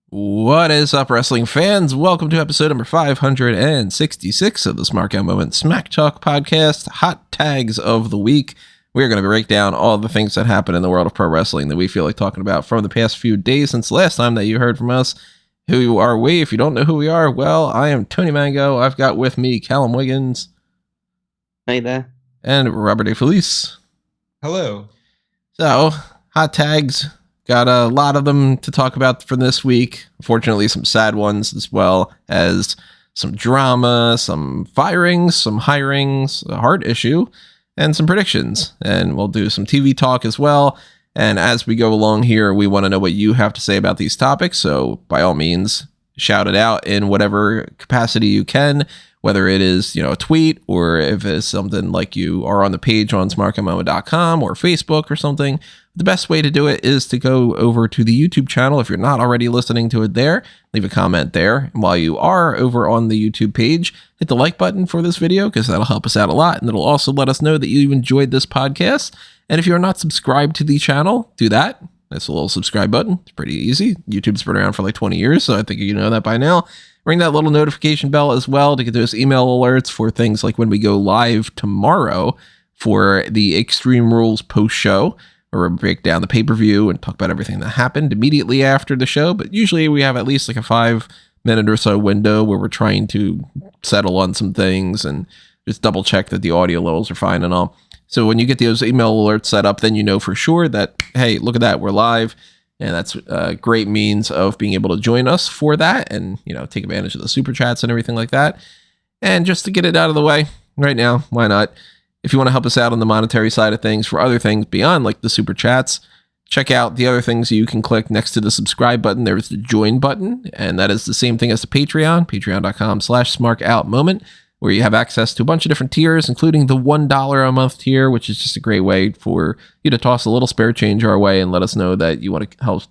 What is up, wrestling fans? Welcome to episode number 566 of the Smark Moment Smack Talk podcast, Hot Tags of the Week. We're going to break down all the things that happen in the world of pro wrestling that we feel like talking about from the past few days since the last time that you heard from us. Who are we? If you don't know who we are, well, I am Tony Mango. I've got with me Callum Wiggins. Hey there. And Robert DeFelice. Hello. So, hot tags. Got a lot of them to talk about for this week. Unfortunately, some sad ones, as well as some drama, some firings, some hirings, a heart issue, and some predictions. And we'll do some TV talk as well. And as we go along here, we want to know what you have to say about these topics. So by all means, shout it out in whatever capacity you can, whether it is, a tweet, or if it's something like you are on the page on smarkmo.com or Facebook or something. The best way to do it is to go over to the YouTube channel. If you're not already listening to it there, leave a comment there. And while you are over on the YouTube page, hit the like button for this video because that'll help us out a lot. And it'll also let us know that you enjoyed this podcast. And if you're not subscribed to the channel, do that. That's a little subscribe button. It's pretty easy. YouTube's been around for like 20 years, so I think you know that by now. Ring that little notification bell as well to get those email alerts for things like when we go live tomorrow for the Extreme Rules post show, where we break down the pay-per-view and talk about everything that happened immediately after the show. But usually we have at least like a 5-minute or so window where we're trying to settle on some things and just double check that the audio levels are fine and all. So when you get those email alerts set up, then you know for sure that, hey, look at that, we're live. And that's a great means of being able to join us for that and, take advantage of the super chats and everything like that. And just to get it out of the way right now, why not? If you want to help us out on the monetary side of things for other things beyond like the super chats, check out the other things you can click next to the subscribe button. There's the join button, and that is the same thing as the Patreon, patreon.com/smarkoutmoment, where you have access to a bunch of different tiers, including the $1 a month tier, which is just a great way for you to toss a little spare change our way and let us know that you want to help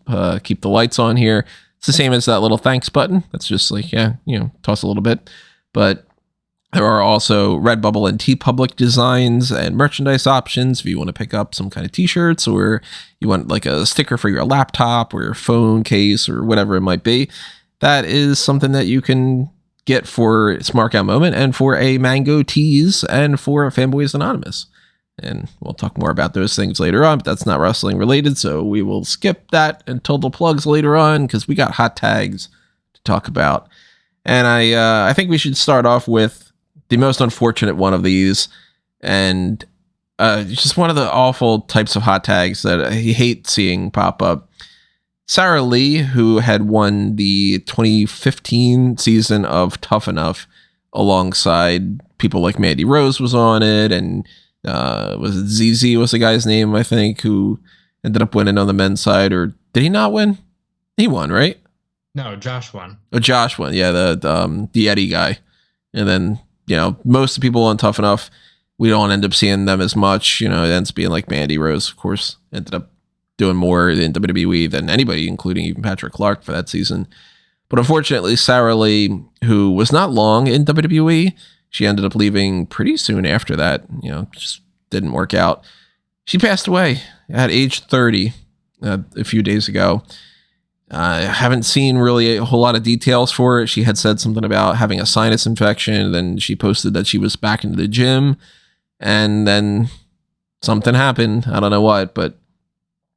keep the lights on here. It's the same as that little thanks button. That's just like, toss a little bit. But there are also Redbubble and TeePublic designs and merchandise options if you want to pick up some kind of t-shirts, or you want like a sticker for your laptop or your phone case or whatever it might be. That is something that you can get for Smark Out Moment and for a Mango Tees and for Fanboys Anonymous. And we'll talk more about those things later on, but that's not wrestling related, so we will skip that until the plugs later on because we got hot tags to talk about. And I think we should start off with the most unfortunate one of these, and just one of the awful types of hot tags that I hate seeing pop up. Sara Lee, who had won the 2015 season of Tough Enough alongside people like Mandy Rose was on it, and was it ZZ was the guy's name, I think, who ended up winning on the men's side, or did he not win? He won, right? No, Josh won. Oh, Josh won, yeah, the Eddie guy. And then, most of the people on Tough Enough, we don't end up seeing them as much. It ends up being like Mandy Rose, of course, ended up doing more in WWE than anybody, including even Patrick Clark for that season. But unfortunately, Sara Lee, who was not long in WWE, she ended up leaving pretty soon after that. Just didn't work out. She passed away at age 30 a few days ago. I haven't seen really a whole lot of details for it. She had said something about having a sinus infection. Then she posted that she was back into the gym. And then something happened. I don't know what, but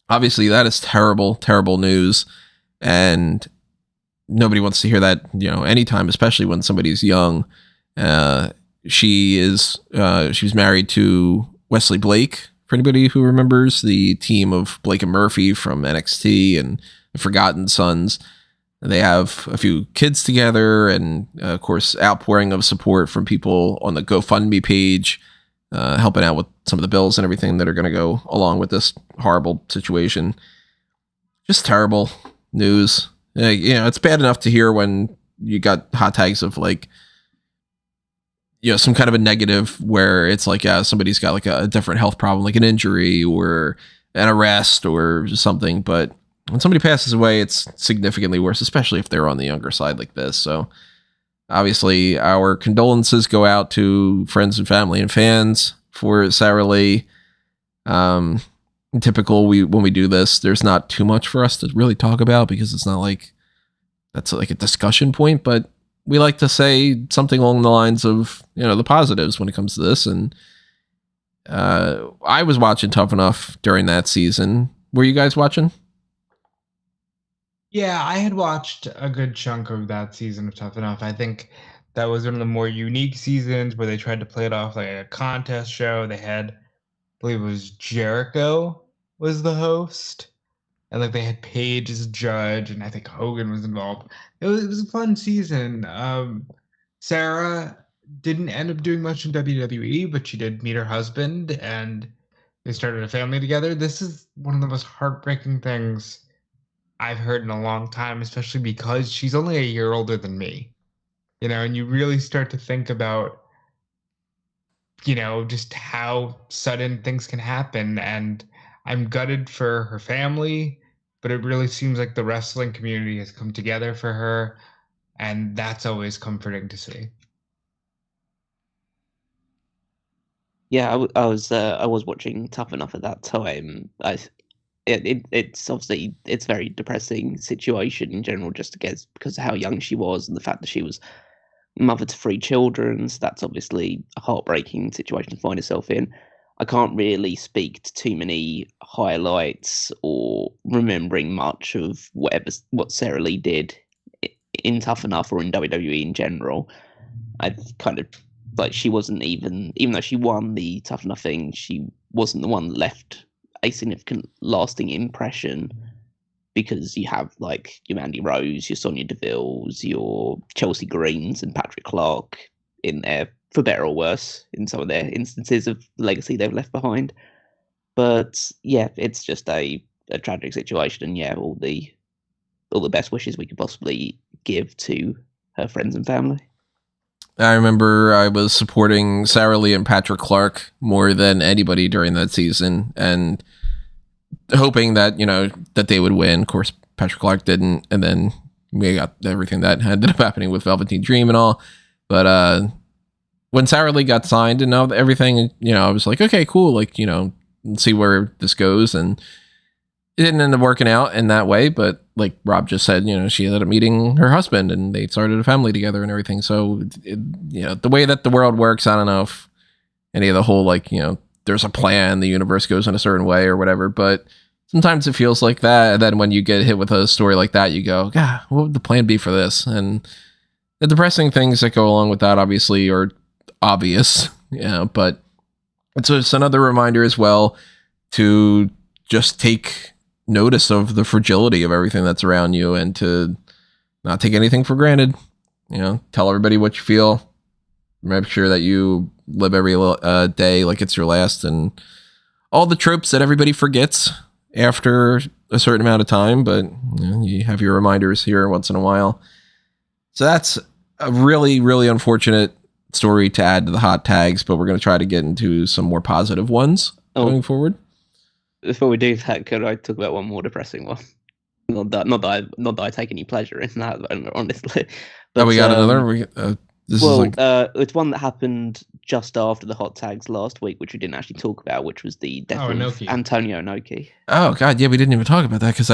obviously that is terrible, terrible news. And nobody wants to hear that, anytime, especially when somebody's young. She was married to Wesley Blake, for anybody who remembers the team of Blake and Murphy from NXT and the Forgotten Sons. They have a few kids together, and of course, outpouring of support from people on the GoFundMe page, helping out with some of the bills and everything that are going to go along with this horrible situation. Just terrible news. It's bad enough to hear when you got hot tags of like, some kind of a negative where it's like, somebody's got like a different health problem, like an injury or an arrest or something. But when somebody passes away, it's significantly worse, especially if they're on the younger side like this. So obviously our condolences go out to friends and family and fans for Sara Lee. typical, when we do this, there's not too much for us to really talk about because it's not like that's like a discussion point, but we like to say something along the lines of, the positives when it comes to this. And I was watching Tough Enough during that season. Were you guys watching? Yeah, I had watched a good chunk of that season of Tough Enough. I think that was one of the more unique seasons where they tried to play it off like a contest show. They had, I believe it was Jericho was the host. And like they had Paige as a judge, and I think Hogan was involved. It was a fun season. Sarah didn't end up doing much in WWE, but she did meet her husband, and they started a family together. This is one of the most heartbreaking things I've heard in a long time, especially because she's only a year older than me. And you really start to think about, just how sudden things can happen. And I'm gutted for her family, but it really seems like the wrestling community has come together for her. And that's always comforting to see. Yeah, I was watching Tough Enough at that time. It's obviously it's a very depressing situation in general, just because of how young she was and the fact that she was mother to 3 children. So that's obviously a heartbreaking situation to find herself in. I can't really speak to too many highlights or remembering much of what Sara Lee did in Tough Enough or in WWE in general. I kind of like she wasn't even though she won the Tough Enough thing, she wasn't the one that left a significant lasting impression, because you have like your Mandy Rose, your Sonya Deville's, your Chelsea Greens and Patrick Clark in there, for better or worse, in some of their instances of legacy they've left behind. But yeah, it's just a tragic situation, and yeah, all the best wishes we could possibly give to her friends and family. I remember I was supporting Sara Lee and Patrick Clark more than anybody during that season, and hoping that, that they would win. Of course, Patrick Clark didn't, and then we got everything that ended up happening with Velveteen Dream and all. But when Sara Lee got signed and everything, I was like, okay, cool, like, let's see where this goes. And it didn't end up working out in that way, but like Rob just said, she ended up meeting her husband and they started a family together and everything. So, the way that the world works, I don't know if any of the whole, like, there's a plan, the universe goes in a certain way or whatever, but sometimes it feels like that. And then when you get hit with a story like that, you go, God, what would the plan be for this? And the depressing things that go along with that obviously are obvious, but it's just another reminder as well to just take notice of the fragility of everything that's around you and to not take anything for granted. Tell everybody what you feel. Make sure that you live every day like it's your last, and all the tropes that everybody forgets after a certain amount of time, but you have your reminders here once in a while. So that's a really, really unfortunate story to add to the hot tags, but we're going to try to get into some more positive ones going forward. Before we do that, could I talk about one more depressing one? Not that I take any pleasure in that, honestly. But, we got another. It's one that happened just after the hot tags last week, which we didn't actually talk about, which was the death of Antonio Inoki. Oh God, yeah, we didn't even talk about that because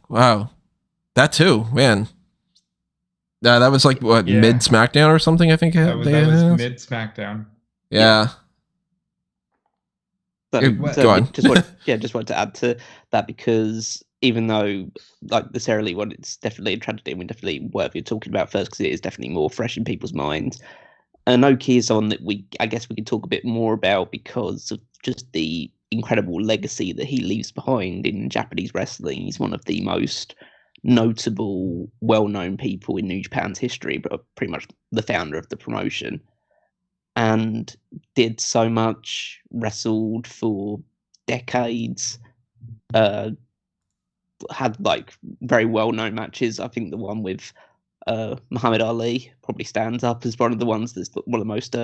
wow, that too, man. That was like mid SmackDown or something, I think. That was mid SmackDown. Yeah. Go on. just wanted to add to that, because even though like the Sara Lee one, it's definitely a tragedy and definitely worthy of talking about first, because it is definitely more fresh in people's minds. Inoki is someone that I guess we could talk a bit more about because of just the incredible legacy that he leaves behind in Japanese wrestling. He's one of the most notable, well-known people in New Japan's history, but pretty much the founder of the promotion, and did so much, wrestled for decades, had like very well-known matches. I think the one with Muhammad Ali probably stands up as one of the ones that's one of the most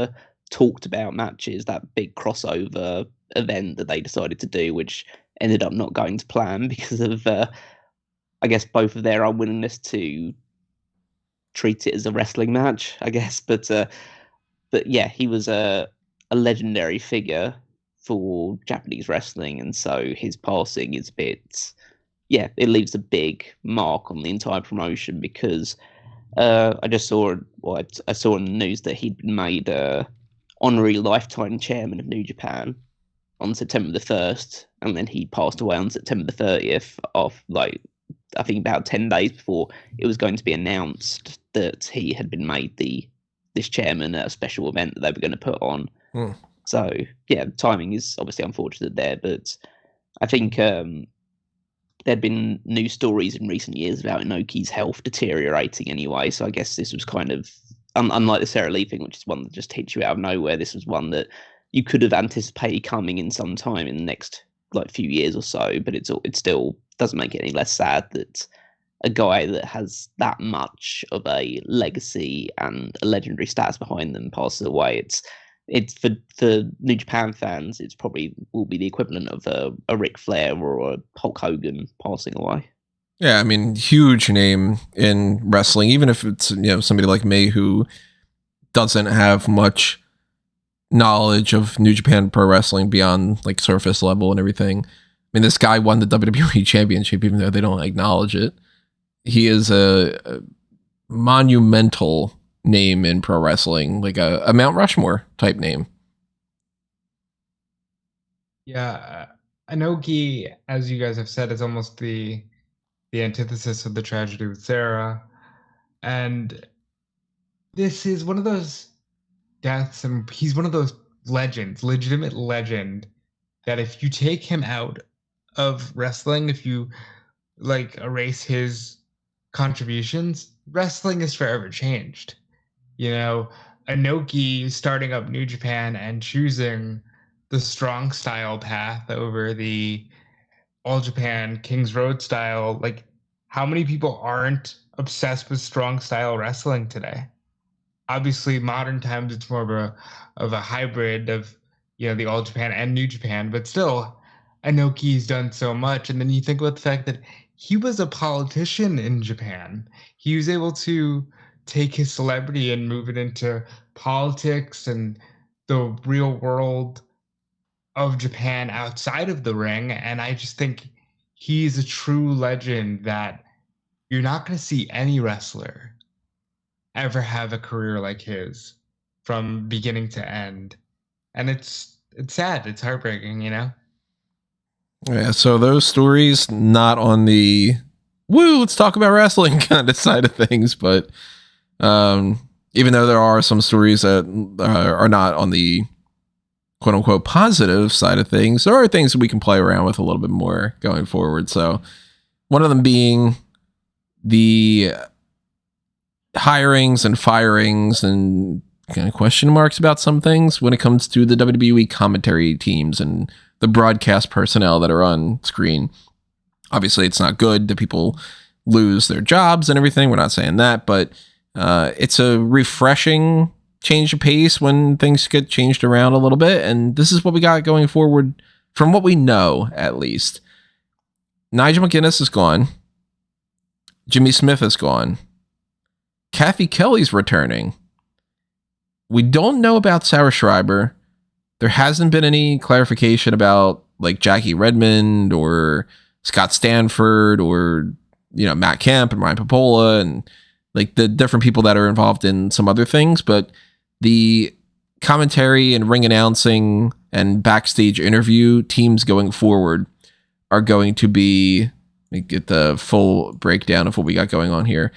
talked about matches, that big crossover event that they decided to do, which ended up not going to plan because of I guess both of their unwillingness to treat it as a wrestling match, I guess. But yeah, he was a legendary figure for Japanese wrestling, and so his passing is a bit, it leaves a big mark on the entire promotion, because I just saw, I saw in the news that he'd been made honorary lifetime chairman of New Japan on September the 1st, and then he passed away on September the 30th of, like, I think about 10 days before it was going to be announced that he had been made this chairman at a special event that they were going to put on. So, yeah, timing is obviously unfortunate there, but I think there'd been news stories in recent years about Inoki's health deteriorating anyway, so I guess this was kind of, unlike the Sara Lee thing, which is one that just hits you out of nowhere, this was one that you could have anticipated coming in some time in the next few years or so, but it still doesn't make it any less sad that a guy that has that much of a legacy and a legendary status behind them passes away. It's for New Japan fans, it's probably will be the equivalent of a Ric Flair or a Hulk Hogan passing away. Yeah, I mean, huge name in wrestling, even if it's, somebody like me who doesn't have much knowledge of New Japan Pro Wrestling beyond like surface level and everything. I mean, this guy won the WWE Championship, even though they don't acknowledge it. He is a monumental name in pro wrestling, like a Mount Rushmore type name. Yeah, Inoki, as you guys have said, is almost the antithesis of the tragedy with Sarah, and this is one of those deaths, and he's one of those legends, legitimate legend, that if you take him out of wrestling, if you erase his contributions, wrestling is forever changed. Inoki starting up New Japan and choosing the strong style path over the All Japan Kings Road style. How many people aren't obsessed with strong style wrestling today? Obviously, modern times it's more of a hybrid of the All Japan and New Japan, but still, Inoki's done so much. And then you think about the fact that he was a politician in Japan. He was able to take his celebrity and move it into politics and the real world of Japan outside of the ring. And I just think he's a true legend that you're not going to see any wrestler ever have a career like his from beginning to end. And it's sad. It's heartbreaking, Yeah, so those stories not on the let's talk about wrestling kind of side of things, but even though there are some stories that are not on the quote unquote positive side of things, there are things that we can play around with a little bit more going forward. So one of them being the hirings and firings and kind of question marks about some things when it comes to the WWE commentary teams and the broadcast personnel that are on screen. Obviously, it's not good that people lose their jobs and everything. We're not saying that, but it's a refreshing change of pace when things get changed around a little bit. And this is what we got going forward from what we know, at least. Nigel McGuinness is gone. Jimmy Smith is gone. Cathy Kelley's returning. We don't know about Sarah Schreiber. There hasn't been any clarification about Jackie Redmond or Scott Stanford or Matt Kemp and Ryan Popola and the different people that are involved in some other things. But the commentary and ring announcing and backstage interview teams going forward are going to be, let me get the full breakdown of what we got going on here.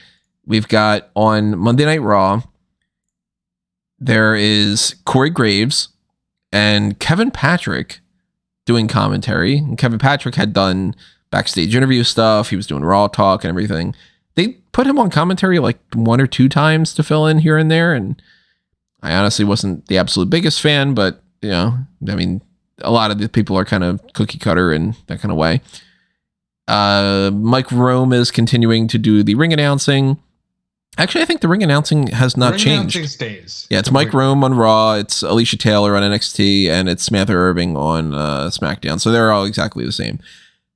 We've got on Monday Night Raw, there is Corey Graves and Kevin Patrick doing commentary. And Kevin Patrick had done backstage interview stuff. He was doing Raw talk and everything. They put him on commentary one or two times to fill in here and there. And I honestly wasn't the absolute biggest fan, but I mean, a lot of the people are kind of cookie cutter in that kind of way. Mike Rome is continuing to do the ring announcing. Actually, I think the ring announcing has not changed. Ring announcing stays. Yeah, it's Mike Rome on Raw, it's Alicia Taylor on NXT, and it's Samantha Irving on SmackDown. So they're all exactly the same.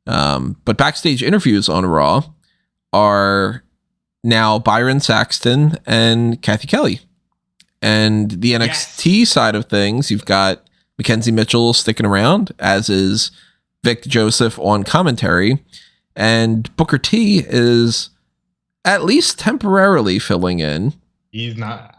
But backstage interviews on Raw are now Byron Saxton and Cathy Kelley. And the NXT side of things, you've got Mackenzie Mitchell sticking around, as is Vic Joseph on commentary. And Booker T is at least temporarily filling in. He's not.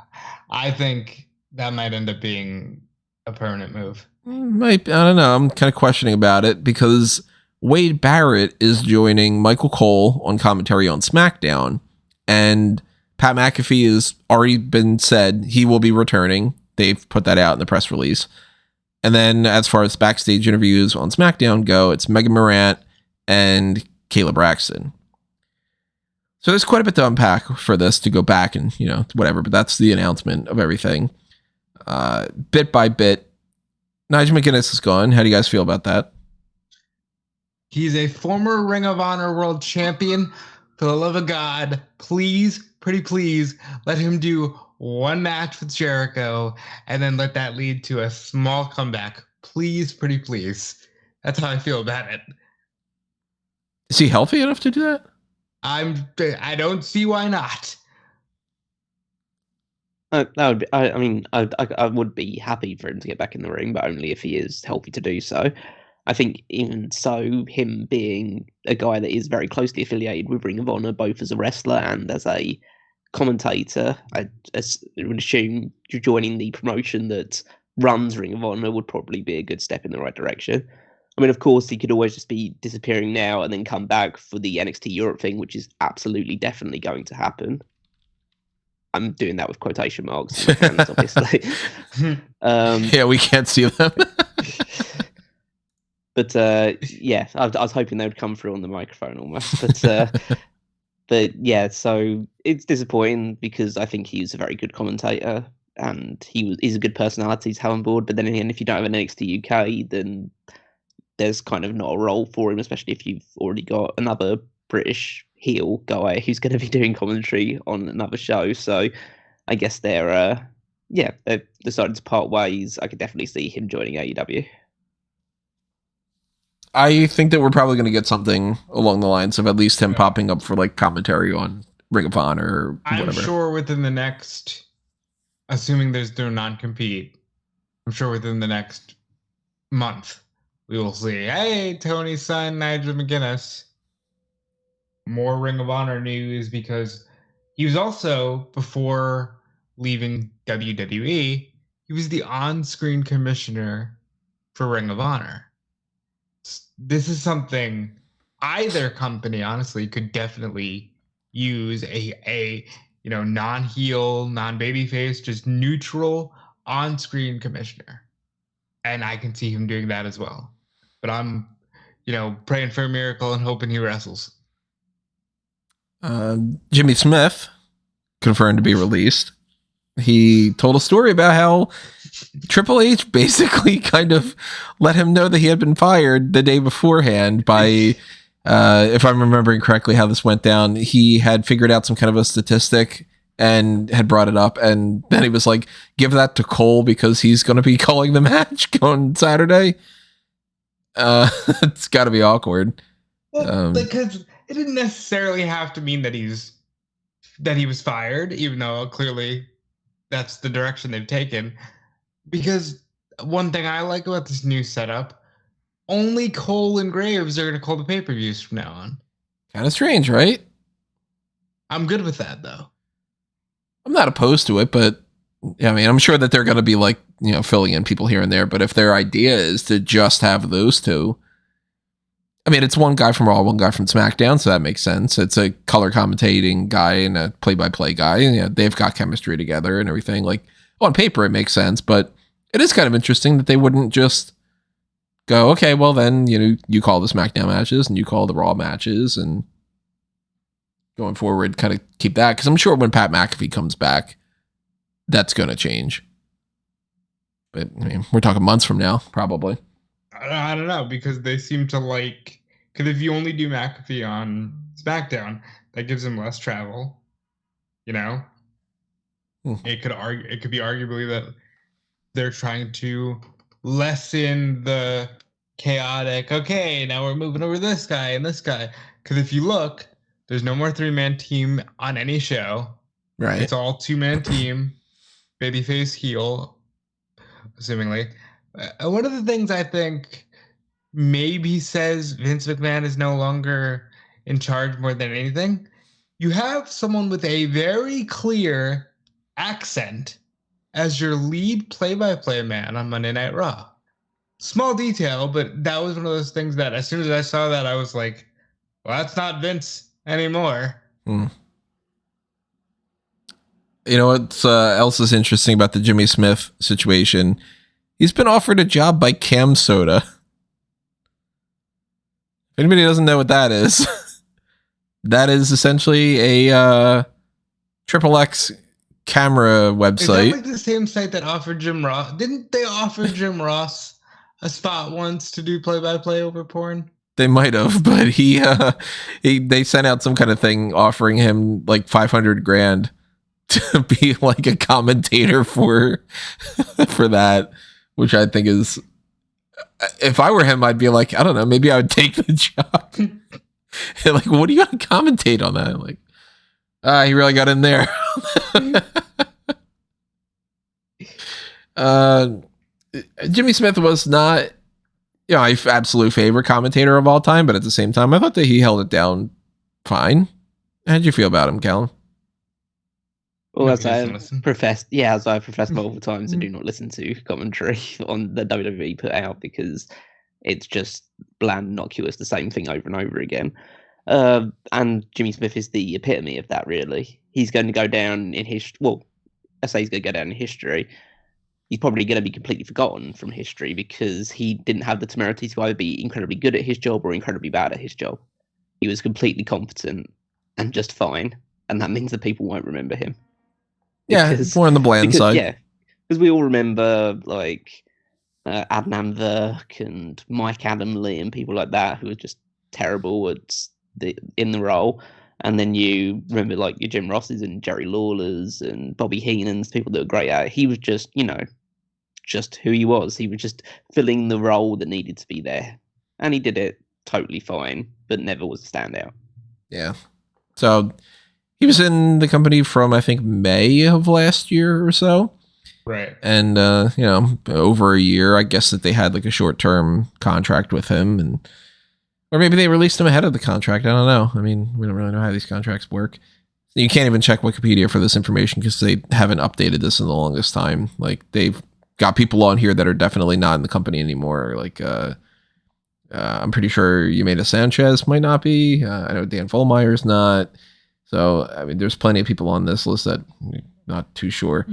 I think that might end up being a permanent move. I don't know. I'm kind of questioning about it because Wade Barrett is joining Michael Cole on commentary on SmackDown. And Pat McAfee has already been said he will be returning. They've put that out in the press release. And then as far as backstage interviews on SmackDown go, it's Megan Morant and Kayla Braxton. So there's quite a bit to unpack for this to go back and, whatever, but that's the announcement of everything. Bit by bit, Nigel McGuinness is gone. How do you guys feel about that? He's a former Ring of Honor World Champion. For the love of God, please, pretty please, let him do one match with Jericho and then let that lead to a small comeback. Please, pretty please. That's how I feel about it. Is he healthy enough to do that? I don't see why not. I would be happy for him to get back in the ring, but only if he is healthy to do so. I think even so, him being a guy that is very closely affiliated with Ring of Honor, both as a wrestler and as a commentator, I would assume you're joining the promotion that runs Ring of Honor would probably be a good step in the right direction. I mean, of course, he could always just be disappearing now and then come back for the NXT Europe thing, which is absolutely definitely going to happen. I'm doing that with quotation marks in my hands, obviously. Yeah, we can't see them. But yeah, I was hoping they would come through on the microphone almost. But yeah, so it's disappointing because I think he's a very good commentator and he's a good personality to have on board. But then again, if you don't have an NXT UK, then there's kind of not a role for him, especially if you've already got another British heel guy who's going to be doing commentary on another show. So I guess they've decided to part ways. I could definitely see him joining AEW. I think that we're probably going to get something along the lines of at least him popping up for like commentary on Ring of Honor or whatever. I'm sure within the next, assuming there's no non-compete, I'm sure within the next month, we will see, hey, Tony's son, Nigel McGuinness. More Ring of Honor news because he was also, before leaving WWE, he was the on-screen commissioner for Ring of Honor. This is something either company, honestly, could definitely use a non-heel, non-babyface, just neutral on-screen commissioner. And I can see him doing that as well. But I'm, praying for a miracle and hoping he wrestles. Jimmy Smith confirmed to be released. He told a story about how Triple H basically kind of let him know that he had been fired the day beforehand by, if I'm remembering correctly how this went down, he had figured out some kind of a statistic and had brought it up. And then he was like, give that to Cole because he's going to be calling the match on Saturday. It's got to be awkward. Well, because it didn't necessarily have to mean that he was fired, even though clearly that's the direction they've taken. Because one thing I like about this new setup, only Cole and Graves are going to call the pay-per-views from now on. Kind of strange, right? I'm good with that, though. I'm not opposed to it, but yeah, I mean, I'm sure that they're going to be like, filling in people here and there. But if their idea is to just have those two, I mean, it's one guy from Raw, one guy from SmackDown, so that makes sense. It's a color commentating guy and a play-by-play guy. And, they've got chemistry together and everything. Like, on paper, it makes sense, but it is kind of interesting that they wouldn't just go, okay, well then, you call the SmackDown matches and you call the Raw matches and going forward, kind of keep that. Because I'm sure when Pat McAfee comes back, that's going to change. But, I mean, we're talking months from now, probably. I don't know, because they seem to because if you only do McAfee on SmackDown, that gives him less travel, It could be arguably that they're trying to lessen the chaotic, okay, now we're moving over this guy and this guy. Because if you look, there's no more 3-man team on any show. Right. It's all 2-man team, babyface, heel, assumingly. One of the things I think maybe says Vince McMahon is no longer in charge more than anything, you have someone with a very clear accent as your lead play-by-play man on Monday Night Raw. Small detail, but that was one of those things that as soon as I saw that, I was like, well, that's not Vince anymore. You know what else is interesting about the Jimmy Smith situation? He's been offered a job by Cam Soda. If anybody doesn't know what that is, that is essentially a Triple X camera website. Is that like the same site that offered Jim Ross? Didn't they offer Jim Ross a spot once to do play-by-play over porn? They might have, but they sent out some kind of thing offering him like $500,000 to be like a commentator for that, which I think is, if I were him, I'd be like, I don't know, maybe I would take the job. Like, what are you going to commentate on that? Like, he really got in there. Jimmy Smith was not, my absolute favorite commentator of all time, but at the same time, I thought that he held it down fine. How'd you feel about him, Callum? Well, as I've professed multiple times, I do not listen to commentary on the WWE put out because it's just bland, innocuous, the same thing over and over again. And Jimmy Smith is the epitome of that, really. He's going to go down in history. Well, I say he's going to go down in history. He's probably going to be completely forgotten from history because he didn't have the temerity to either be incredibly good at his job or incredibly bad at his job. He was completely competent and just fine, and that means that people won't remember him. Yeah, it's more on the bland side. Yeah, because we all remember like Adnan Virk and Mike Adamle and people like that who were just terrible in the role. And then you remember like your Jim Rosses and Jerry Lawlers and Bobby Heenan's, people that were great at it. He was just, just who he was. He was just filling the role that needed to be there. And he did it totally fine, but never was a standout. Yeah. So he was in the company from, I think, May of last year or so. Right. And, over a year, I guess that they had like a short-term contract with him, or maybe they released him ahead of the contract. I don't know. I mean, we don't really know how these contracts work. You can't even check Wikipedia for this information because they haven't updated this in the longest time. Like, they've got people on here that are definitely not in the company anymore. Like, I'm pretty sure Yumeda Sanchez might not be. I know Dan Vollmeyer's not. So, I mean, there's plenty of people on this list that I'm not too sure.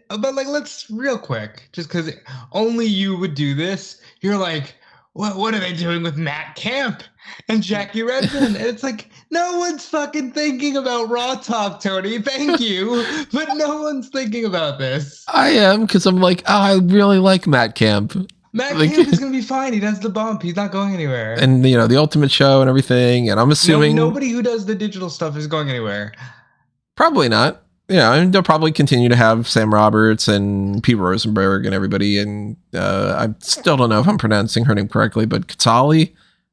But like, let's real quick, just because only you would do this. You're like, what are they doing with Matt Camp and Jackie Redmond? And it's like, no one's fucking thinking about Raw Talk, Tony. Thank you. But no one's thinking about this. I am, because I'm like, I really like Matt Camp. Matt Camp is going to be fine. He does the bump. He's not going anywhere. And, the Ultimate Show and everything. And I'm assuming nobody who does the digital stuff is going anywhere. Probably not. Yeah, I mean, they'll probably continue to have Sam Roberts and Pete Rosenberg and everybody. And I still don't know if I'm pronouncing her name correctly, but Katsali,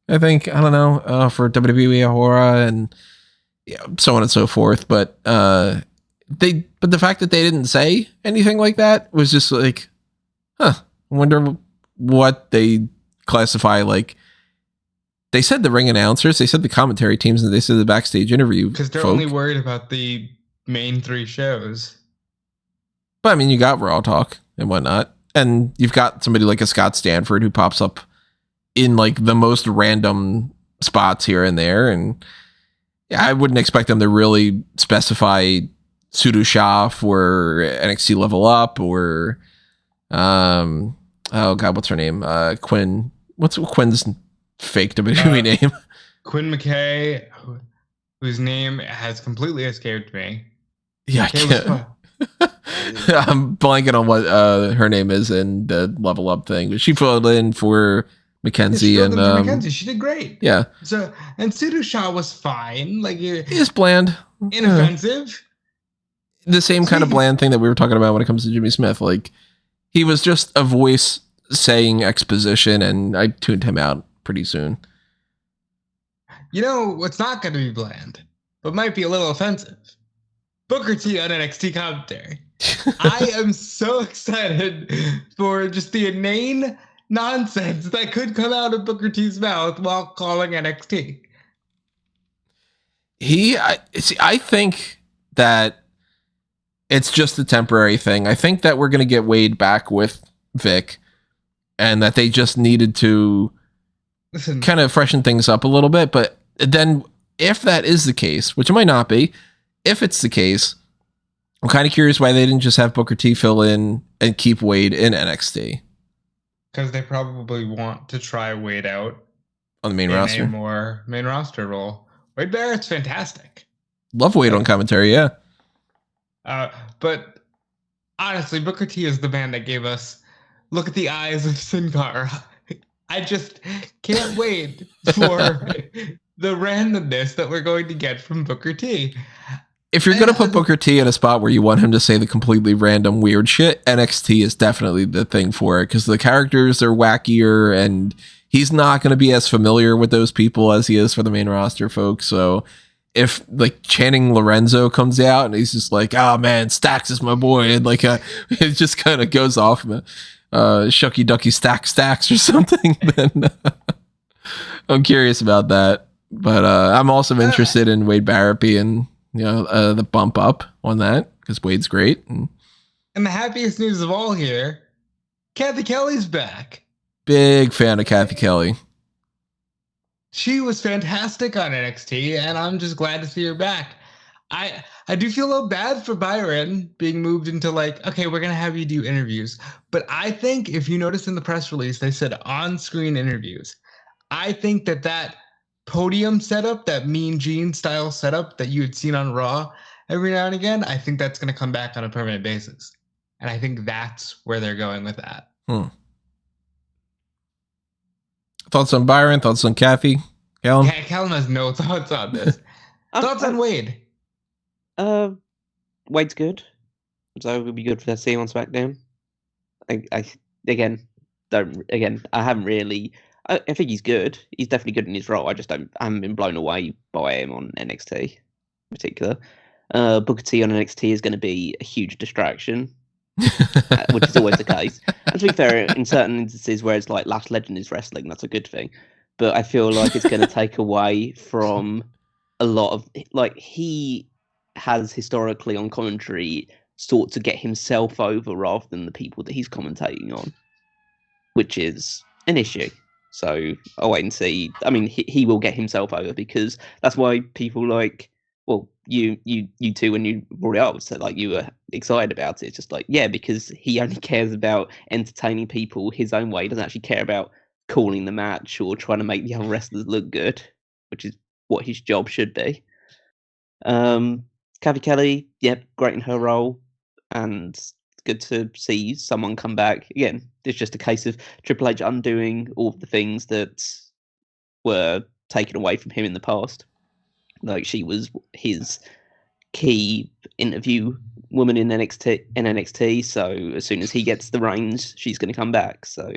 I think. I don't know, for WWE Ahura and so on and so forth. But but the fact that they didn't say anything like that was just like, I wonder what they classify like. They said the ring announcers, they said the commentary teams, and they said the backstage interview. Because they're only worried about the main 3 shows. But I mean, you got Raw Talk and whatnot, and you've got somebody like a Scott Stanford who pops up in like the most random spots here and there. And yeah, I wouldn't expect them to really specify Sudo Shah for NXT Level Up or oh god, what's her name? Quinn. What's Quinn's fake WWE name? Quinn McKay, whose name has completely escaped me. Yeah, I can't. I'm blanking on what her name is in the Level Up thing, but she filled in for Mackenzie and Mackenzie. She did great. Yeah. So and Sudo Shah was fine. Like he's bland, inoffensive. The same kind of bland thing that we were talking about when it comes to Jimmy Smith. Like he was just a voice saying exposition, and I tuned him out pretty soon. You know what's not going to be bland, but might be a little offensive? Booker T on NXT commentary. I am so excited for just the inane nonsense that could come out of Booker T's mouth while calling NXT. I think that it's just a temporary thing. I think that we're going to get Wade back with Vic, and that they just needed to kind of freshen things up a little bit. But then if that is the case, which it might not be, if it's the case, I'm kind of curious why they didn't just have Booker T fill in and keep Wade in NXT. Because they probably want to try Wade out on the main roster. A more main roster role. Wade Barrett's fantastic. Love Wade on commentary, yeah. But honestly, Booker T is the man that gave us Look at the Eyes of Sin Cara. I just can't wait for the randomness that we're going to get from Booker T. If you're going to put Booker T in a spot where you want him to say the completely random weird shit, NXT is definitely the thing for it, because the characters are wackier and he's not going to be as familiar with those people as he is for the main roster folks. So if like Channing Lorenzo comes out and he's just like, oh man, Stacks is my boy, and like it just kind of goes off Shucky Ducky Stacks or something, then I'm curious about that. But I'm also interested in Wade Barrett being the bump up on that, because Wade's great. And the happiest news of all here, Cathy Kelley's back. Big fan of Cathy Kelley. She was fantastic on NXT, and I'm just glad to see her back. I do feel a little bad for Byron being moved into like, okay, we're going to have you do interviews. But I think if you notice in the press release, they said on-screen interviews. I think that podium setup, that Mean Gene style setup that you had seen on Raw every now and again, I think that's going to come back on a permanent basis. And I think that's where they're going with that. Thoughts on Byron? Thoughts on Cathy? Callum? Yeah, Callum has no thoughts on this. Thoughts on Wade? Wade's good. So it would be good to see him on SmackDown. I haven't really... I think he's good. He's definitely good in his role. I haven't been blown away by him on NXT in particular. Booker T on NXT is going to be a huge distraction, which is always the case. And to be fair, in certain instances where it's like Last Legend is wrestling, that's a good thing. But I feel like it's going to take away from a lot of... Like, he has historically on commentary sought to get himself over rather than the people that he's commentating on, which is an issue. So I'll wait and see. I mean, he will get himself over, because that's why people like, well, you two, when you brought it up, so like you were excited about it. It's just like, yeah, because he only cares about entertaining people his own way. He doesn't actually care about calling the match or trying to make the other wrestlers look good, which is what his job should be. Cathy Kelley, great in her role, and good to see someone come back. Again, it's just a case of Triple H undoing all of the things that were taken away from him in the past. Like, she was his key interview woman in NXT, so as soon as he gets the reins, she's going to come back. So,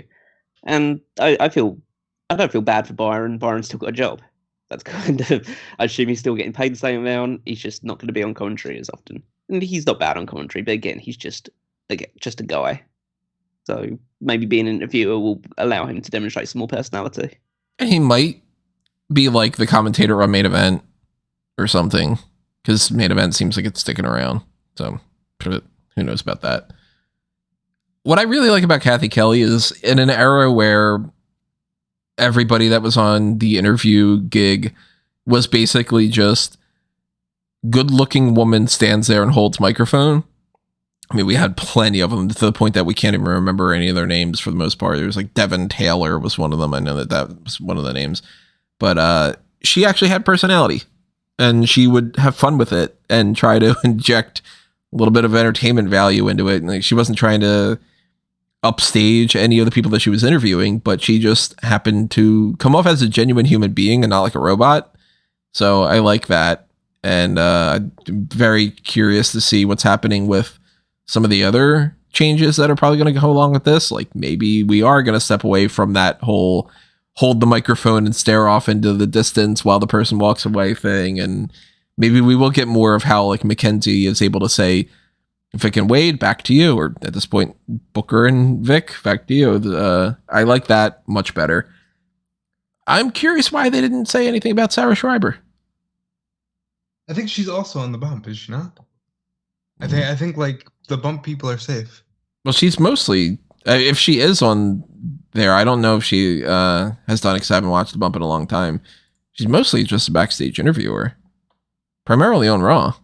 and I don't feel bad for Byron. Byron's still got a job. That's kind of, I assume he's still getting paid the same amount. He's just not going to be on commentary as often. And he's not bad on commentary, but again, he's just a guy. So maybe being an interviewer will allow him to demonstrate some more personality. And he might be like the commentator on Main Event or something, because Main Event seems like it's sticking around. So who knows about that? What I really like about Cathy Kelley is, in an era where everybody that was on the interview gig was basically just good-looking woman stands there and holds microphone. I mean, we had plenty of them, to the point that we can't even remember any of their names for the most part. There was like Devin Taylor was one of them. I know that was one of the names. But she actually had personality, and she would have fun with it and try to inject a little bit of entertainment value into it. And like, she wasn't trying to upstage any of the people that she was interviewing, but she just happened to come off as a genuine human being and not like a robot. So I like that. And I'm very curious to see what's happening with some of the other changes that are probably going to go along with this. Like, maybe we are going to step away from that whole hold the microphone and stare off into the distance while the person walks away thing. And maybe we will get more of how like Mackenzie is able to say Vic and Wade, back to you. Or at this point, Booker and Vic, back to you. I like that much better. I'm curious why they didn't say anything about Sarah Schreiber. I think she's also on the bump, is she not? I think like the bump people are safe. Well, she's mostly, if she is on there, I don't know if she has done, because I haven't watched the bump in a long time. She's mostly just a backstage interviewer, primarily on Raw.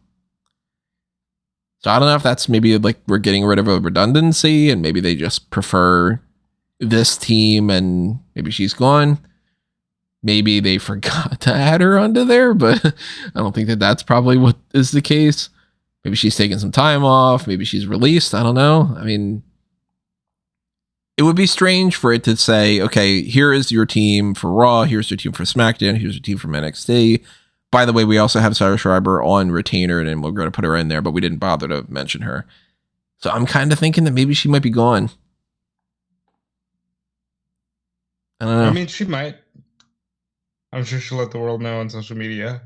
So I don't know if that's maybe like we're getting rid of a redundancy and maybe they just prefer this team and maybe she's gone. Maybe they forgot to add her onto there, but I don't think that that's probably what is the case. Maybe she's taking some time off. Maybe she's released. I don't know. I mean, it would be strange for it to say, okay, here is your team for Raw. Here's your team for SmackDown. Here's your team from NXT. By the way, we also have Sarah Schreiber on retainer and we're going to put her in there, but we didn't bother to mention her. So I'm kind of thinking that maybe she might be gone. I don't know. I mean, she might. I'm sure she'll let the world know on social media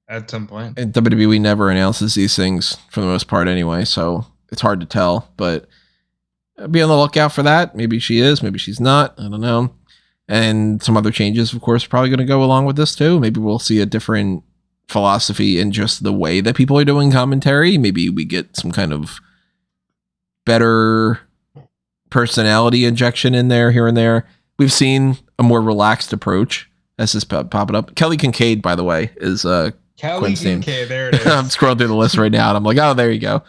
at some point. And WWE never announces these things for the most part anyway, so it's hard to tell. But be on the lookout for that. Maybe she is, maybe she's not. I don't know. And some other changes, of course, probably going to go along with this too. Maybe we'll see a different philosophy in just the way that people are doing commentary. Maybe we get some kind of better personality injection in there, here and there. We've seen a more relaxed approach. That's just popping up. Kelly Kincaid, by the way, is Kelly Quinn's name. Kincaid, there it is. I'm scrolling through the list right now, and I'm like, oh, there you go.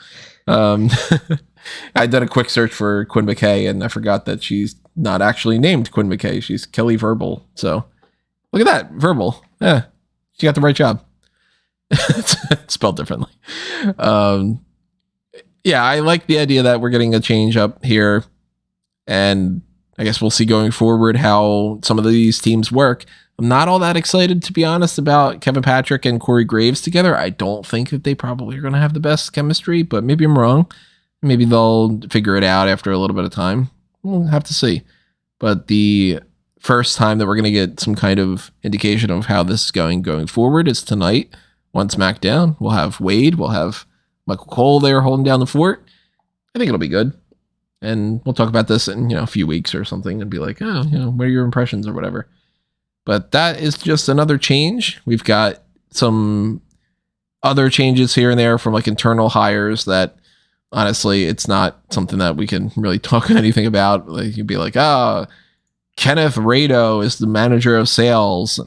I did a quick search for Quinn McKay, and I forgot that she's not actually named Quinn McKay. She's Kelly Verbal. So look at that, Verbal. Yeah, she got the right job. It's spelled differently. Yeah, I like the idea that we're getting a change up here, and I guess we'll see going forward how some of these teams work. I'm not all that excited, to be honest, about Kevin Patrick and Corey Graves together. I don't think that they probably are going to have the best chemistry, but maybe I'm wrong. Maybe they'll figure it out after a little bit of time. We'll have to see. But the first time that we're going to get some kind of indication of how this is going forward is tonight on SmackDown. We'll have Wade. We'll have Michael Cole there holding down the fort. I think it'll be good. And we'll talk about this in, a few weeks or something and be like, oh, what are your impressions or whatever. But that is just another change. We've got some other changes here and there from like internal hires that honestly, it's not something that we can really talk anything about. Like you'd be like, Kenneth Rado is the manager of sales.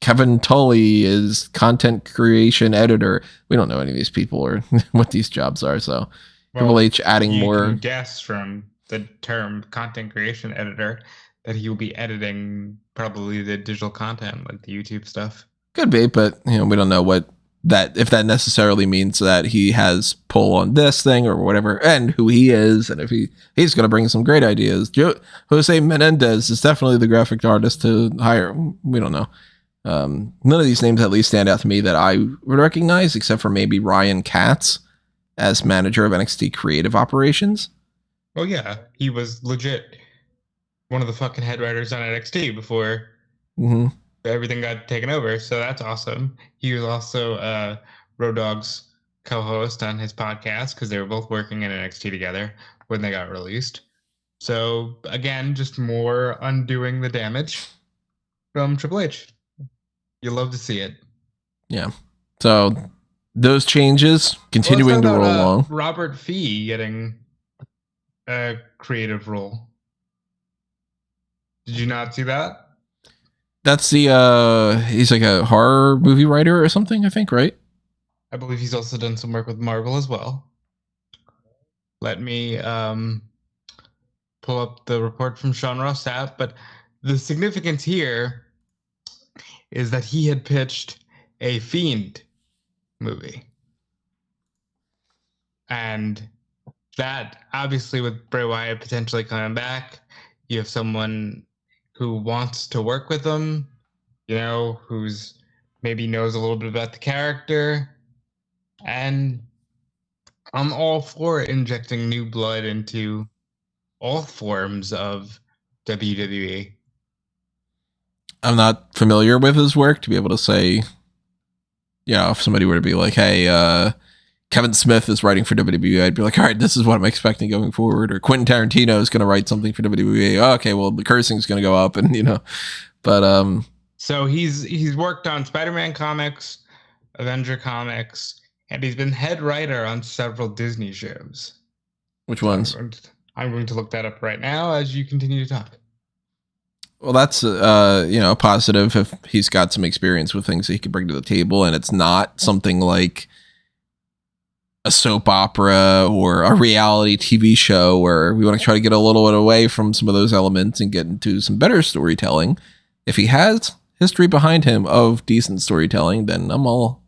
Kevin Tully is content creation editor. We don't know any of these people or what these jobs are. So Triple H adding more. You can guess from the term content creation editor that he will be editing probably the digital content, like the YouTube stuff. Could be, but we don't know if that necessarily means that he has pull on this thing or whatever, and who he is, and if he's going to bring some great ideas. Jose Menendez is definitely the graphic artist to hire. We don't know. None of these names at least stand out to me that I would recognize, except for maybe Ryan Katz as manager of NXT Creative Operations. Oh yeah, he was legit one of the fucking head writers on NXT before everything got taken over. So that's awesome. He was also Road Dogg's co-host on his podcast because they were both working in NXT together when they got released. So again, just more undoing the damage from Triple H. You love to see it. Yeah. So those changes continuing to roll along. Robert Fee getting a creative role. Did you not see that? That's the he's like a horror movie writer or something, I think, right? I believe he's also done some work with Marvel as well. Let me pull up the report from Sean Ross Sapp, but the significance here is that he had pitched a Fiend movie. And that, obviously, with Bray Wyatt potentially coming back, you have someone who wants to work with him, who's maybe knows a little bit about the character. And I'm all for injecting new blood into all forms of WWE. I'm not familiar with his work to be able to say, if somebody were to be like, hey, Kevin Smith is writing for WWE, I'd be like, all right, this is what I'm expecting going forward. Or Quentin Tarantino is going to write something for WWE. Oh, okay, well, the cursing is going to go up, and but So he's worked on Spider-Man comics, Avenger comics, and he's been head writer on several Disney shows. Which ones? I'm going to look that up right now as you continue to talk. Well, that's a positive if he's got some experience with things that he can bring to the table, and it's not something like a soap opera or a reality TV show where we want to try to get a little bit away from some of those elements and get into some better storytelling. If he has history behind him of decent storytelling, then I'm all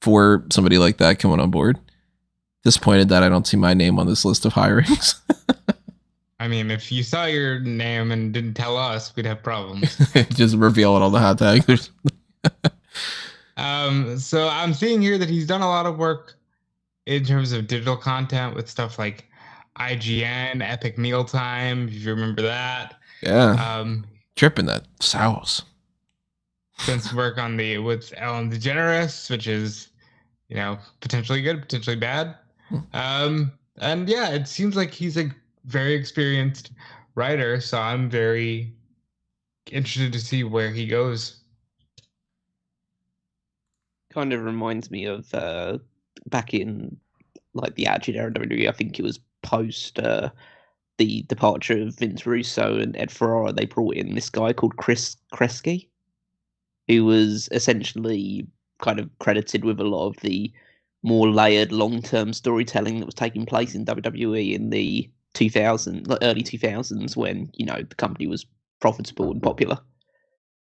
for somebody like that coming on board. Disappointed that I don't see my name on this list of hirings. I mean, if you saw your name and didn't tell us, we'd have problems. Just reveal it on the hot tag. So I'm seeing here that he's done a lot of work in terms of digital content with stuff like IGN, Epic Mealtime, if you remember that. Yeah. Tripping that sauce. Done some work on with Ellen DeGeneres, which is, potentially good, potentially bad. And yeah, it seems like he's a very experienced writer, so I'm very interested to see where he goes. Kind of reminds me of back in like the Attitude Era WWE. I think it was post the departure of Vince Russo and Ed Ferrara. They brought in this guy called Chris Kresge, who was essentially kind of credited with a lot of the more layered long-term storytelling that was taking place in WWE in the early 2000s when, the company was profitable and popular.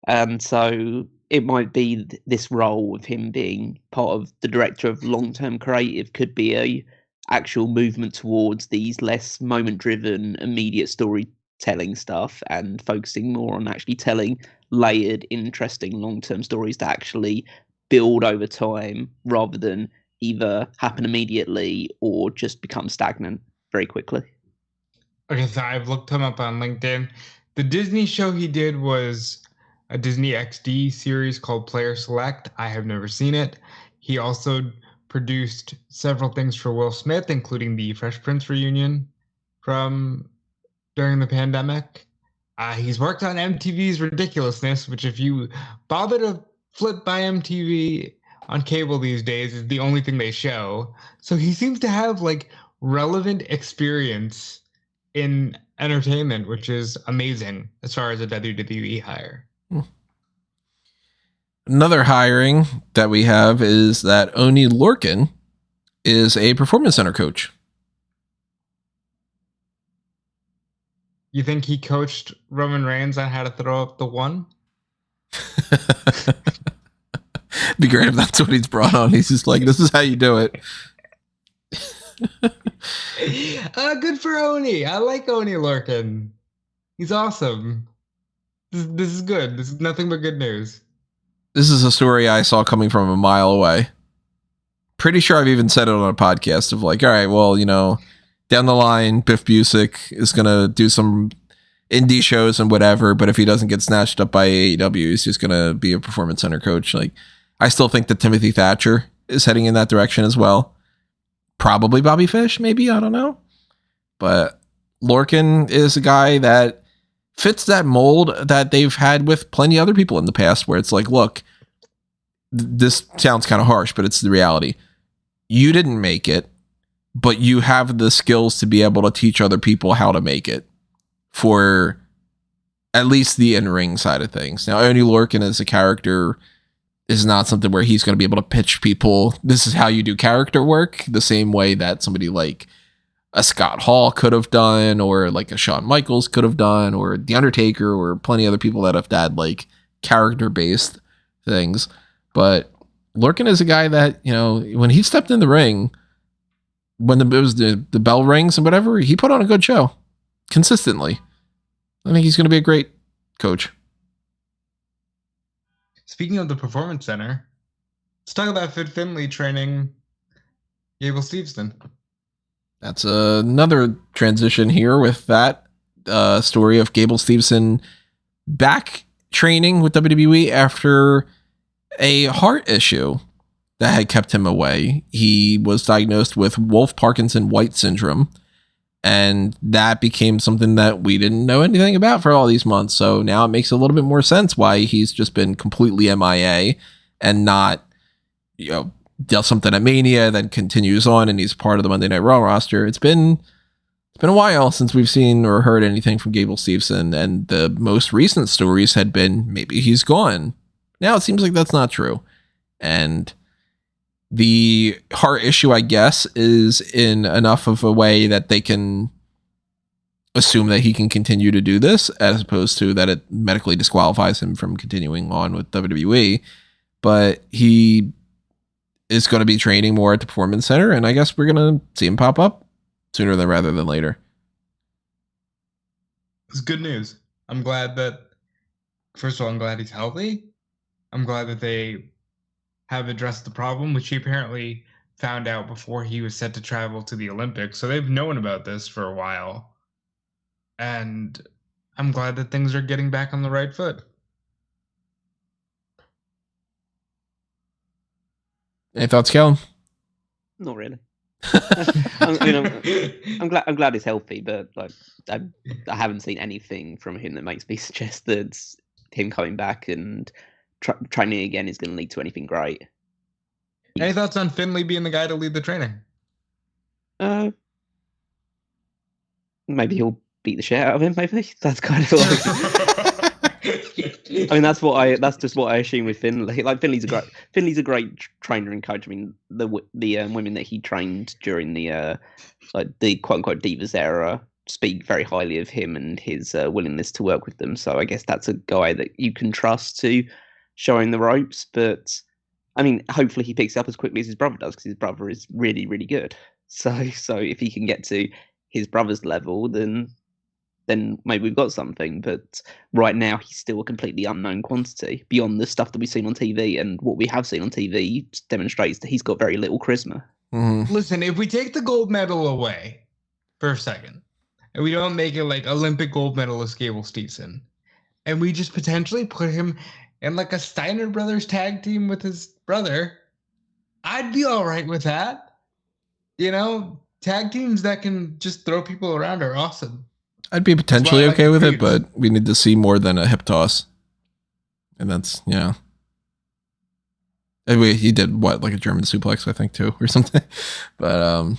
And so it might be this role of him being part of the director of long-term creative could be a actual movement towards these less moment-driven, immediate storytelling stuff and focusing more on actually telling layered, interesting long-term stories that actually build over time rather than either happen immediately or just become stagnant very quickly. Okay, so I've looked him up on LinkedIn. The Disney show he did was a Disney XD series called Player Select. I have never seen it. He also produced several things for Will Smith, including the Fresh Prince reunion from during the pandemic. He's worked on MTV's Ridiculousness, which if you bother to flip by MTV on cable these days is the only thing they show. So he seems to have like relevant experience in entertainment, which is amazing as far as a WWE hire. Another hiring that we have is that Oney Lorcan is a Performance Center coach. You think he coached Roman Reigns on how to throw up the one? Be great if that's what he's brought on. He's just like, this is how you do it. Good for Oney. I like Oney Lorcan. He's awesome. This is good. This is nothing but good news. This is a story I saw coming from a mile away. Pretty sure I've even said it on a podcast of like, all right, well, down the line, Biff Busick is going to do some indie shows and whatever, but if he doesn't get snatched up by AEW, he's just going to be a Performance Center coach. Like, I still think that Timothy Thatcher is heading in that direction as well. Probably Bobby Fish, maybe, I don't know. But Lorcan is a guy that fits that mold that they've had with plenty of other people in the past where it's like, look, this sounds kind of harsh, but it's the reality. You didn't make it, but you have the skills to be able to teach other people how to make it for at least the in-ring side of things. Now, Oney Lorcan as a character is not something where he's going to be able to pitch people, this is how you do character work, the same way that somebody like a Scott Hall could have done, or like a Shawn Michaels could have done, or The Undertaker, or plenty of other people that have had like character-based things. But Lorcan is a guy that, when he stepped in the ring, when it was the bell rings and whatever, he put on a good show consistently. I think he's going to be a great coach. Speaking of the Performance Center, let's talk about Fit Finlay training Gable Steveson. That's another transition here with that story of Gable Steveson back training with WWE after a heart issue. that had kept him away. He was diagnosed with Wolff-Parkinson-White syndrome, and that became something that we didn't know anything about for all these months. So now it makes a little bit more sense why he's just been completely MIA and not, does something at Mania, then continues on, and he's part of the Monday Night Raw roster. It's been a while since we've seen or heard anything from Gable Steveson, and the most recent stories had been maybe he's gone. Now it seems like that's not true. And the heart issue, I guess, is in enough of a way that they can assume that he can continue to do this, as opposed to that it medically disqualifies him from continuing on with WWE. But he is going to be training more at the Performance Center, and I guess we're going to see him pop up sooner rather than later. It's good news. I'm glad that, first of all, I'm glad he's healthy. I'm glad that they have addressed the problem, which he apparently found out before he was set to travel to the Olympics. So they've known about this for a while. And I'm glad that things are getting back on the right foot. Any thoughts, Callum? Not really. I'm glad he's healthy, but like I haven't seen anything from him that makes me suggest that him coming back and training again is going to lead to anything great. Any thoughts on Finlay being the guy to lead the training? Maybe he'll beat the shit out of him. Maybe that's kind of like. I mean, that's just what I assume with Finlay. Like Finlay's a great trainer and coach. I mean, the women that he trained during the quote unquote Divas era speak very highly of him and his willingness to work with them. So I guess that's a guy that you can trust to showing the ropes. But I mean, hopefully he picks it up as quickly as his brother does, because his brother is really, really good. So if he can get to his brother's level, then maybe we've got something. But right now, he's still a completely unknown quantity beyond the stuff that we've seen on TV. And what we have seen on TV demonstrates that he's got very little charisma. Mm-hmm. Listen, if we take the gold medal away for a second, and we don't make it like Olympic gold medalist Gable Steveson, and we just potentially put him in like a Steiner Brothers tag team with his brother, I'd be all right with that. Tag teams that can just throw people around are awesome. I'd be potentially okay with it, but we need to see more than a hip toss. And that's, he did what, like a German suplex, I think, too, or something. But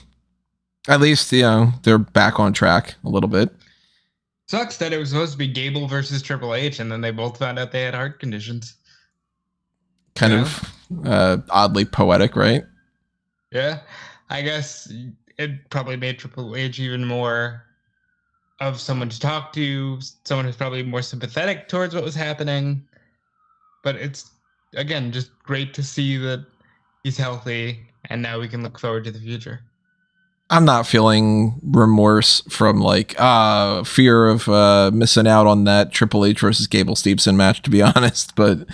at least, they're back on track a little bit. Sucks that it was supposed to be Gable versus Triple H, and then they both found out they had heart conditions. Kind of oddly poetic, right? Yeah. I guess it probably made Triple H even more of someone to talk to, someone who's probably more sympathetic towards what was happening. But it's, again, just great to see that he's healthy, and now we can look forward to the future. I'm not feeling remorse from fear of missing out on that Triple H versus Gable Steveson match, to be honest. But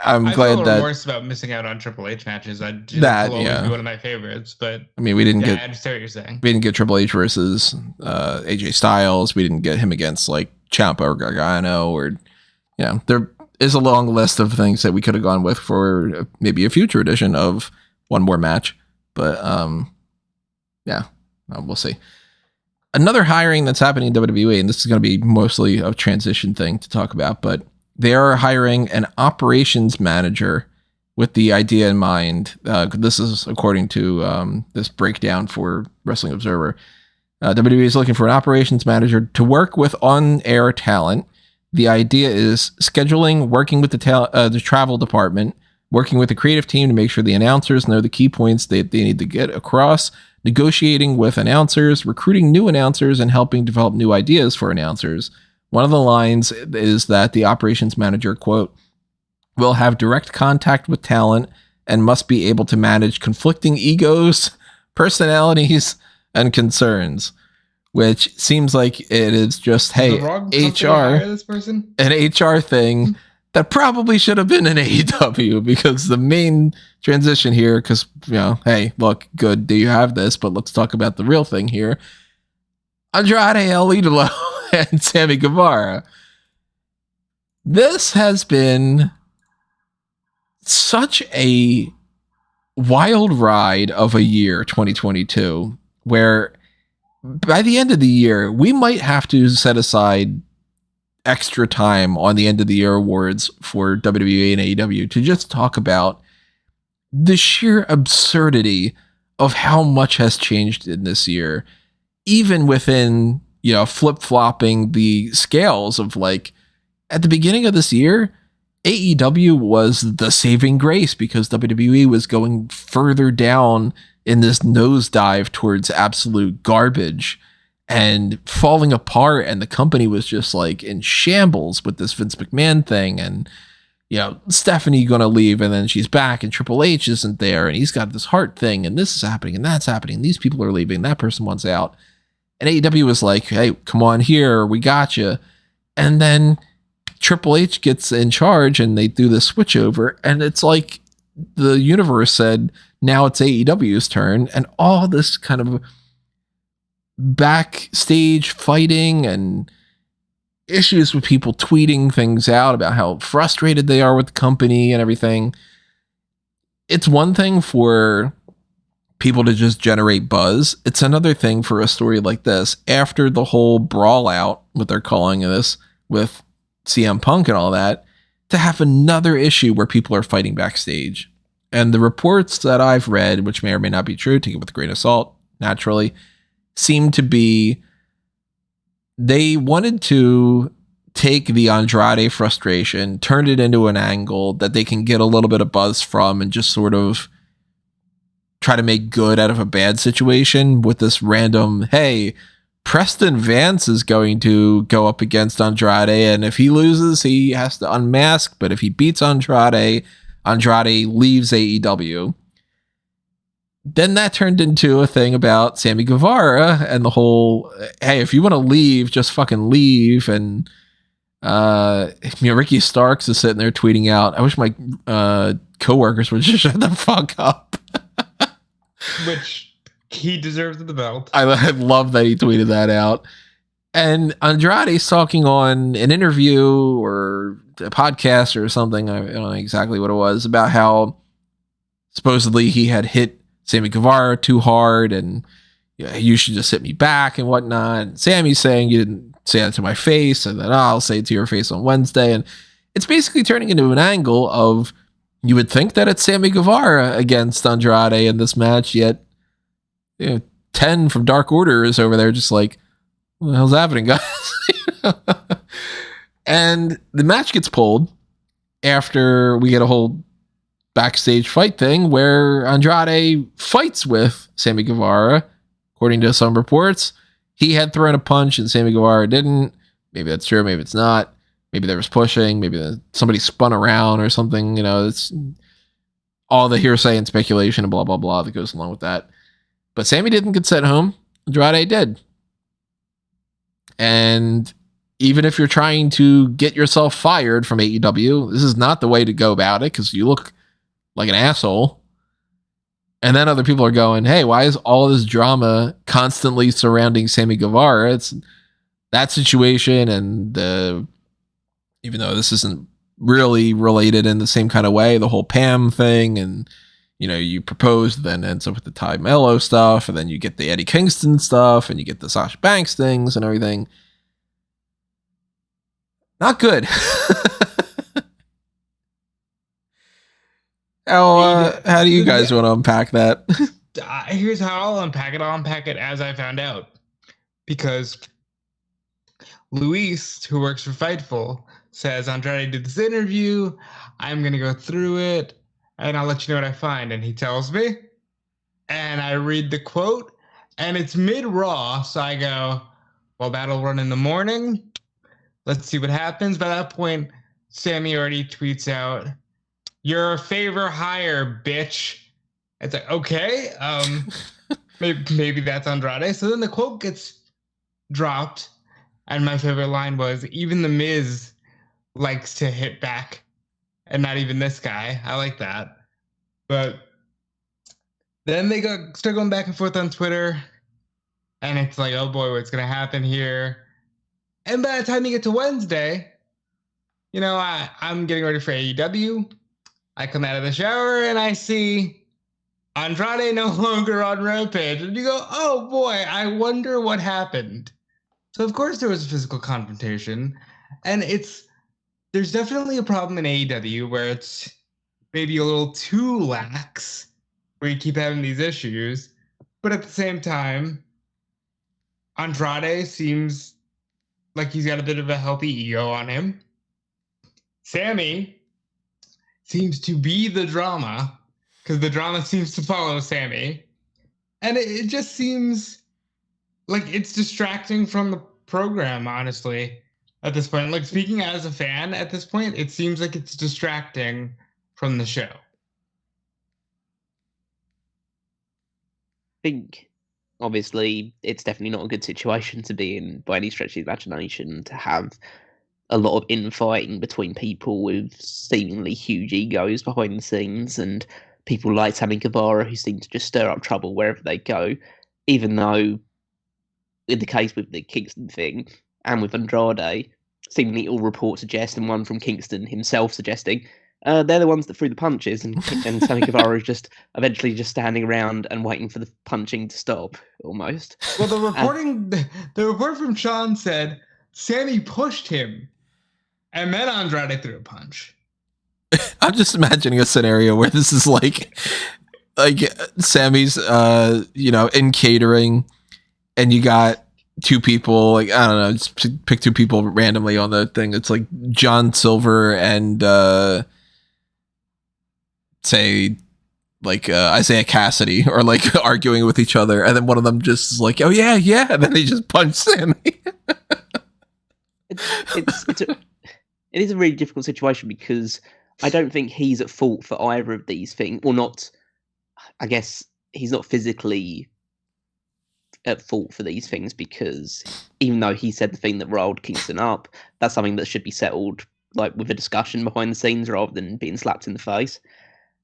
I'm glad feel that remorse about missing out on Triple H matches. That will always be one of my favorites. But I mean, I understand what you're saying. We didn't get Triple H versus AJ Styles. We didn't get him against like Ciampa or Gargano, or there is a long list of things that we could have gone with for maybe a future edition of one more match. But we'll see. Another hiring that's happening in WWE, and this is going to be mostly a transition thing to talk about, but they are hiring an operations manager with the idea in mind. This is according to this breakdown for Wrestling Observer. WWE is looking for an operations manager to work with on-air talent. The idea is scheduling, working with the travel department, working with the creative team to make sure the announcers know the key points they need to get across, negotiating with announcers, recruiting new announcers, and helping develop new ideas for announcers. One of the lines is that the operations manager, quote, will have direct contact with talent and must be able to manage conflicting egos, personalities, and concerns, which seems like it is just, hey, HR, an HR thing that probably should have been an AEW, because the main transition here, because, hey, look, good, do you have this? But let's talk about the real thing here. Andrade, Idolo, and Sammy Guevara. This has been such a wild ride of a year, 2022, where by the end of the year, we might have to set aside extra time on the end of the year awards for WWE and AEW to just talk about the sheer absurdity of how much has changed in this year, even within, flip-flopping the scales of, like, at the beginning of this year, AEW was the saving grace because WWE was going further down in this nosedive towards absolute garbage and falling apart, and the company was just like in shambles with this Vince McMahon thing, and Stephanie gonna leave and then she's back and Triple H isn't there and he's got this heart thing and this is happening and that's happening, these people are leaving, that person wants out, and AEW was like, hey, come on here, we got you. And then Triple H gets in charge and they do the switch over, and it's like the universe said, now it's AEW's turn, and all this kind of backstage fighting and issues with people tweeting things out about how frustrated they are with the company and everything. It's one thing for people to just generate buzz. It's another thing for a story like this, after the whole brawl out, what they're calling this, with CM Punk and all that, to have another issue where people are fighting backstage. And the reports that I've read, which may or may not be true, take it with a grain of salt, naturally, seem to be they wanted to take the Andrade frustration, turn it into an angle that they can get a little bit of buzz from, and just sort of try to make good out of a bad situation with this random, hey, Preston Vance is going to go up against Andrade, and if he loses, he has to unmask, but if he beats Andrade, Andrade leaves AEW. Then that turned into a thing about Sammy Guevara and the whole, hey, if you want to leave, just fucking leave. And, Ricky Starks is sitting there tweeting out, I wish my coworkers would just shut the fuck up. Which he deserves the belt. I love that he tweeted that out. And Andrade's talking on an interview or a podcast or something, I don't know exactly what it was, about how supposedly he had hit Sammy Guevara too hard and you should just hit me back and whatnot. And Sammy's saying, you didn't say that to my face, and then I'll say it to your face on Wednesday. And it's basically turning into an angle of, you would think that it's Sammy Guevara against Andrade in this match, yet 10 from Dark Order is over there just like, what the hell's happening, guys? And the match gets pulled after we get a whole backstage fight thing where Andrade fights with Sammy Guevara. According to some reports, he had thrown a punch and Sammy Guevara didn't. Maybe that's true, maybe it's not. Maybe there was pushing, maybe somebody spun around or something. It's all the hearsay and speculation and blah, blah, blah that goes along with that. But Sammy didn't get sent home. Andrade did. And even if you're trying to get yourself fired from AEW, this is not the way to go about it, because you look like an asshole. And then other people are going, hey, why is all this drama constantly surrounding Sammy Guevara? It's that situation, and even though this isn't really related in the same kind of way, the whole Pam thing, and you proposed, then ends up with the Ty Mello stuff, and then you get the Eddie Kingston stuff, and you get the Sasha Banks things and everything. Not good. How do you guys want to unpack that? Here's how I'll unpack it. I'll unpack it as I found out. Because Luis, who works for Fightful, says, Andrade did this interview. I'm going to go through it, and I'll let you know what I find. And he tells me, and I read the quote, and it's mid-Raw, so I go, well, that'll run in the morning. Let's see what happens. By that point, Sammy already tweets out, you're a favor hire, bitch. It's like, okay, maybe that's Andrade. So then the quote gets dropped, and my favorite line was, even The Miz likes to hit back, and not even this guy. I like that. But then they start going back and forth on Twitter, and it's like, oh boy, what's going to happen here? And by the time you get to Wednesday, I'm getting ready for AEW. I come out of the shower and I see Andrade no longer on Rampage. And you go, oh boy, I wonder what happened. So of course there was a physical confrontation. And there's definitely a problem in AEW where it's maybe a little too lax, where you keep having these issues. But at the same time, Andrade seems like he's got a bit of a healthy ego on him. Sammy seems to be the drama, because the drama seems to follow Sammy. And it just seems like it's distracting from the program, honestly, at this point. Like, speaking as a fan at this point, it seems like it's distracting from the show. I think, obviously, it's definitely not a good situation to be in by any stretch of the imagination, to have a lot of infighting between people with seemingly huge egos behind the scenes, and people like Sammy Guevara who seem to just stir up trouble wherever they go, even though, in the case with the Kingston thing and with Andrade, seemingly all reports suggest, and one from Kingston himself suggesting, they're the ones that threw the punches, and Sammy Guevara is just eventually just standing around and waiting for the punching to stop, almost. Well, the report from Sean said Sammy pushed him, and then Andrade threw a punch. I'm just imagining a scenario where this is like Sammy's, in catering, and you got two people, like, I don't know, just pick two people randomly on the thing. It's like John Silver and say like Isaiah Cassidy, or like arguing with each other, and then one of them just is like, oh yeah, and then they just punch Sammy. It is a really difficult situation, because I don't think he's at fault for either of these things. Well, not, I guess he's not physically at fault for these things, because even though he said the thing that riled Kingston up, that's something that should be settled like with a discussion behind the scenes rather than being slapped in the face.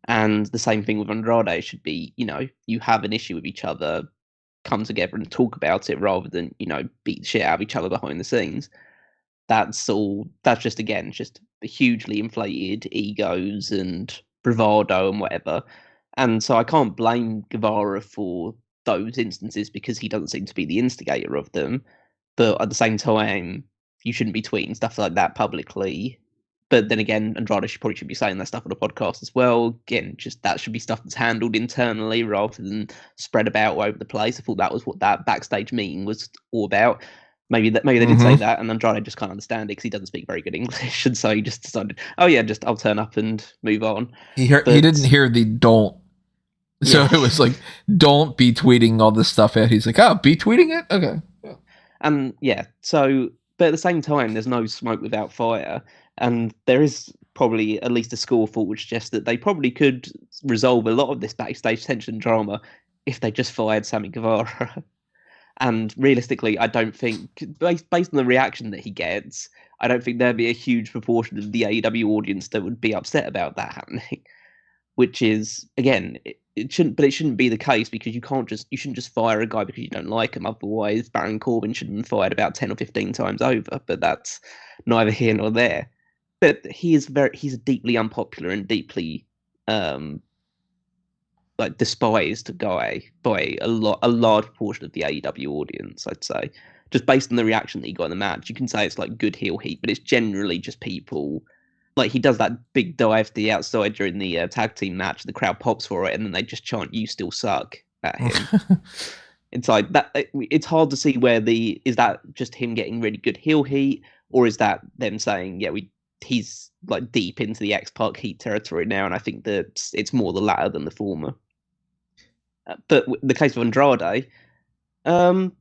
And the same thing with Andrade should be, you have an issue with each other, come together and talk about it rather than, beat the shit out of each other behind the scenes. That's just hugely inflated egos and bravado and whatever. And so I can't blame Guevara for those instances, because he doesn't seem to be the instigator of them. But at the same time, you shouldn't be tweeting stuff like that publicly. But then again, Andrade probably should be saying that stuff on a podcast as well. Again, just that should be stuff that's handled internally rather than spread about all over the place. I thought that was what that backstage meeting was all about. Maybe they did say that, and Andrade just can't understand it because he doesn't speak very good English, and so he just decided, oh yeah, I'll turn up and move on. He didn't hear the don't, so it was like, don't be tweeting all this stuff out. He's like, oh, be tweeting it, okay. And so, but at the same time, there's no smoke without fire, and there is probably at least a school of thought which suggests that they probably could resolve a lot of this backstage tension drama if they just fired Sammy Guevara. And realistically, I don't think, based on the reaction that he gets, I don't think there'd be a huge proportion of the AEW audience that would be upset about that happening. Which is, again, it shouldn't be the case, because you shouldn't just fire a guy because you don't like him. Otherwise, Baron Corbin should have been fired about 10 or 15 times over. But that's neither here nor there. But he's a deeply unpopular and deeply despised guy by a large portion of the AEW audience, I'd say. Just based on the reaction that he got in the match, you can say it's like good heel heat, but it's generally just people, like, he does that big dive to the outside during the tag team match, the crowd pops for it, and then they just chant "You still suck" at him. It's like that. It's hard to see is that just him getting really good heel heat, or is that them saying, he's like deep into the X-Pac heat territory now, and I think that it's more the latter than the former. But the case of Andrade, you've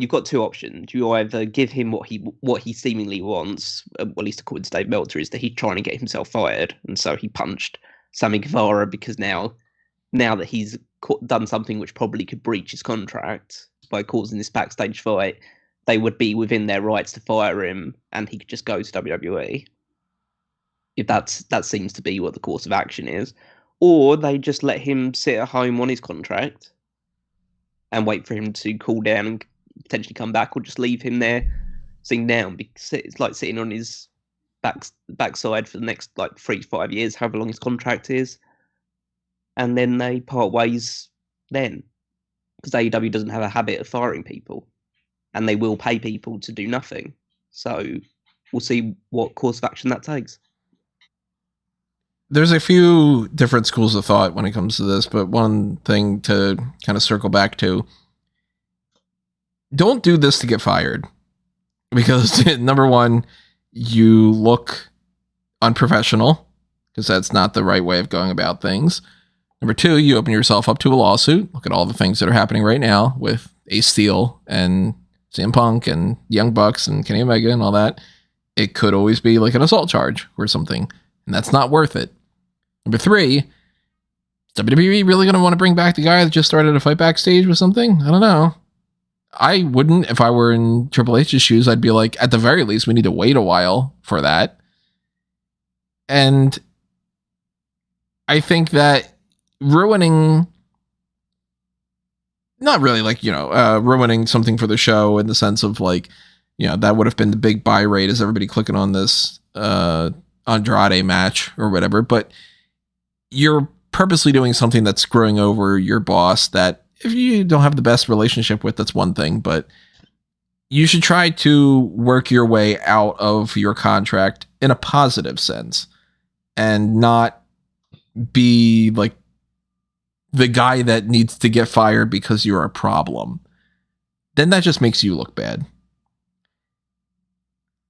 got two options. You either give him what he seemingly wants, at least according to Dave Meltzer, is that he's trying to get himself fired, and so he punched Sammy Guevara because now that he's done something which probably could breach his contract by causing this backstage fight, they would be within their rights to fire him, and he could just go to WWE. If that seems to be what the course of action is. Or they just let him sit at home on his contract and wait for him to cool down and potentially come back, or just leave him there sitting down, because it's like sitting on his backside for the next like 3 to 5 years, however long his contract is, and then they part ways then, because AEW doesn't have a habit of firing people, and they will pay people to do nothing. So we'll see what course of action that takes. There's a few different schools of thought when it comes to this, but one thing to kind of circle back to: don't do this to get fired, because number one, you look unprofessional, because that's not the right way of going about things. Number two, you open yourself up to a lawsuit. Look at all the things that are happening right now with Ace Steel and CM Punk and Young Bucks and Kenny Omega and all that. It could always be like an assault charge or something, and that's not worth it. Number three, is WWE really going to want to bring back the guy that just started a fight backstage with something? I don't know. I wouldn't. If I were in Triple H's shoes, I'd be like, at the very least, we need to wait a while for that. And I think that ruining, not really like, ruining something for the show in the sense of like, that would have been the big buy rate, is everybody clicking on this Andrade match or whatever. But you're purposely doing something that's screwing over your boss that if you don't have the best relationship with, that's one thing, but you should try to work your way out of your contract in a positive sense and not be like the guy that needs to get fired because you're a problem. Then that just makes you look bad.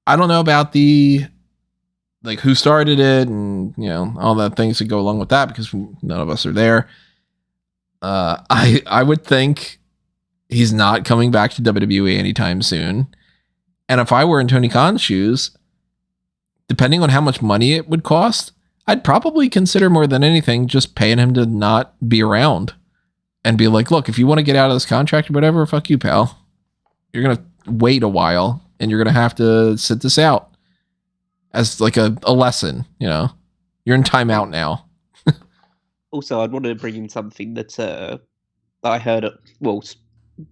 I don't know about who started it and, all the things that go along with that, because none of us are there. I would think he's not coming back to WWE anytime soon. And if I were in Tony Khan's shoes, depending on how much money it would cost, I'd probably consider more than anything just paying him to not be around and be like, look, if you want to get out of this contract or whatever, fuck you, pal. You're going to wait a while and you're going to have to sit this out. As like a lesson, you're in timeout now. Also, I'd want to bring in something that I heard,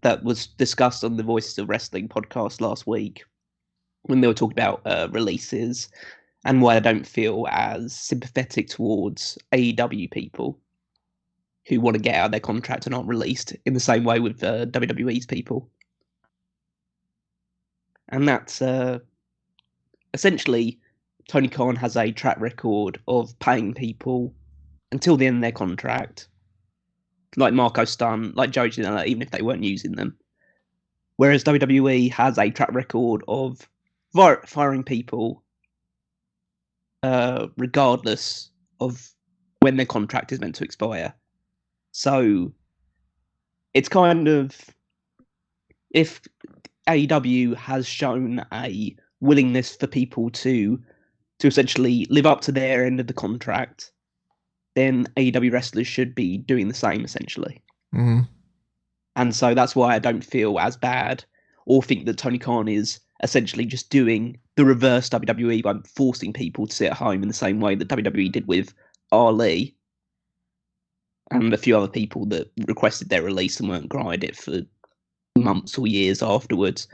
that was discussed on the Voices of Wrestling podcast last week when they were talking about releases and why I don't feel as sympathetic towards AEW people who want to get out of their contract and aren't released in the same way with WWE's people. And that's essentially, Tony Khan has a track record of paying people until the end of their contract, like Marco Stunt, like Joey Janela, even if they weren't using them. Whereas WWE has a track record of firing people regardless of when their contract is meant to expire. So it's kind of, if AEW has shown a willingness for people to essentially live up to their end of the contract, then AEW wrestlers should be doing the same, essentially. Mm-hmm. And so that's why I don't feel as bad or think that Tony Khan is essentially just doing the reverse WWE by forcing people to sit at home in the same way that WWE did with Ali and a few other people that requested their release and weren't granted it for months or years afterwards.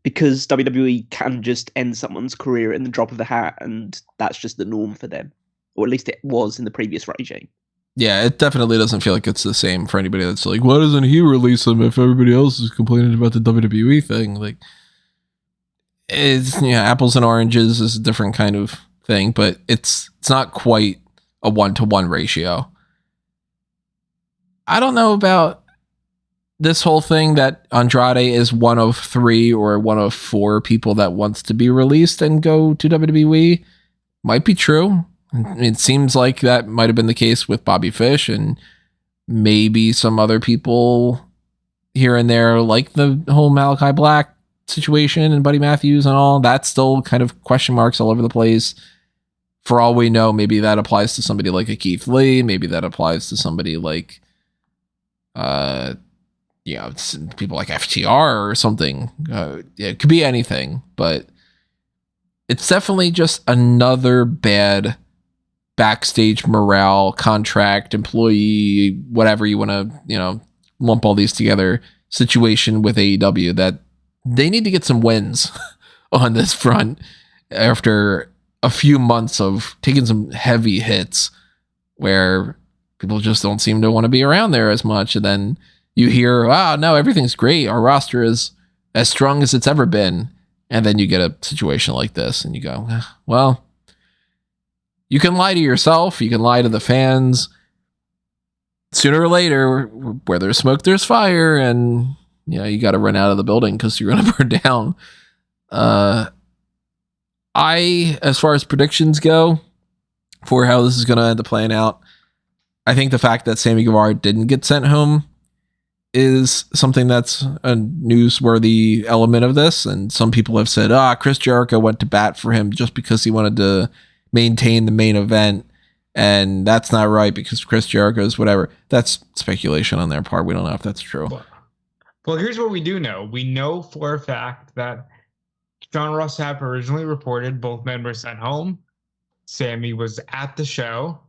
Because WWE can just end someone's career in the drop of a hat, and that's just the norm for them. Or at least it was in the previous regime. Yeah, it definitely doesn't feel like it's the same for anybody that's like, why doesn't he release them if everybody else is complaining about the WWE thing? Like, it's, apples and oranges is a different kind of thing, but it's not quite a 1-to-1 ratio. I don't know about this whole thing that Andrade is one of 3 or one of 4 people that wants to be released and go to WWE. Might be true. It seems like that might have been the case with Bobby Fish and maybe some other people here and there, like the whole Malachi Black situation and Buddy Matthews and all. That's still kind of question marks all over the place. For all we know, maybe that applies to somebody like a Keith Lee. Maybe that applies to somebody like people like FTR or something. It could be anything, but it's definitely just another bad backstage morale, contract, employee, whatever you want to, lump all these together situation with AEW that they need to get some wins on this front after a few months of taking some heavy hits where people just don't seem to want to be around there as much. And then you hear, wow, no, everything's great. Our roster is as strong as it's ever been. And then you get a situation like this and you go, well, you can lie to yourself. You can lie to the fans. Sooner or later, where there's smoke, there's fire. And you got to run out of the building because you're going to burn down. As far as predictions go for how this is going to end up playing out, I think the fact that Sammy Guevara didn't get sent home is something that's a newsworthy element of this. And some people have said, Chris Jericho went to bat for him just because he wanted to maintain the main event. And that's not right because Chris Jericho's whatever. That's speculation on their part. We don't know if that's true. Well, here's what we do know. We know for a fact that John Ross Sapp originally reported both men were sent home. Sammy was at the show.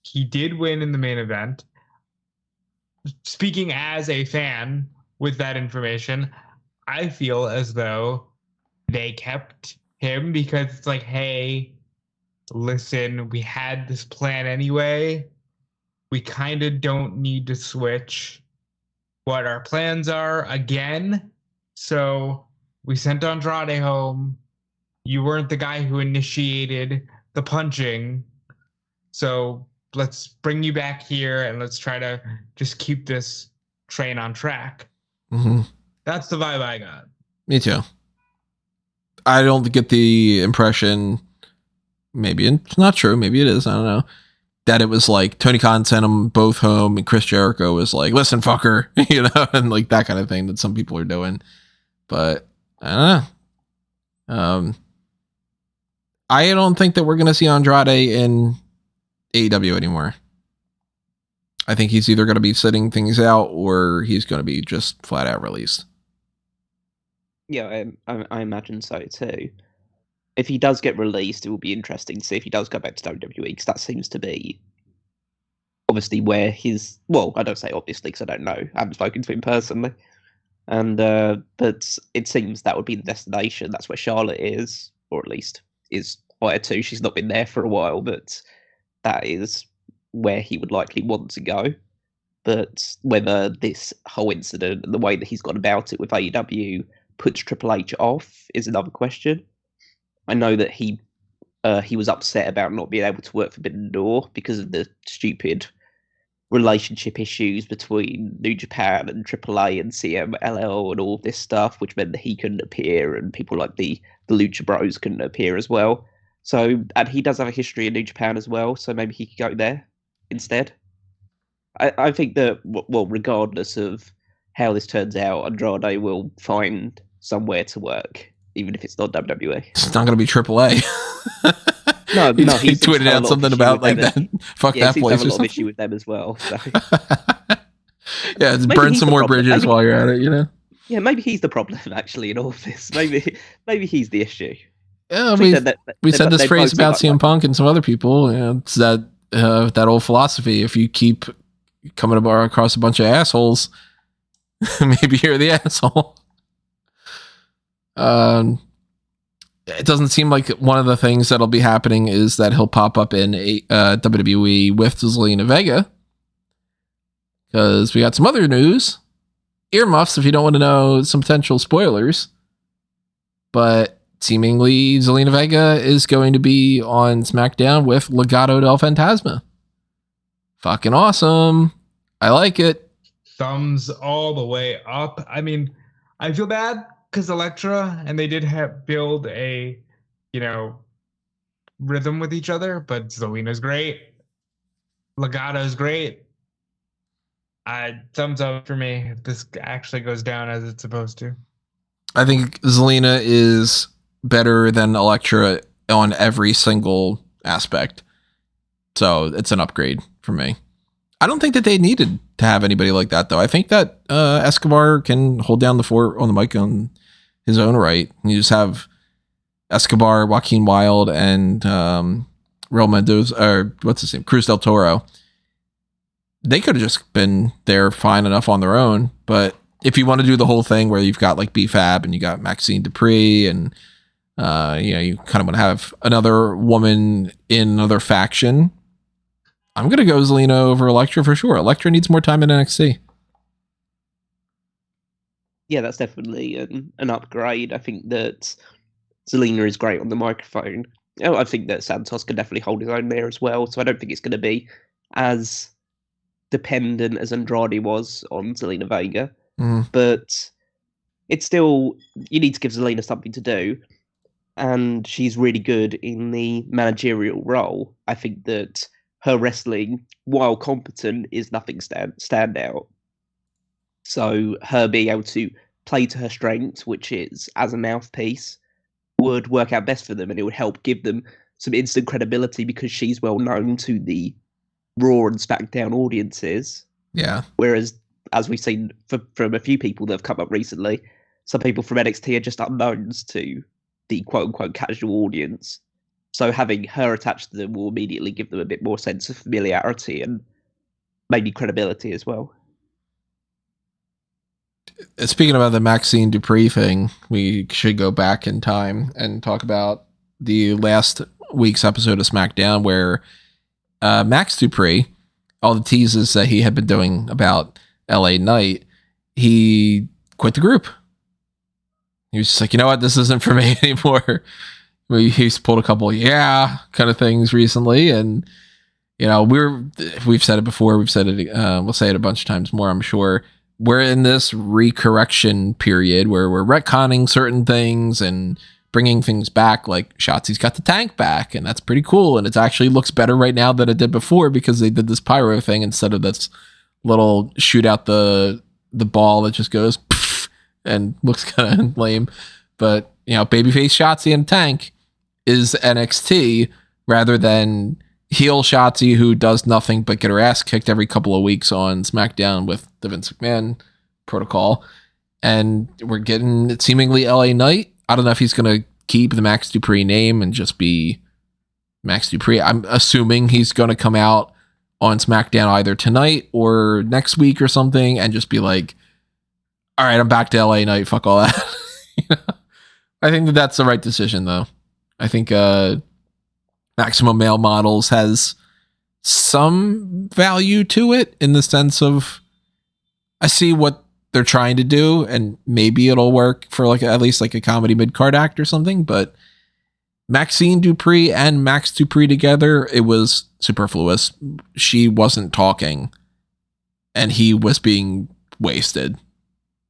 He did win in the main event. Speaking as a fan with that information, I feel as though they kept him because it's like, hey, listen, we had this plan anyway. We kind of don't need to switch what our plans are again. So we sent Andrade home. You weren't the guy who initiated the punching. So let's bring you back here and let's try to just keep this train on track. Mm-hmm. That's the vibe I got. Me too. I don't get the impression, maybe it's not true, maybe it is, I don't know, that it was like Tony Khan sent them both home and Chris Jericho was like, listen, fucker, and like that kind of thing that some people are doing. But I don't know. I don't think that we're going to see Andrade in AEW anymore. I think he's either going to be sitting things out or he's going to be just flat out released. Yeah, I imagine so too. If he does get released, it will be interesting to see if he does go back to WWE, because that seems to be obviously where his, well, I don't say obviously because I don't know. I haven't spoken to him personally. And but it seems that would be the destination. That's where Charlotte is, or at least is prior to. She's not been there for a while, but that is where he would likely want to go. But whether this whole incident and the way that he's gone about it with AEW puts Triple H off is another question. I know that he was upset about not being able to work Forbidden Door because of the stupid relationship issues between New Japan and AAA and CMLL and all this stuff, which meant that he couldn't appear and people like the Lucha Bros couldn't appear as well. So, and he does have a history in New Japan as well, so maybe he could go there instead. I think that, well, regardless of how this turns out, Andrade will find somewhere to work, even if it's not WWE. It's not going to be AAA. No, he tweeted out something about like that. Fuck that place. Have a lot of issue with them as well. So. Yeah, just burn some more bridges while you're at it. Yeah, maybe he's the problem actually in all of this. Maybe he's the issue. Yeah, we said this phrase about CM Punk and some other people. It's that old philosophy. If you keep coming across a bunch of assholes, maybe you're the asshole. It doesn't seem like one of the things that'll be happening is that he'll pop up in WWE with Zelina Vega, because we got some other news. Earmuffs if you don't want to know some potential spoilers. But seemingly Zelina Vega is going to be on SmackDown with Legado del Fantasma. Fucking awesome. I like it. Thumbs all the way up. I mean, I feel bad because Elektra and they did build a, rhythm with each other, but Zelina's great. Legato's great. Thumbs up for me if this actually goes down as it's supposed to. I think Zelina is better than Elektra on every single aspect. So it's an upgrade for me. I don't think that they needed to have anybody like that, though. I think that Escobar can hold down the fort on the mic on his own right. You just have Escobar, Joaquin Wilde, and Real Mendoza, or what's his name? Cruz del Toro. They could have just been there fine enough on their own. But if you want to do the whole thing where you've got like B-Fab and you got Maxine Dupree and You kind of want to have another woman in another faction. I'm going to go Zelina over Elektra for sure. Elektra needs more time in NXT. Yeah, that's definitely an upgrade. I think that Zelina is great on the microphone. I think that Santos can definitely hold his own there as well. So I don't think it's going to be as dependent as Andrade was on Zelina Vega. But it's still, you need to give Zelina something to do. And she's really good in the managerial role. I think that her wrestling, while competent, is nothing standout. So her being able to play to her strengths, which is as a mouthpiece, would work out best for them, and it would help give them some instant credibility because she's well known to the Raw and SmackDown audiences. Yeah. Whereas, as we've seen from a few people that have come up recently, some people from NXT are just unknowns to the quote-unquote casual audience. So having her attached to them will immediately give them a bit more sense of familiarity and maybe credibility as well. Speaking about the Maxine Dupree thing, we should go back in time and talk about the last week's episode of SmackDown where Max Dupree, all the teases that he had been doing about LA Knight, he quit the group. He was just like, you know what, this isn't for me anymore. He's pulled a couple kind of things recently, and we've said it before, we've said it, we'll say it a bunch of times more, I'm sure. We're in this recorrection period where we're retconning certain things and bringing things back. Like Shotzi's got the tank back, and that's pretty cool. And it actually looks better right now than it did before because they did this pyro thing instead of this little shoot out the ball that just goes and looks kind of lame. But babyface Shotzi in a tank is NXT rather than heel Shotzi, who does nothing but get her ass kicked every couple of weeks on SmackDown with the Vince McMahon protocol. And we're getting seemingly LA Knight. I don't know if he's going to keep the Max Dupree name and just be Max Dupree. I'm assuming he's going to come out on SmackDown either tonight or next week or something and just be like, all right, I'm back to LA Knight. Fuck all that. I think that's the right decision, though. I think Maximum Male Models has some value to it in the sense of I see what they're trying to do and maybe it'll work for at least a comedy mid-card act or something, but Maxine Dupree and Max Dupree together, it was superfluous. She wasn't talking and he was being wasted.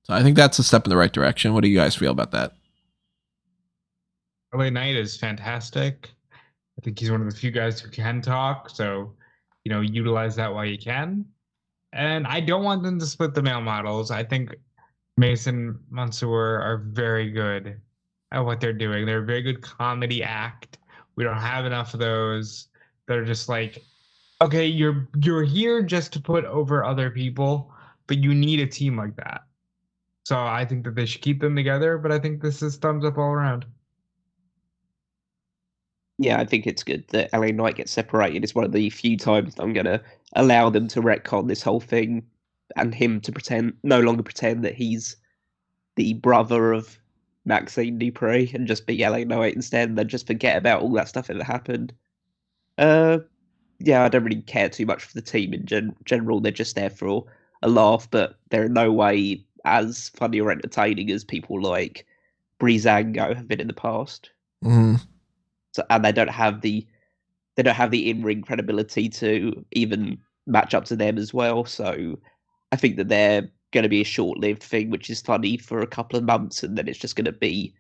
So I think that's a step in the right direction. What do you guys feel about that? LA Knight is fantastic. I think he's one of the few guys who can talk, so utilize that while you can. And I don't want them to split the male models. I think Mason Mansour are very good at what they're doing. They're a very good comedy act. We don't have enough of those. They're just like, okay, you're here just to put over other people, but you need a team like that. So I think that they should keep them together, but I think this is thumbs up all around. Yeah, I think it's good that LA Knight gets separated. It's one of the few times that I'm going to allow them to retcon this whole thing and him to no longer pretend that he's the brother of Maxine Dupree and just be LA Knight instead and then just forget about all that stuff that happened. I don't really care too much for the team in general. They're just there for a laugh, but they're in no way as funny or entertaining as people like Breezango have been in the past. Mm-hmm. So, and they don't have the in-ring credibility to even match up to them as well. So I think that they're going to be a short-lived thing, which is funny for a couple of months, and then it's just going to be,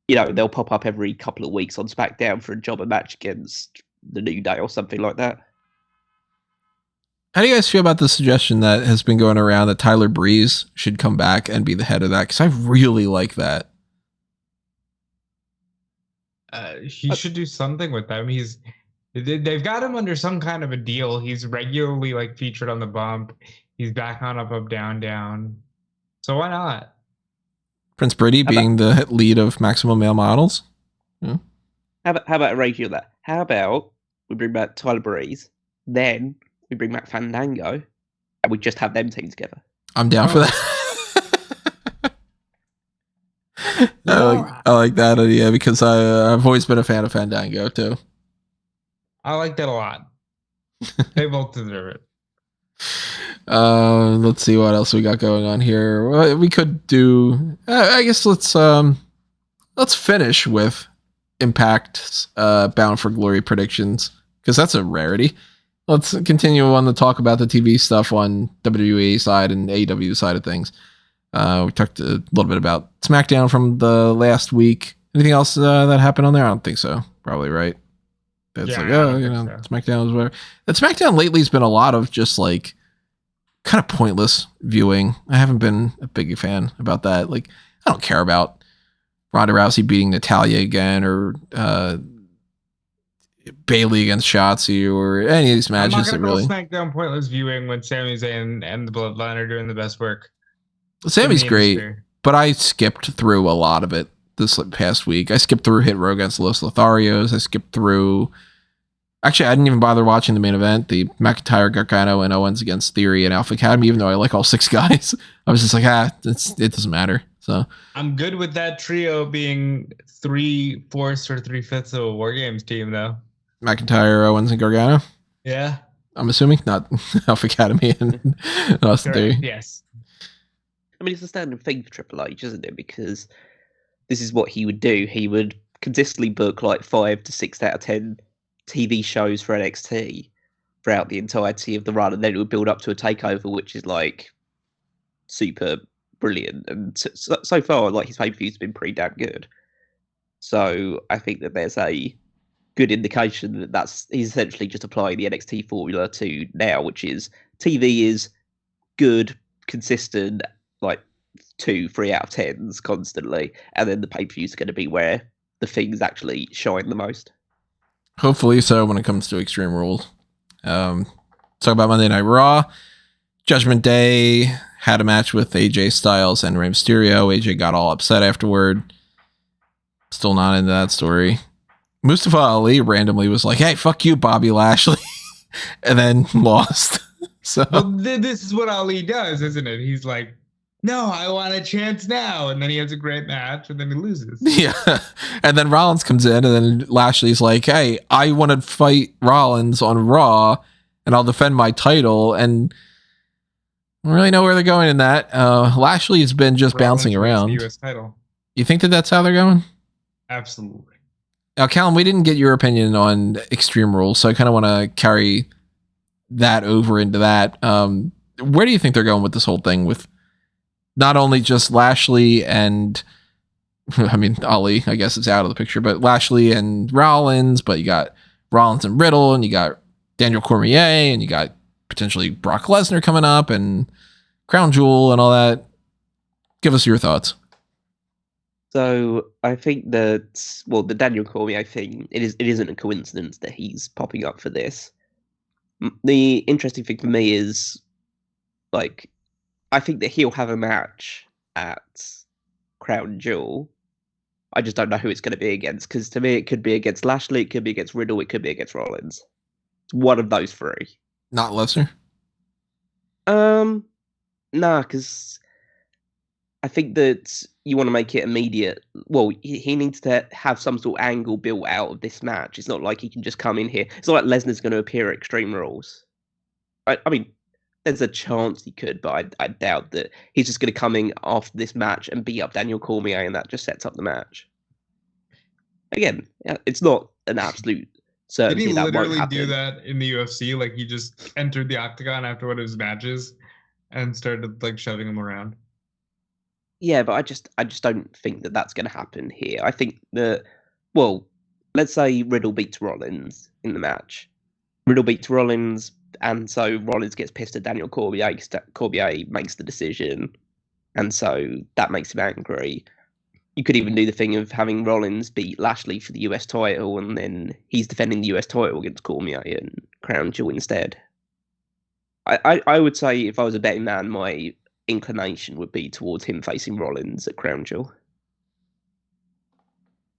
they'll pop up every couple of weeks on SmackDown for a jobber match against the New Day or something like that. How do you guys feel about the suggestion that has been going around that Tyler Breeze should come back and be the head of that? Because I really like that. He should do something with them. They've got him under some kind of a deal. He's regularly featured on the bump. He's back on up, down, down. So why not? Prince Pretty being the lead of Maximum Male Models. Yeah. How about a ratio of that? How about we bring back Tyler Breeze, then we bring back Fandango, and we just have them team together? I'm down for that. I like that idea because I've always been a fan of Fandango too. I like that a lot. They both deserve it. Let's see what else we got going on here. We could do. I guess let's finish with Impact's Bound for Glory predictions because that's a rarity. Let's continue on to talk about the TV stuff on WWE side and AEW side of things. We talked a little bit about SmackDown from the last week. Anything else that happened on there? I don't think so. Probably right. That's SmackDown was whatever. And SmackDown lately has been a lot of just like kind of pointless viewing. I haven't been a big fan about that. Like, I don't care about Ronda Rousey beating Natalya again or Bailey against Shotzi or any of these matches. I'm not going to SmackDown pointless viewing when Sami Zayn and the Bloodline are doing the best work. Sammy's great, but I skipped through a lot of it this past week. I skipped through Hit Row against Los Lotharios. I skipped through... Actually, I didn't even bother watching the main event, the McIntyre, Gargano, and Owens against Theory and Alpha Academy, even though I like all 6 guys. I was just like, it doesn't matter. So I'm good with that trio being 3/4 or 3/5 of a War Games team, though. McIntyre, Owens, and Gargano? Yeah. I'm assuming, not Alpha Academy and Austin Theory. Yes. I mean, it's a standard thing for Triple H, isn't it? Because this is what he would do. He would consistently book like 5 to 6 out of 10 TV shows for NXT throughout the entirety of the run, and then it would build up to a takeover, which is like super brilliant. And so far, like his pay-per-views have been pretty damn good. So I think that there's a good indication that he's essentially just applying the NXT formula to now, which is TV is good, consistent, like 2-3 out of 10s constantly, and then the pay-per-views are going to be where the things actually shine the most. Hopefully so when it comes to Extreme Rules. Talk about Monday Night Raw. Judgment Day had a match with AJ Styles and Rey Mysterio. AJ got all upset afterward. Still not into that story. Mustafa Ali randomly was like, hey, fuck you, Bobby Lashley. And then lost. So this is what Ali does, isn't it? He's like, no, I want a chance now. And then he has a great match and then he loses. Yeah. And then Rollins comes in and then Lashley's like, hey, I want to fight Rollins on Raw and I'll defend my title. And I don't really know where they're going in that. Lashley has been just bouncing around. The US title. You think that that's how they're going? Absolutely. Now, Callum, we didn't get your opinion on Extreme Rules, so I kind of want to carry that over into that. Where do you think they're going with this whole thing with not only just Lashley and, I mean, Ali, I guess, is out of the picture, but Lashley and Rollins, but you got Rollins and Riddle, and you got Daniel Cormier, and you got potentially Brock Lesnar coming up, and Crown Jewel and all that. Give us your thoughts. So I think that, well, the Daniel Cormier thing, it isn't a coincidence that he's popping up for this. The interesting thing for me is, like, I think that he'll have a match at Crown Jewel. I just don't know who it's going to be against, because to me it could be against Lashley, it could be against Riddle, it could be against Rollins. It's one of those 3. Not Lesnar? Nah, because I think that you want to make it immediate. Well, he needs to have some sort of angle built out of this match. It's not like he can just come in here. It's not like Lesnar's going to appear at Extreme Rules. I mean, there's a chance he could, but I doubt that he's just going to come in after this match and beat up Daniel Cormier, and that just sets up the match. Again, it's not an absolute certainty. Did he literally that do that in the UFC? Like, he just entered the octagon after one of his matches and started like shoving him around? Yeah, but I just don't think that that's going to happen here. I think that, well, let's say Riddle beats Rollins in the match. Riddle beats Rollins, and so Rollins gets pissed at Daniel Cormier. Cormier makes the decision, and so that makes him angry. You could even do the thing of having Rollins beat Lashley for the US title, and then he's defending the US title against Cormier and Crown Jewel instead. I would say, if I was a betting man, my inclination would be towards him facing Rollins at Crown Jewel.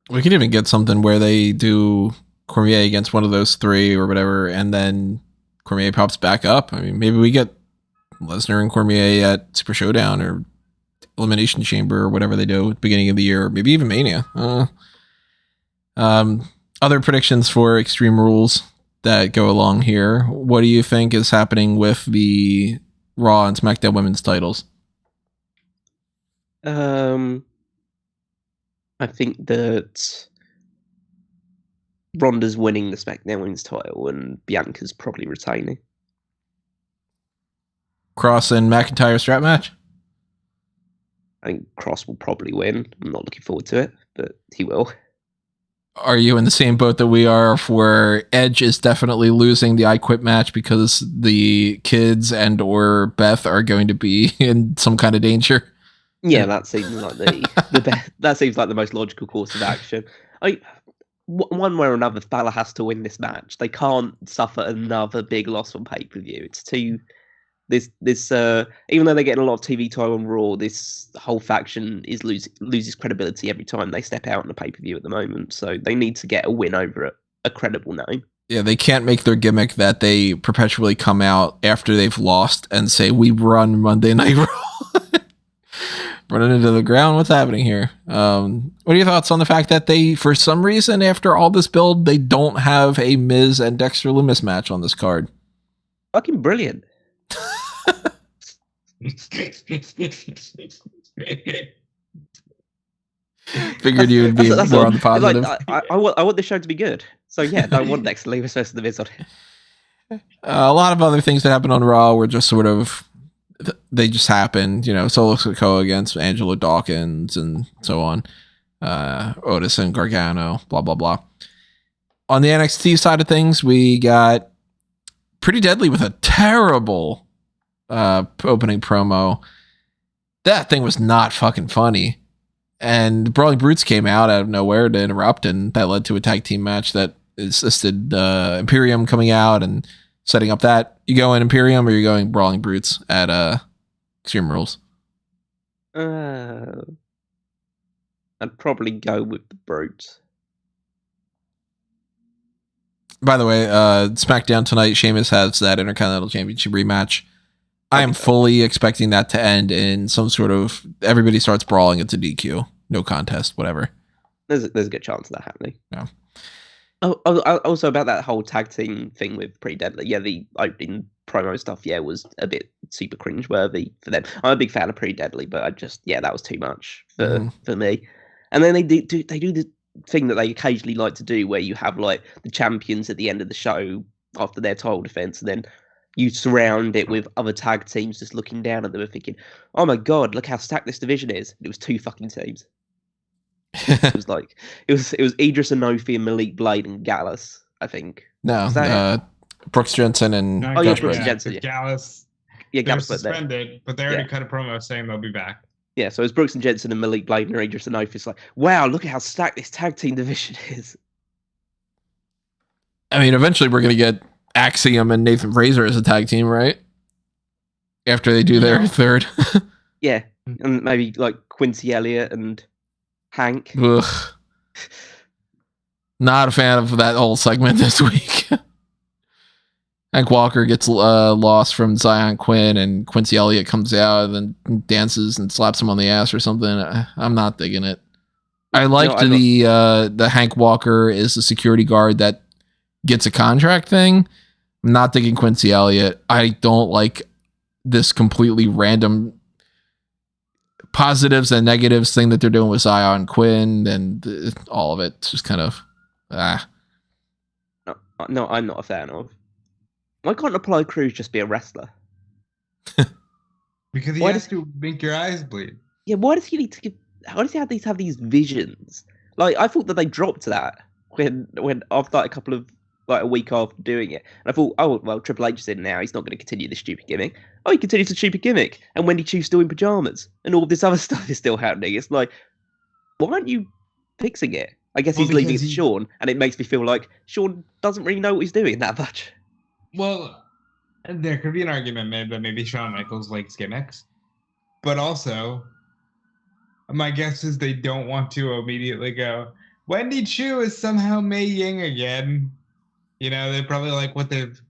We could even get something where they do Cormier against one of those 3 or whatever, and then Cormier pops back up. I mean, maybe we get Lesnar and Cormier at Super Showdown or Elimination Chamber or whatever they do at the beginning of the year, maybe even Mania. Other predictions for Extreme Rules that go along here. What do you think is happening with the Raw and SmackDown women's titles? I think that Ronda's winning the SmackDown women's title and Bianca's probably retaining. Cross and McIntyre strap match? I think Cross will probably win. I'm not looking forward to it, but he will. Are you in the same boat that we are for Edge is definitely losing the I Quit match because the kids and or Beth are going to be in some kind of danger? Yeah, that seems like that seems like the most logical course of action. One way or another, Fowler has to win this match. They can't suffer another big loss on pay-per-view. It's too this even though they're getting a lot of TV time on Raw, this whole faction loses credibility every time they step out on the pay-per-view at the moment. So they need to get a win over a credible name. Yeah, they can't make their gimmick that they perpetually come out after they've lost and say, we run Monday Night Raw. Running into the ground. What's happening here? What are your thoughts on the fact that they, for some reason, after all this build, they don't have a Miz and Dexter Lumis match on this card? Fucking brilliant. Figured you would be more on the positive. Like, I want this show to be good. So yeah, I want Dexter Lumis versus the Miz on it. A lot of other things that happened on Raw were just sort of, they just happened, Solo Sikoa against Angelo Dawkins and so on. Otis and Gargano, blah, blah, blah. On the NXT side of things, we got Pretty Deadly with a terrible opening promo. That thing was not fucking funny. And Brawling Brutes came out of nowhere to interrupt, and that led to a tag team match that assisted Imperium coming out and setting up that. You going Imperium or you going Brawling Brutes at Extreme Rules? I'd probably go with the Brutes. By the way, SmackDown tonight, Sheamus has that Intercontinental Championship rematch. I am fully expecting that to end in some sort of everybody starts brawling. It's a DQ, no contest, whatever. There's a good chance of that happening. Yeah. Oh, also about that whole tag team thing with Pretty Deadly. Yeah, the opening promo stuff, was a bit super cringeworthy for them. I'm a big fan of Pretty Deadly, but that was too much for me. And then they do the thing that they occasionally like to do, where you have like the champions at the end of the show after their title defense, and then you surround it with other tag teams just looking down at them and thinking, "Oh my god, look how stacked this division is." And it was two fucking teams. It was like it was Idris Enofi and Malik Blade and Gallus, I think. No, Brooks Jensen and Brooks Jensen. Gallus. Yeah, they're Gallus suspended, but they already cut a promo saying they'll be back. Yeah, so it's Brooks and Jensen and Malik Blade and Idris Enofi. It's like, wow, look at how stacked this tag team division is. I mean, eventually we're gonna get Axiom and Nathan Fraser as a tag team, right? After they do their third. Yeah, and maybe like Quincy Elliott and Hank. Ugh. Not a fan of that whole segment this week. Hank Walker gets lost from Zion Quinn, and Quincy Elliott comes out and then dances and slaps him on the ass or something. I'm not digging it. I liked the Hank Walker is the security guard that gets a contract thing. I'm not digging Quincy Elliott. I don't like this completely random positives and negatives thing that they're doing with Zion Quinn and all of it. It's just kind of No, I'm not a fan of. Why can't Apollo Crews just be a wrestler? Because he has to make your eyes bleed. Yeah, why does he need to give? Why does he have these visions? Like, I thought that they dropped that when after a week after doing it, and I thought, oh well, Triple H is in now. He's not going to continue this stupid gimmick. Oh, he continues the stupid gimmick, and Wendy Chu's still in pajamas, and all this other stuff is still happening. It's like, why aren't you fixing it? I guess he's leaving it to Sean, and it makes me feel like Sean doesn't really know what he's doing that much. Well, there could be an argument made that maybe Shawn Michaels likes gimmicks, but also, my guess is they don't want to immediately go, Wendy Chu is somehow Mei Ying again. They probably like what they've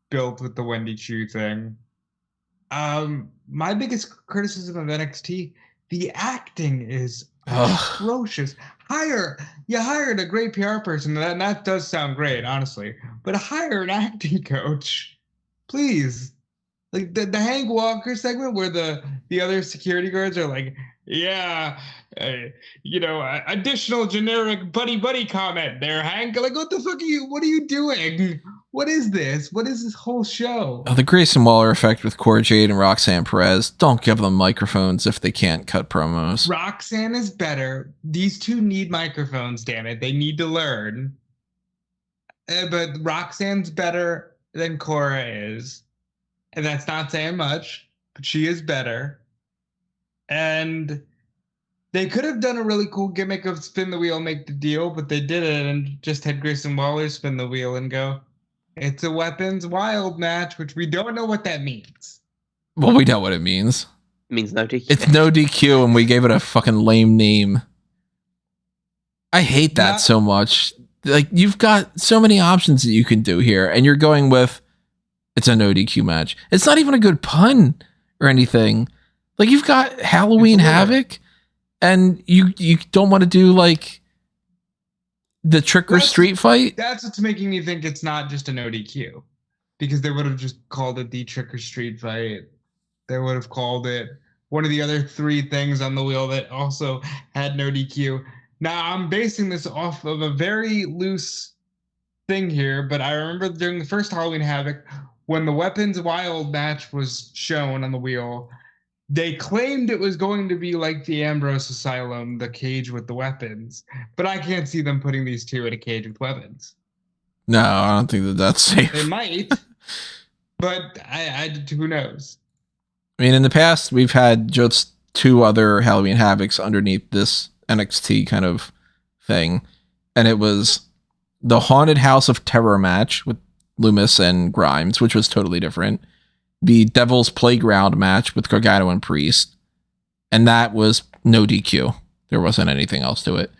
built with the Wendy Chu thing. My biggest criticism of NXT the acting is atrocious. You hired a great PR person, and that does sound great, honestly. But hire an acting coach, please. Like the Hank Walker segment where the other security guards are like, yeah, additional generic buddy comment there, Hank. Like, what the fuck what are you doing? What is this? What is this whole show? Oh, the Grayson Waller effect with Cora Jade and Roxanne Perez. Don't give them microphones if they can't cut promos. Roxanne is better. These two need microphones, damn it. They need to learn. But Roxanne's better than Cora is. And that's not saying much, but she is better. And they could have done a really cool gimmick of spin the wheel, make the deal, but they didn't and just had Grayson Waller spin the wheel and go, it's a Weapons Wild match, which we don't know what that means. Well, we know what it means. It means no DQ. It's no DQ, and we gave it a fucking lame name. I hate that so much. Like, you've got so many options that you can do here, and you're going with it's a no DQ match. It's not even a good pun or anything. Like, you've got Halloween Havoc, and you don't want to do like the trick or street fight. That's what's making me think it's not just a no DQ, because they would have just called it the trick or street fight. They would have called it one of the other three things on the wheel that also had no DQ. Now, I'm basing this off of a very loose thing here, but I remember during the first Halloween Havoc, when the Weapons Wild match was shown on the wheel, they claimed it was going to be like the Ambrose Asylum, the cage with the weapons. But I can't see them putting these two in a cage with weapons. No, I don't think that's safe. They might, but who knows? I mean, in the past, we've had just two other Halloween Havocs underneath this NXT kind of thing. And it was the Haunted House of Terror match with Loomis and Grimes, which was totally different. The Devil's Playground match with Gargano and Priest. And that was no DQ. There wasn't anything else to it.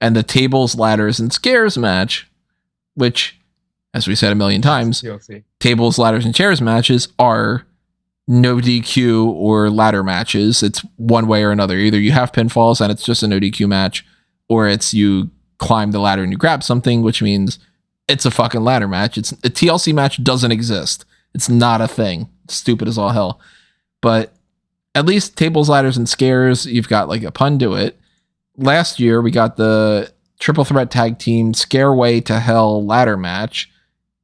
And the Tables, Ladders, and Scares match, which, as we said a million times, Tables, Ladders, and Chairs matches are no DQ or ladder matches. It's one way or another. Either you have pinfalls and it's just a no DQ match, or it's you climb the ladder and you grab something, which means it's a fucking ladder match. It's a TLC match doesn't exist. It's not a thing. It's stupid as all hell. But at least Tables, Ladders, and Scares, you've got like a pun to it. Last year, we got the Triple Threat Tag Team Scareway to Hell ladder match.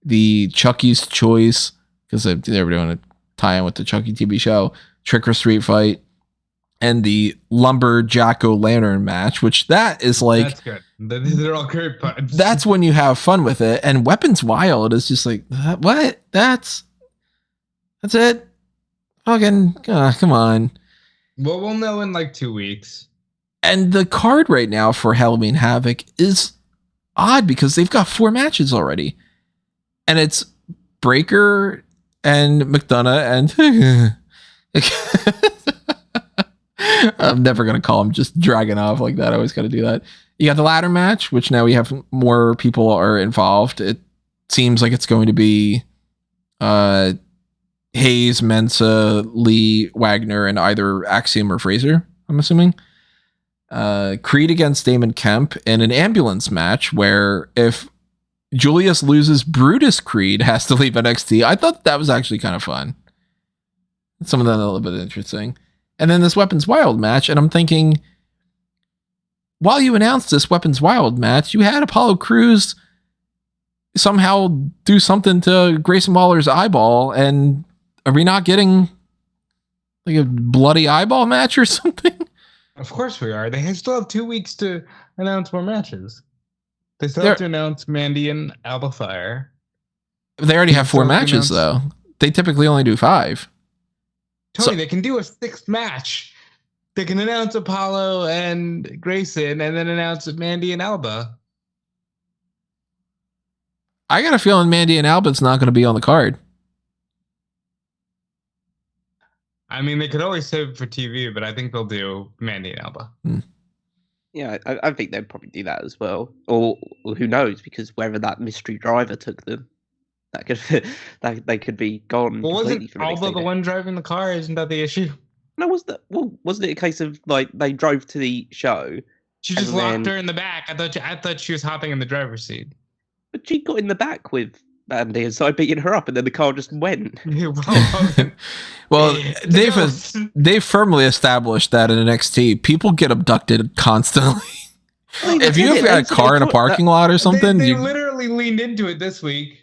The Chucky's Choice, because they were doing a tie-in with the Chucky TV show, Trick or Street Fight, and the Lumberjack-O-Lantern match, which that is like... That's good. These are all great puns. That's when you have fun with it. And Weapons Wild is just like, what? That's it? Fucking, come on. Well, we'll know in like 2 weeks. And the card right now for Halloween Havoc is odd because they've got 4 matches already. And it's Breaker and McDonough and... I'm never going to call him just dragging off like that. I always got to do that. You got the ladder match, which now we have more people are involved. It seems like it's going to be Hayes, Mensa, Lee, Wagner, and either Axiom or Fraser, I'm assuming. Creed against Damon Kemp in an ambulance match where if Julius loses, Brutus Creed has to leave NXT. I thought that was actually kind of fun. Some of that a little bit interesting. And then this Weapons Wild match, and I'm thinking, while you announced this Weapons Wild match, you had Apollo Crews somehow do something to Grayson Waller's eyeball, and are we not getting like a bloody eyeball match or something? Of course we are. They still have 2 weeks to announce more matches. They still have to announce Mandy and Alba Fire. They already have 4 matches, though. They typically only do 5. Tony, they can do a 6th match. They can announce Apollo and Grayson and then announce Mandy and Alba. I got a feeling Mandy and Alba's not going to be on the card. I mean, they could always save it for TV, but I think they'll do Mandy and Alba. Yeah, I think they'd probably do that as well. Or who knows, because wherever that mystery driver took them, they could be gone. Well, wasn't Alba the one driving the car? Isn't that the issue? No, wasn't it a case of like they drove to the show? She just locked her in the back. I thought she was hopping in the driver's seat. But she got in the back with Andy and started beating her up, and then the car just went. Well, they've firmly established that in NXT, people get abducted constantly. If you've got a car in a parking lot or something, they literally leaned into it this week.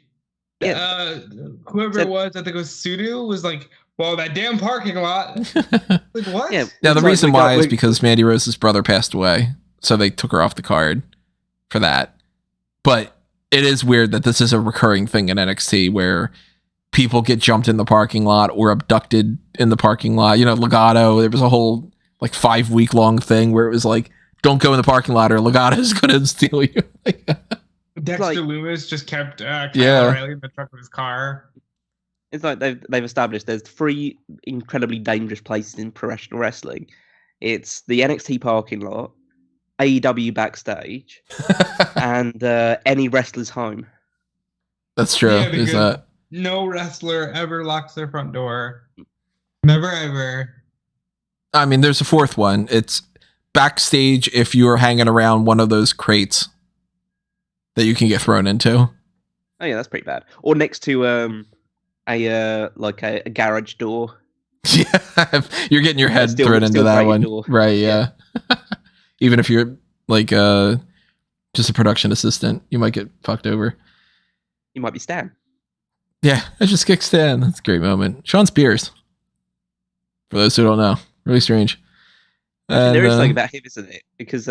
Yeah. Whoever it was, I think it was Sudu, was like, well, that damn parking lot. Like, what? Yeah, the reason why is because Mandy Rose's brother passed away, so they took her off the card for that. But it is weird that this is a recurring thing in NXT where people get jumped in the parking lot or abducted in the parking lot. You know, Legato, there was a whole like 5-week long thing where it was like, don't go in the parking lot or Legato's going to steal you. Dexter Loomis just kept Kyle O'Reilly in the trunk of his car. It's like they've established there's 3 incredibly dangerous places in professional wrestling. It's the NXT parking lot, AEW backstage, and any wrestler's home. That's true. Yeah, no wrestler ever locks their front door. Never ever. I mean, there's a 4th one. It's backstage if you're hanging around one of those crates that you can get thrown into. Oh yeah, that's pretty bad. Or next to a garage door. Yeah, you're getting your head thrown into that one. Door. Right, yeah. Even if you're like just a production assistant, you might get fucked over. You might be Stan. Yeah, I just kicked Stan. That's a great moment. Sean Spears. For those who don't know. Really strange. And, there is something about him, isn't it? Because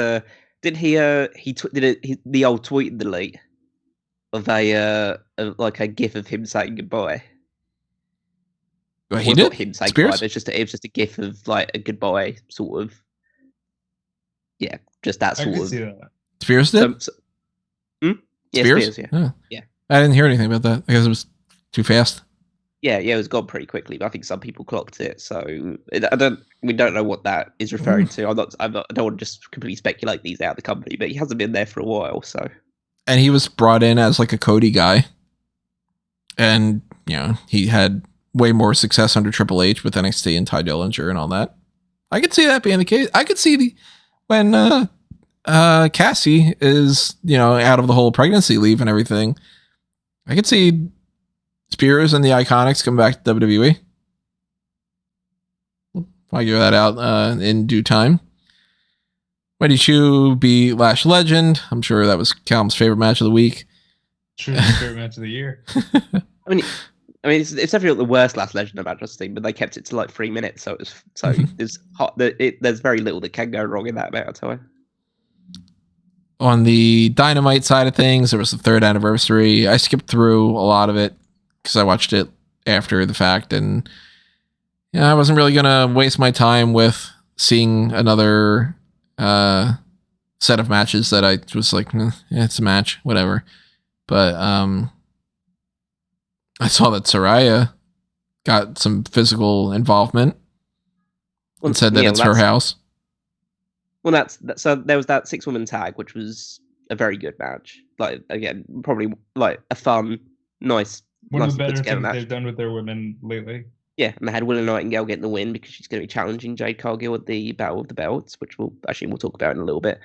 did the old tweet delete of like a gif of him saying goodbye? Well, he did. Not him saying goodbye, but it was just a gif of like a goodbye sort of. Yeah, just that sort of. See that. Spears did. Yeah, Spears. Yeah. Yeah. I didn't hear anything about that. I guess it was too fast. Yeah, it was gone pretty quickly, but I think some people clocked it. So we don't know what that is referring to. I don't want to just completely speculate these out of the company, but he hasn't been there for a while. So, and he was brought in as like a Cody guy, and you know he had way more success under Triple H with NXT and Ty Dillinger and all that. I could see that being the case. I could see when Cassie is out of the whole pregnancy leave and everything. I could see Spears and the Iconics come back to WWE. I'll figure that out in due time. Wendy Chu be Lash Legend. I'm sure that was Calum's favorite match of the week. Sure, his favorite match of the year. I mean, it's definitely not the worst Lash Legend match I've seen, but they kept it to like 3 minutes, so there's very little that can go wrong in that amount of time. On the Dynamite side of things, there was the 3rd anniversary. I skipped through a lot of it because I watched it after the fact, and I wasn't really gonna waste my time with seeing another set of matches that I was like, it's a match, whatever. But I saw that Saraya got some physical involvement and said that it's her house. Well, so there was that 6-woman tag, which was a very good match. Like, again, probably like a fun, nice. One of the better things they've done with their women lately. Yeah, and they had Willow Nightingale getting the win because she's going to be challenging Jade Cargill at the Battle of the Belts, which we'll talk about in a little bit.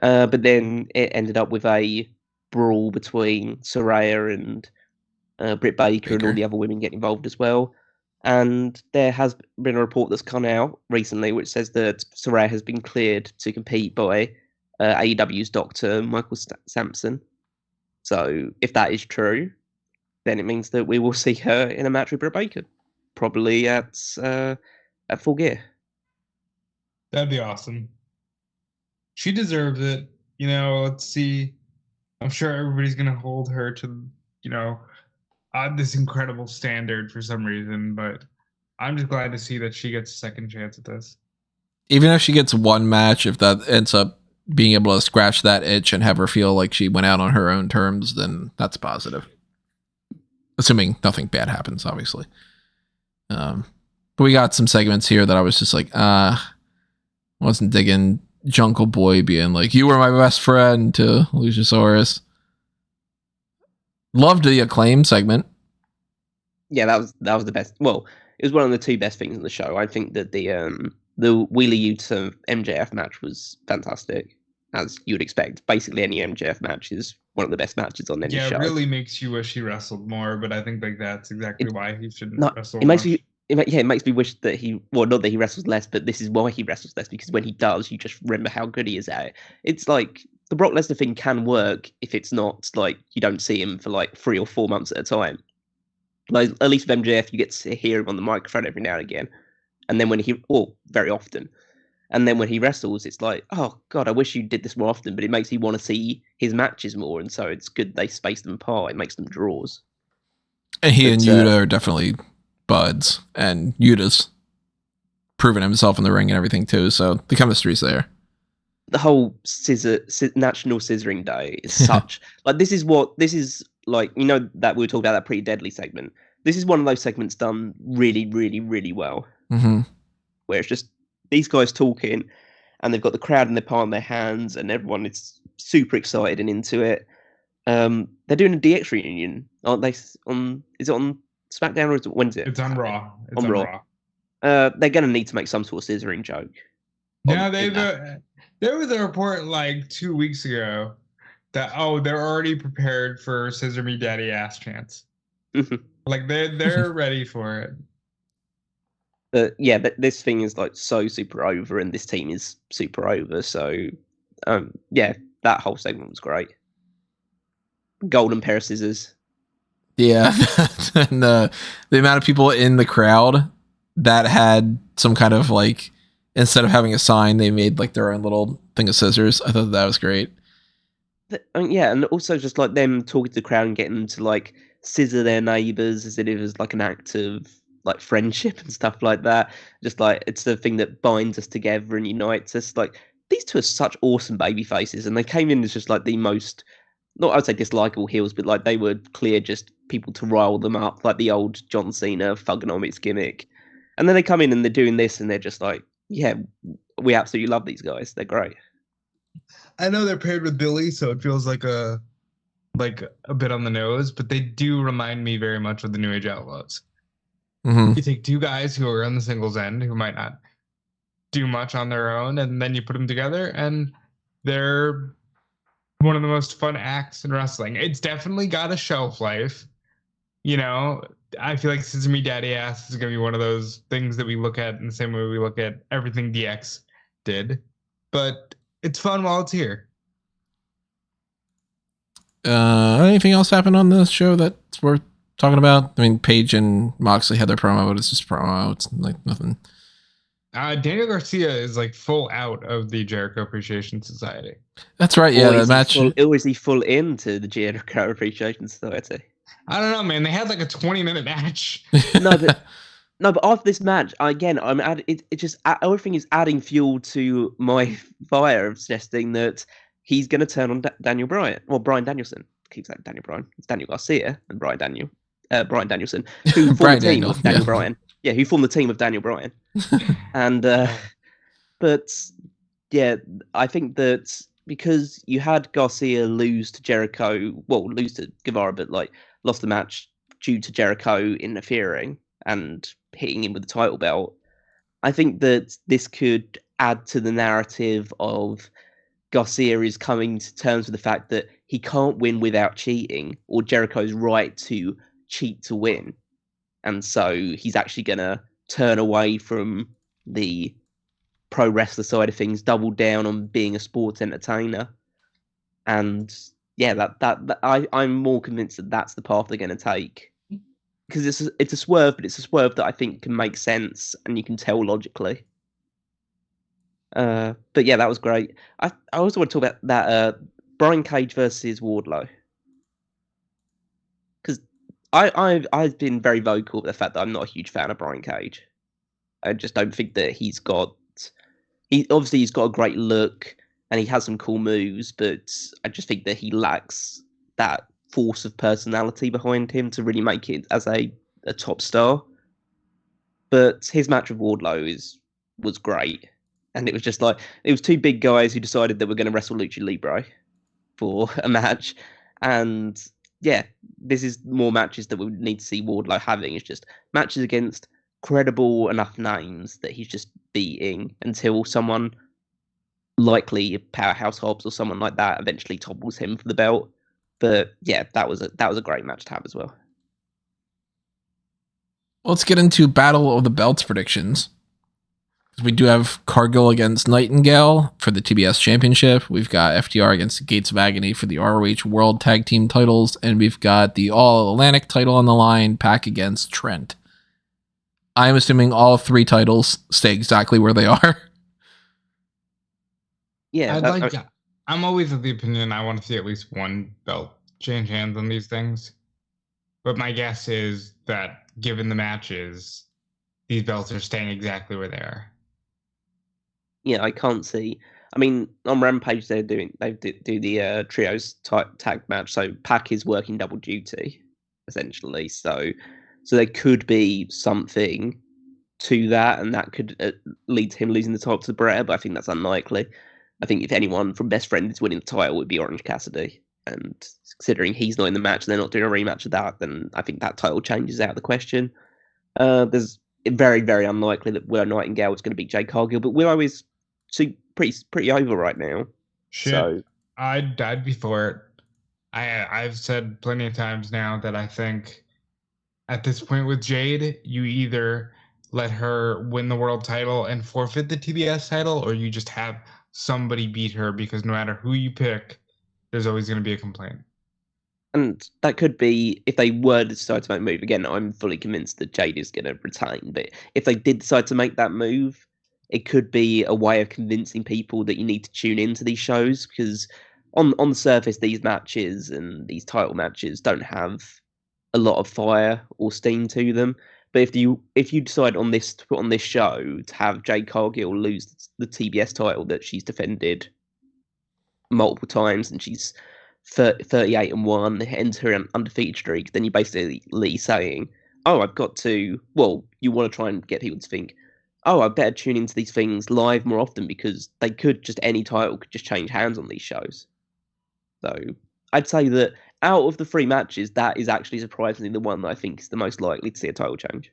But then it ended up with a brawl between Saraya and Britt Baker and all the other women getting involved as well. And there has been a report that's come out recently which says that Saraya has been cleared to compete by AEW's Dr. Michael Sampson. So if that is true, then it means that we will see her in a match with Britt Baker, probably at Full Gear. That'd be awesome. She deserves it. Let's see. I'm sure everybody's going to hold her to, this incredible standard for some reason, but I'm just glad to see that she gets a second chance at this. Even if she gets one match, if that ends up being able to scratch that itch and have her feel like she went out on her own terms, then that's positive. Assuming nothing bad happens, obviously. But we got some segments here that I was just like, wasn't digging Jungle Boy being like, you were my best friend to Luchasaurus. Loved the Acclaim segment. Yeah, that was the best. Well, it was one of the two best things in the show. I think that the Wheeler Yuta MJF match was fantastic, as you would expect. Basically, any MJF match is one of the best matches on any show. Yeah, it really makes you wish he wrestled more, but I think like that's exactly why he shouldn't wrestle. It makes me. It makes me wish that not that he wrestles less, but this is why he wrestles less, because when he does, you just remember how good he is at it. It's like the Brock Lesnar thing can work if it's not like you don't see him for like 3 or 4 months at a time. Like, at least with MJF, you get to hear him on the microphone every now and again. And then very often. And then when he wrestles, it's like, oh, God, I wish you did this more often. But it makes you want to see his matches more. And so it's good they space them apart. It makes them draws. And and Yuta are definitely buds. And Yuta's proven himself in the ring and everything, too. So the chemistry's there. The whole National Scissoring Day is such... this is like, you know, that we were talking about that Pretty Deadly segment. This is one of those segments done really, really, really well. Mm-hmm. Where it's just these guys talking, and they've got the crowd in their palm of their hands, and everyone is super excited and into it. They're doing a DX reunion, aren't they? Is it on SmackDown, or when's it? It's on Raw. It's on Raw. They're going to need to make some sort of scissoring joke. Yeah, there was a report like 2 weeks ago that they're already prepared for Scissor Me Daddy Ass chance. Like they're ready for it. But yeah, this thing is like so super over, and this team is super over. So yeah, that whole segment was great. Golden pair of scissors. Yeah, and the amount of people in the crowd that had some kind of like, instead of having a sign, they made like their own little thing of scissors. I thought that was great. Yeah, and also just like them talking to the crowd and getting them to like scissor their neighbors as if it was like an act of like friendship and stuff like that. Just like it's the thing that binds us together and unites us. Like these two are such awesome baby faces, and they came in as just like the most, not I would say dislikable heels, but like they were clear just people to rile them up, like the old John Cena Thugonomics gimmick. And then they come in and they're doing this, and they're just like, yeah, we absolutely love these guys. They're great. I know they're paired with Billy, so it feels like a bit on the nose, but they do remind me very much of the New Age Outlaws. Mm-hmm. You take two guys who are on the singles end, who might not do much on their own, and then you put them together, and they're one of the most fun acts in wrestling. It's definitely got a shelf life. You know, I feel like Scissor Me Daddy Ass is going to be one of those things that we look at in the same way we look at everything DX did. But it's fun while it's here. Anything else happen on this show that's worth talking about? I mean, Paige and Moxley had their promo, but it's just promo. It's like nothing. Daniel Garcia is like full out of the Jericho Appreciation Society. That's right. Yeah, the match. Or is he full into the Jericho Appreciation Society? I don't know, man. They had like a 20-minute match. No, but after this match, again, I'm adding. It just everything is adding fuel to my fire of suggesting that he's going to turn on Daniel Bryan, or Bryan Danielson. I keep saying Daniel Bryan. It's Daniel Garcia and Bryan Danielson, who formed the team of Daniel Bryan. Yeah, who formed the team of Daniel Bryan. And but yeah, I think that because you had Garcia lose to Jericho, lose to Guevara, but like lost the match due to Jericho interfering and hitting him with the title belt, I think that this could add to the narrative of Garcia is coming to terms with the fact that he can't win without cheating, or Jericho's right to cheat to win. And so he's actually going to turn away from the pro wrestler side of things, double down on being a sports entertainer. And yeah, that I'm more convinced that that's the path they're going to take. Because it's a swerve, but it's a swerve that I think can make sense and you can tell logically. But yeah, that was great. I also want to talk about that Brian Cage versus Wardlow. Because I've been very vocal about the fact that I'm not a huge fan of Brian Cage. I just don't think that he's got a great look and he has some cool moves, but I just think that he lacks that force of personality behind him to really make it as a top star. But his match with Wardlow was great. And it was just like, it was two big guys who decided that we're going to wrestle Lucha Libre for a match. And yeah, this is more matches that we would need to see Wardlow having. It's just matches against credible enough names that he's just beating until someone, likely Powerhouse Hobbs or someone like that, eventually topples him for the belt. But yeah, that was a great match to have as well. Let's get into Battle of the Belts predictions. We do have Cargill against Nightingale for the TBS Championship. We've got FTR against the Gates of Agony for the ROH World Tag Team titles. And we've got the All Atlantic title on the line, Pac against Trent. I'm assuming all 3 titles stay exactly where they are. Yeah, I'm always of the opinion I want to see at least one belt change hands on these things. But my guess is that given the matches, these belts are staying exactly where they are. Yeah, I can't see. I mean, on Rampage they do the trios tag match, so Pac is working double duty essentially. So there could be something to that, and that could lead to him losing the title to Barrett, but I think that's unlikely. I think if anyone from Best Friend is winning the title, it would be Orange Cassidy. And considering he's not in the match and they're not doing a rematch of that, then I think that title change is out of the question. There's very, very unlikely that Willow Nightingale is going to beat Jade Cargill, but Willow is pretty over right now. Shit, so I'd be for it. I've said plenty of times now that I think at this point with Jade, you either let her win the world title and forfeit the TBS title, or you just have somebody beat her, because no matter who you pick, there's always going to be a complaint. And that could be, if they were to decide to make a move, again, I'm fully convinced that Jade is going to retain, but if they did decide to make that move, it could be a way of convincing people that you need to tune into these shows, because on the surface, these matches and these title matches don't have a lot of fire or steam to them. But if you decide on this to put on this show to have Jade Cargill lose the TBS title that she's defended multiple times, and she's 38-1, ends her undefeated streak, then you're basically saying, oh, I've got to, well, you want to try and get people to think, oh, I better tune into these things live more often, because they could just, any title could just change hands on these shows. So I'd say that out of the 3 matches, that is actually surprisingly the one that I think is the most likely to see a title change.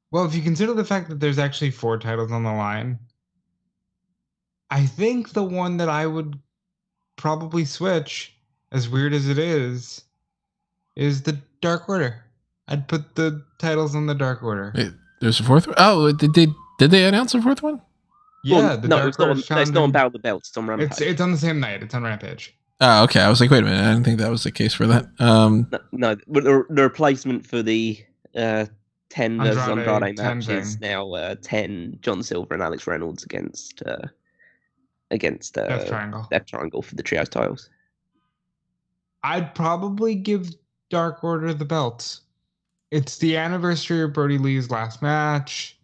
Well, if you consider the fact that there's actually 4 titles on the line, I think the one that I would probably switch, as weird as it is the Dark Order. I'd put the titles on the Dark Order. Wait, there's a 4th one? Oh, did they announce a 4th one? Yeah, well, it's not on Battle of the Belts. It's on Rampage. It's on the same night. It's on Rampage. Oh, okay. I was like, wait a minute. I didn't think that was the case for that. No, the replacement for the 10 versus Andrade match is now 10 John Silver and Alex Reynolds against Death Triangle for the trios titles. I'd probably give Dark Order the belts. It's the anniversary of Brody Lee's last match.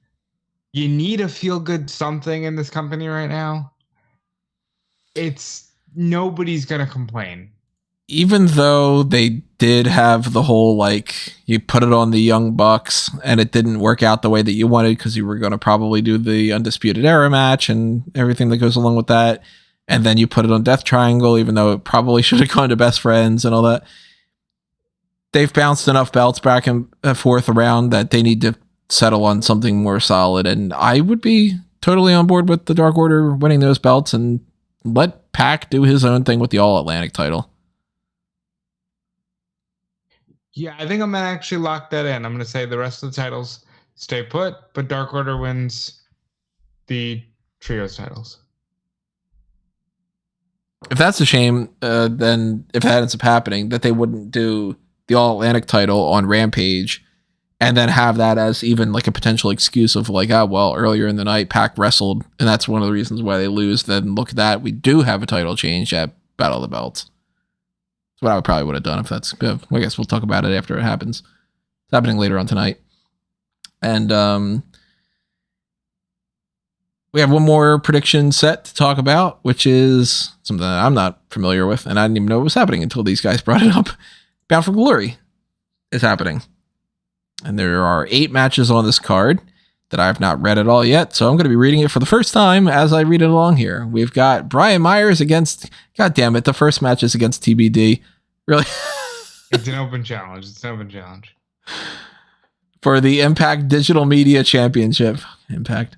You need a feel-good something in this company right now. Nobody's going to complain. Even though they did have the whole, like, you put it on the Young Bucks and it didn't work out the way that you wanted, because you were going to probably do the Undisputed Era match and everything that goes along with that. And then you put it on Death Triangle, even though it probably should have gone to Best Friends and all that. They've bounced enough belts back and forth around that they need to settle on something more solid. And I would be totally on board with the Dark Order winning those belts and let Pac do his own thing with the All Atlantic title. Yeah, I think I'm going to actually lock that in. I'm going to say the rest of the titles stay put, but Dark Order wins the trios titles. If that's a shame, then if that ends up happening, that they wouldn't do the All Atlantic title on Rampage and then have that as even like a potential excuse of like, oh, well, earlier in the night, Pac wrestled, and that's one of the reasons why they lose. Then look at that. We do have a title change at Battle of the Belts. That's what I probably would have done if that's good. I guess we'll talk about it after it happens. It's happening later on tonight. And we have one more prediction set to talk about, which is something that I'm not familiar with, and I didn't even know it was happening until these guys brought it up. Bound for Glory is happening. And there are 8 matches on this card that I have not read at all yet, so I'm going to be reading it for the first time as I read it along here. We've got Brian Myers against, God damn it, the first match is against TBD. Really? It's an open challenge. for the Impact Digital Media Championship. Impact.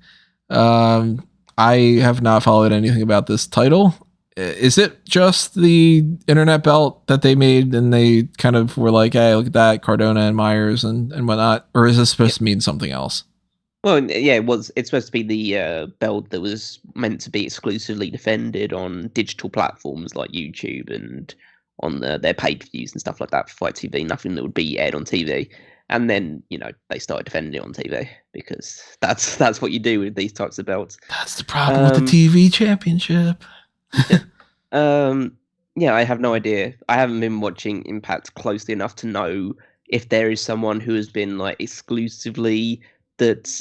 I have not followed anything about this title. Is it just the internet belt that they made and they kind of were like, hey, look at that, Cardona and Myers and whatnot? Or is this supposed to mean something else? Well, yeah, it's supposed to be the belt that was meant to be exclusively defended on digital platforms like YouTube and on their pay-per-views and stuff like that for Fight TV, nothing that would be aired on TV. And then, they started defending it on TV because that's what you do with these types of belts. That's the problem with the TV championship. Yeah, I have no idea. I haven't been watching Impact closely enough to know if there is someone who has been like exclusively that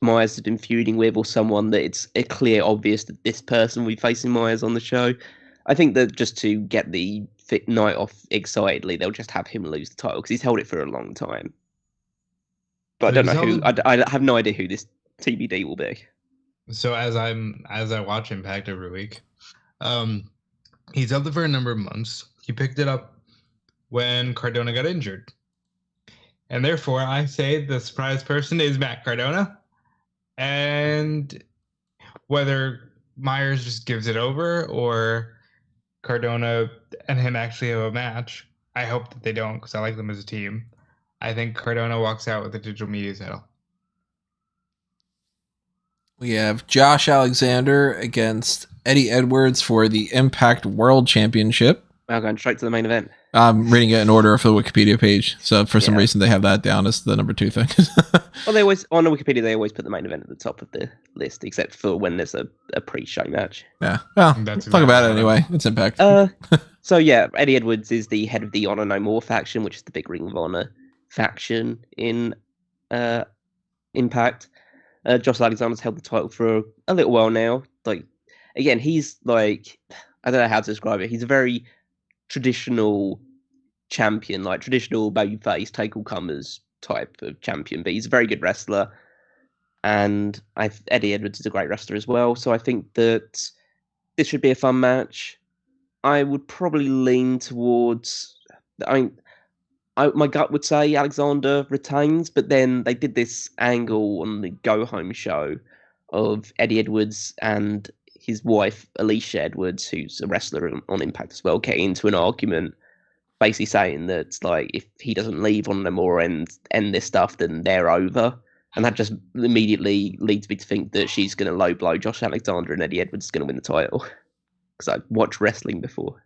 Myers has been feuding with, or someone that it's a clear obvious that this person will be facing Myers on the show. I think that just to get the night off excitedly, they'll just have him lose the title because he's held it for a long time. But I don't know who. I have no idea who this TBD will be. So as I watch Impact every week, he's held it for a number of months. He picked it up when Cardona got injured, and therefore I say the surprise person is Matt Cardona. And whether Myers just gives it over or Cardona and him actually have a match, I hope that they don't because I like them as a team. I think Cardona walks out with the digital media title. We have Josh Alexander against Eddie Edwards for the Impact World Championship. Well, going straight to the main event. I'm reading it in order for the Wikipedia page. So for some reason, they have that down as the number 2 thing. Well, they always, on the Wikipedia, they always put the main event at the top of the list, except for when there's a pre-show match. Yeah. Well, talk about it anyway. It's Impact. So yeah, Eddie Edwards is the head of the Honor No More faction, which is the big Ring of Honor faction in Impact. Josh Alexander's held the title for a little while now. Like, again, he's like, I don't know how to describe it. He's a very traditional champion, like traditional babyface, take all comers type of champion, but he's a very good wrestler. And Eddie Edwards is a great wrestler as well. So I think that this should be a fun match. I would probably lean towards, my gut would say Alexander retains, but then they did this angle on the Go Home show of Eddie Edwards and his wife, Alicia Edwards, who's a wrestler on Impact as well, getting into an argument, basically saying that like if he doesn't leave on them or end this stuff, then they're over. And that just immediately leads me to think that she's going to low blow Josh Alexander and Eddie Edwards is going to win the title. Because I've watched wrestling before.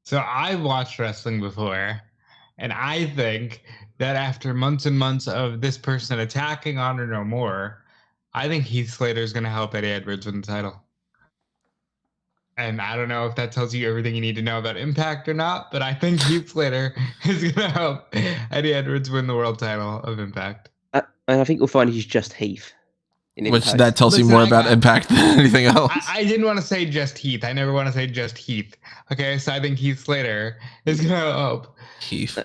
So I've watched wrestling before, and I think that after months and months of this person attacking Honor No More, I think Heath Slater is going to help Eddie Edwards win the title. And I don't know if that tells you everything you need to know about Impact or not, but I think Heath Slater is going to help Eddie Edwards win the world title of Impact. And I think you'll find he's just Heath. Which that tells you more about Impact than anything else. I didn't want to say just Heath. I never want to say just Heath. Okay, so I think Heath Slater is going to help Heath.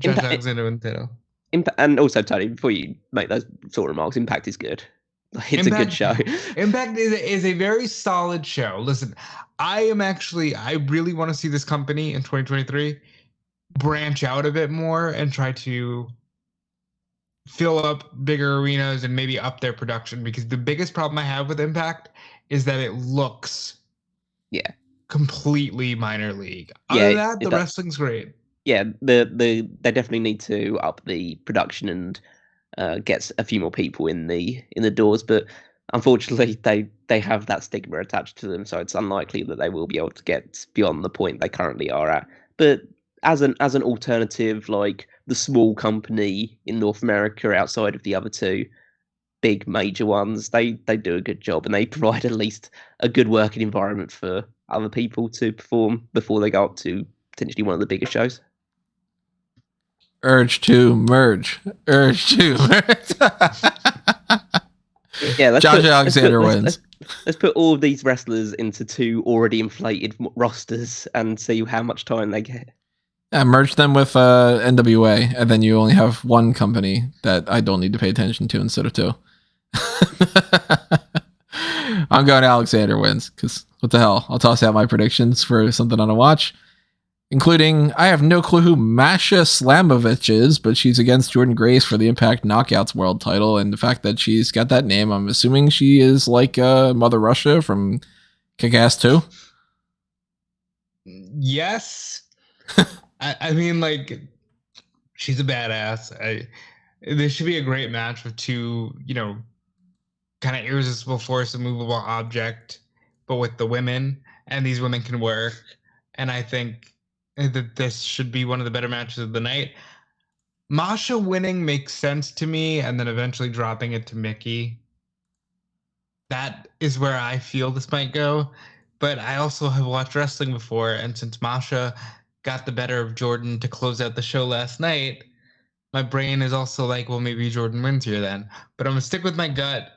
Josh Alexander win the title. And also, Tony, before you make those sort of remarks, Impact is good. It's a good show. Impact is a very solid show. Listen, I really want to see this company in 2023 branch out a bit more and try to fill up bigger arenas and maybe up their production, because the biggest problem I have with Impact is that it looks completely minor league. Other than that, the wrestling's great. Yeah, they definitely need to up the production and gets a few more people in the doors, but unfortunately they have that stigma attached to them, so it's unlikely that they will be able to get beyond the point they currently are at. But as an alternative, like the small company in North America outside of the other two big major ones, they do a good job, and they provide at least a good working environment for other people to perform before they go up to potentially one of the bigger shows. Urge to merge. Yeah, Josh Alexander wins. Let's put all of these wrestlers into two already inflated rosters and see how much time they get. Yeah, merge them with NWA, and then you only have one company that I don't need to pay attention to instead of two. I'm going Alexander wins, because what the hell? I'll toss out my predictions for something on a watch. including, I have no clue who Masha Slamovich is, but she's against Jordan Grace for the Impact Knockouts World title. And the fact that she's got that name, I'm assuming she is like Mother Russia from Kick-Ass 2. Yes. I mean, like, she's a badass. This should be a great match with two, kind of irresistible force, immovable object, but with the women, and these women can work. And I think that this should be one of the better matches of the night. Masha winning makes sense to me, and then eventually dropping it to Mickey. That is where I feel this might go. But I also have watched wrestling before, and since Masha got the better of Jordan to close out the show last night, my brain is also like, well, maybe Jordan wins here then. But I'm going to stick with my gut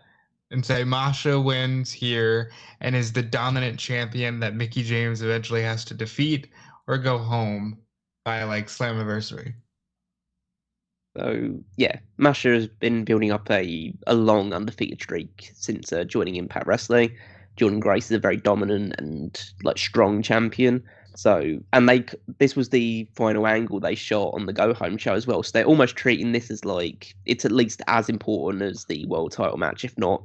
and say Masha wins here and is the dominant champion that Mickie James eventually has to defeat or go home by, like, Slammiversary. So, yeah, Masha has been building up a long undefeated streak since joining Impact Wrestling. Jordan Grace is a very dominant and, like, strong champion. So, and this was the final angle they shot on the Go Home show as well. So they're almost treating this as, like, it's at least as important as the world title match, if not.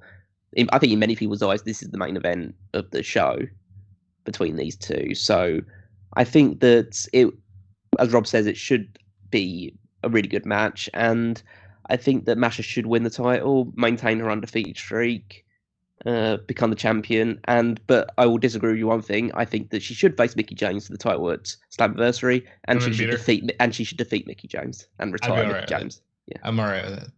I think in many people's eyes, this is the main event of the show between these two. So I think that as Rob says, it should be a really good match. And I think that Masha should win the title, maintain her undefeated streak, become the champion. But I will disagree with you one thing. I think that she should face Mickie James for the title at Slammiversary, and she should defeat Mickie James and retire Mickie James. Yeah, I'm alright with it.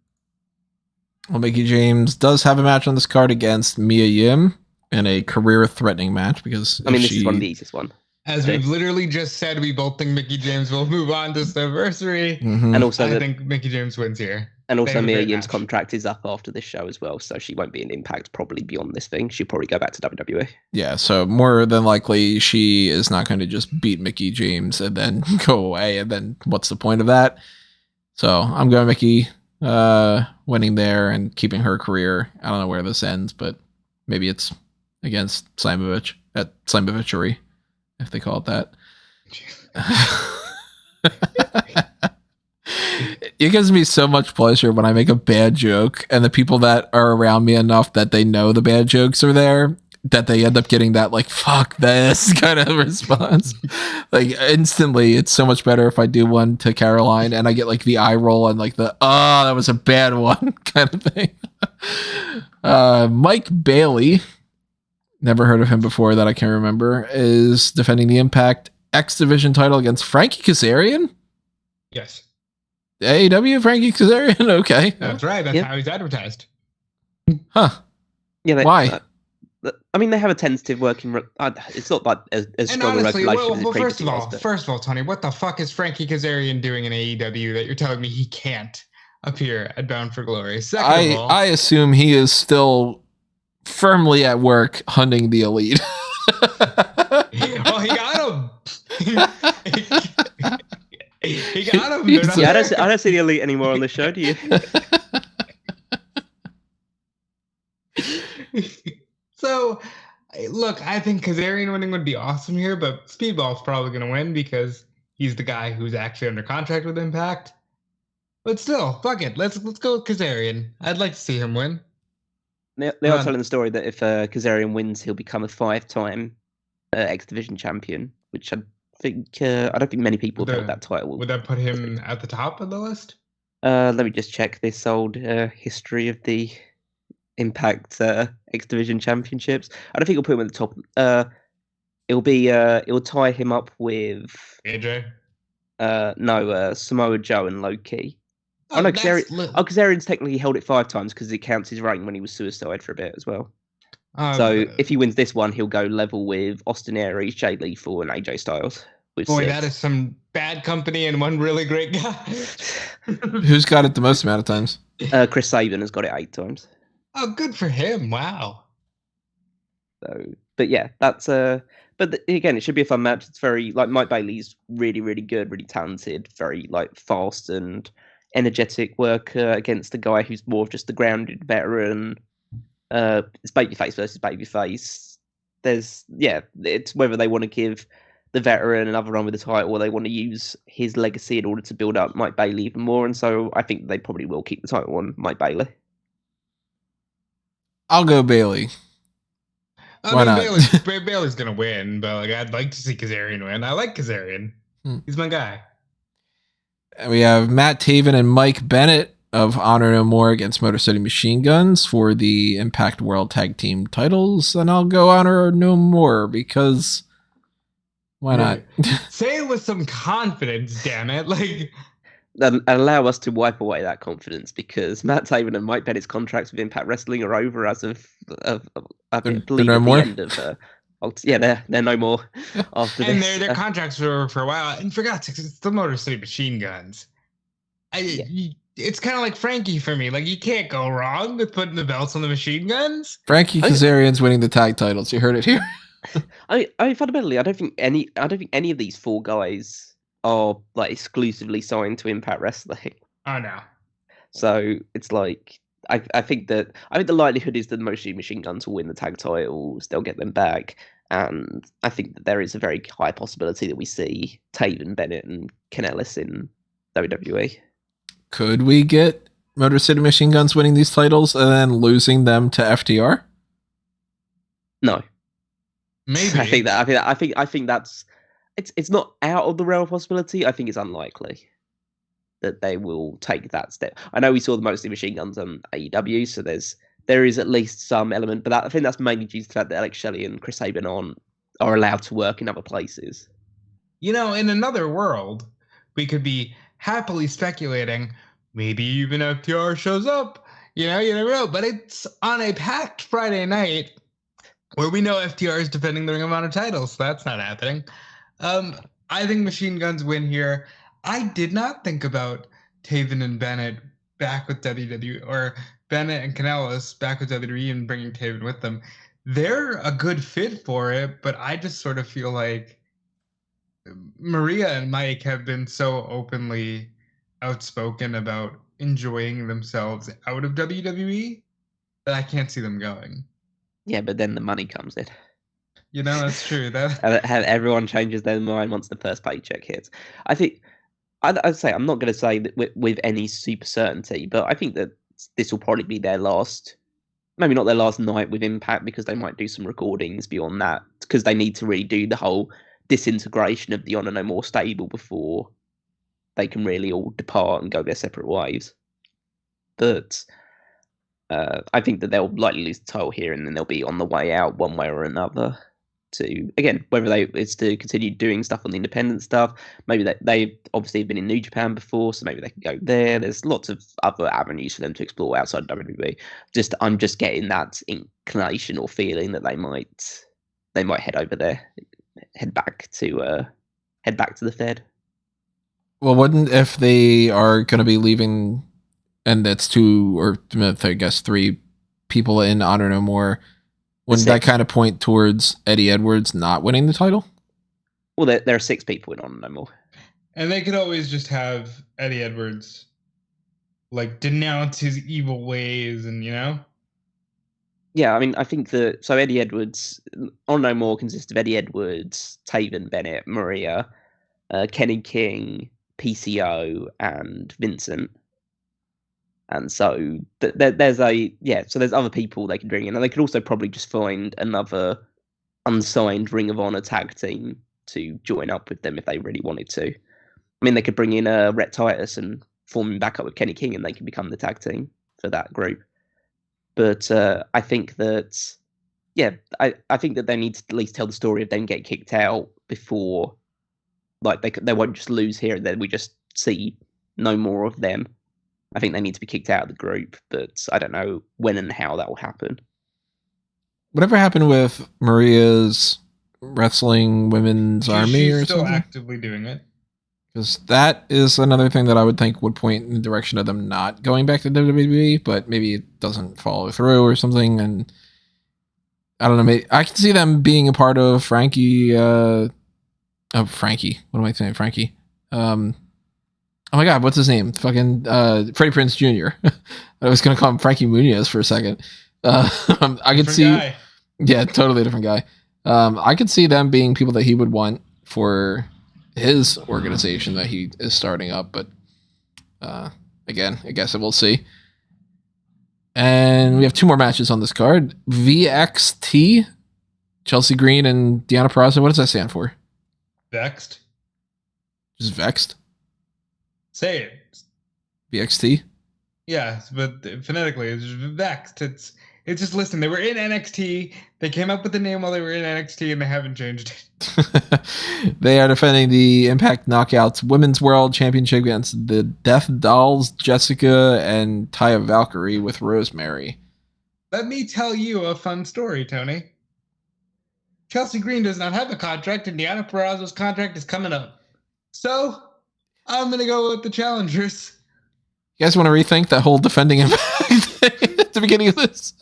Well, Mickie James does have a match on this card against Mia Yim in a career-threatening match because this is one of the easiest one. As we've literally just said, we both think Mickie James will move on to Slammiversary. Mm-hmm. And also, I think Mickie James wins here. And also, Mia Yim's contract is up after this show as well, so she won't be in Impact probably beyond this thing. She'll probably go back to WWE. Yeah, so more than likely, she is not going to just beat Mickie James and then go away, and then what's the point of that? So I'm going Mickie winning there and keeping her career. I don't know where this ends, but maybe it's against Slamovich at Slammiversary, if they call it that. It gives me so much pleasure when I make a bad joke and the people that are around me enough that they know the bad jokes are there, that they end up getting that, like, fuck this kind of response. Like, instantly, it's so much better if I do one to Caroline and I get, like, the eye roll and, like, the, oh, that was a bad one kind of thing. Mike Bailey, never heard of him before that I can remember, is defending the Impact X Division title against Frankie Kazarian? Yes. AEW Frankie Kazarian? Okay. That's right. That's how he's advertised. Huh. Yeah. Why? They have a tentative working. It's not like as strong honestly, a regulation as it first previously of all, Tony, what the fuck is Frankie Kazarian doing in AEW that you're telling me he can't appear at Bound for Glory? Second of all, I assume he is still firmly at work hunting the Elite. Well, he got him. He got him. Yeah, I don't see the Elite anymore on the show. Do you? So, look, I think Kazarian winning would be awesome here, but Speedball's probably going to win because he's the guy who's actually under contract with Impact. But still, fuck it. Let's go with Kazarian. I'd like to see him win. They are telling the story that if Kazarian wins, he'll become a 5-time X Division champion, which I don't think many people have held that title. Would that put him at the top of the list? Let me just check this old history of the Impact X Division championships. I don't think it'll put him at the top. It'll tie him up with AJ. Samoa Joe and Low-Key. Kazarian's technically held it 5 times because it counts his reign when he was Suicide for a bit as well. So if he wins this one, he'll go level with Austin Aries, Jay Lethal, and AJ Styles. Boy, that is some bad company and one really great guy. Who's got it the most amount of times? Chris Sabin has got it 8 times. Oh, good for him! Wow. So, but yeah, that's again, it should be a fun match. It's very like Mike Bailey's really, really good, really talented, very like fast and energetic worker against a guy who's more of just the grounded veteran. It's babyface versus babyface. It's whether they want to give the veteran, another run with the title, or they want to use his legacy in order to build up Mike Bailey even more. And so I think they probably will keep the title on Mike Bailey. I'll go Bailey. Why not? Bailey's gonna win, but like I'd like to see Kazarian win. I like Kazarian. He's my guy. We have Matt Taven and Mike Bennett of Honor No More against Motor City Machine Guns for the Impact World Tag Team titles, and I'll go Honor No More because why not? Say it with some confidence, damn it! Like, allow us to wipe away that confidence because Matt Taven and Mike Bennett's contracts with Impact Wrestling are over as of I believe no at more? the end of. They're no more after and this. Their contracts were for a while. And for God's sake, it's the Motor City Machine Guns. It's kind of like Frankie for me. Like, you can't go wrong with putting the belts on the Machine Guns. Frankie Kazarian's winning the tag titles. You heard it here. Fundamentally, I don't think any of these four guys are like exclusively signed to Impact Wrestling. Oh no. So it's like I think the likelihood is that the Motor City Machine Guns will win the tag titles. They'll get them back. And I think that there is a very high possibility that we see Taven, Bennett, and Kanellis in WWE. Could we get Motor City Machine Guns winning these titles and then losing them to FTR? No, maybe. I think that's it's not out of the realm of possibility. I think it's unlikely that they will take that step. I know we saw the Motor City Machine Guns on AEW, so there is at least some element, but I think that's mainly due to the fact that Alex Shelley and Chris Sabin are allowed to work in other places. In another world, we could be happily speculating, maybe even FTR shows up. You never know. But it's on a packed Friday night where we know FTR is defending the Ring of Honor title, so that's not happening. I think Machine Guns win here. I did not think about Taven and Bennett back with WWE, or Bennett and Kanellis back with WWE and bringing Taven with them. They're a good fit for it, but I just sort of feel like Maria and Mike have been so openly outspoken about enjoying themselves out of WWE that I can't see them going. Yeah, but then the money comes in. That's true. That everyone changes their mind once the first paycheck hits. I think I'd say I'm not going to say that with any super certainty, but I think that this will probably be their last, maybe not their last night with Impact, because they might do some recordings beyond that, because they need to really do the whole disintegration of the Honor No More stable before they can really all depart and go their separate ways. But I think that they'll likely lose the title here, and then they'll be on the way out one way or another. To again, whether it's to continue doing stuff on the independent stuff, maybe they obviously have been in New Japan before, so maybe they can go there. There's lots of other avenues for them to explore outside WWE. I'm just getting that inclination or feeling that they might head over there, head back to the Fed. Well, wouldn't, if they are going to be leaving, and that's two or I guess three people in Honor No More, wouldn't that kind of point towards Eddie Edwards not winning the title? Well, there are 6 people in Honor No More. And they could always just have Eddie Edwards like denounce his evil ways and, Yeah, I mean, I think so Eddie Edwards, Honor No More consists of Eddie Edwards, Taven, Bennett, Maria, Kenny King, PCO, and Vincent. And so there's other people they can bring in, and they could also probably just find another unsigned Ring of Honor tag team to join up with them if they really wanted to. I mean, they could bring in Rhett Titus and form him back up with Kenny King, and they can become the tag team for that group. But I think that, I think that they need to at least tell the story of them getting kicked out before, like they won't just lose here and then we just see no more of them. I think they need to be kicked out of the group, but I don't know when and how that will happen. Whatever happened with Maria's wrestling women's army or something? She's still actively doing it. Because that is another thing that I would think would point in the direction of them not going back to WWE, but maybe it doesn't follow through or something. And I don't know. Maybe I can see them being a part of Frankie. Frankie. What am I saying? Frankie. Oh my God, what's his name? Fucking Freddie Prinze Jr. I was going to call him Frankie Muniz for a second. I could see. Guy. Yeah, totally different guy. I could see them being people that he would want for his organization that he is starting up, but again, I guess we'll see. And we have 2 more matches on this card. VXT, Chelsea Green and Deonna Purrazzo. What does that stand for? Vexed. Just vexed? Say it. VXT? Yeah, but phonetically, it's just vexed. It's just, listen, they were in NXT. They came up with the name while they were in NXT, and they haven't changed it. They are defending the Impact Knockouts Women's World Championship against the Death Dolls, Jessica, and Taya Valkyrie with Rosemary. Let me tell you a fun story, Tony. Chelsea Green does not have a contract, and Deonna Purrazzo's contract is coming up. So, I'm going to go with the challengers. You guys want to rethink that whole defending Impact thing at the beginning of this?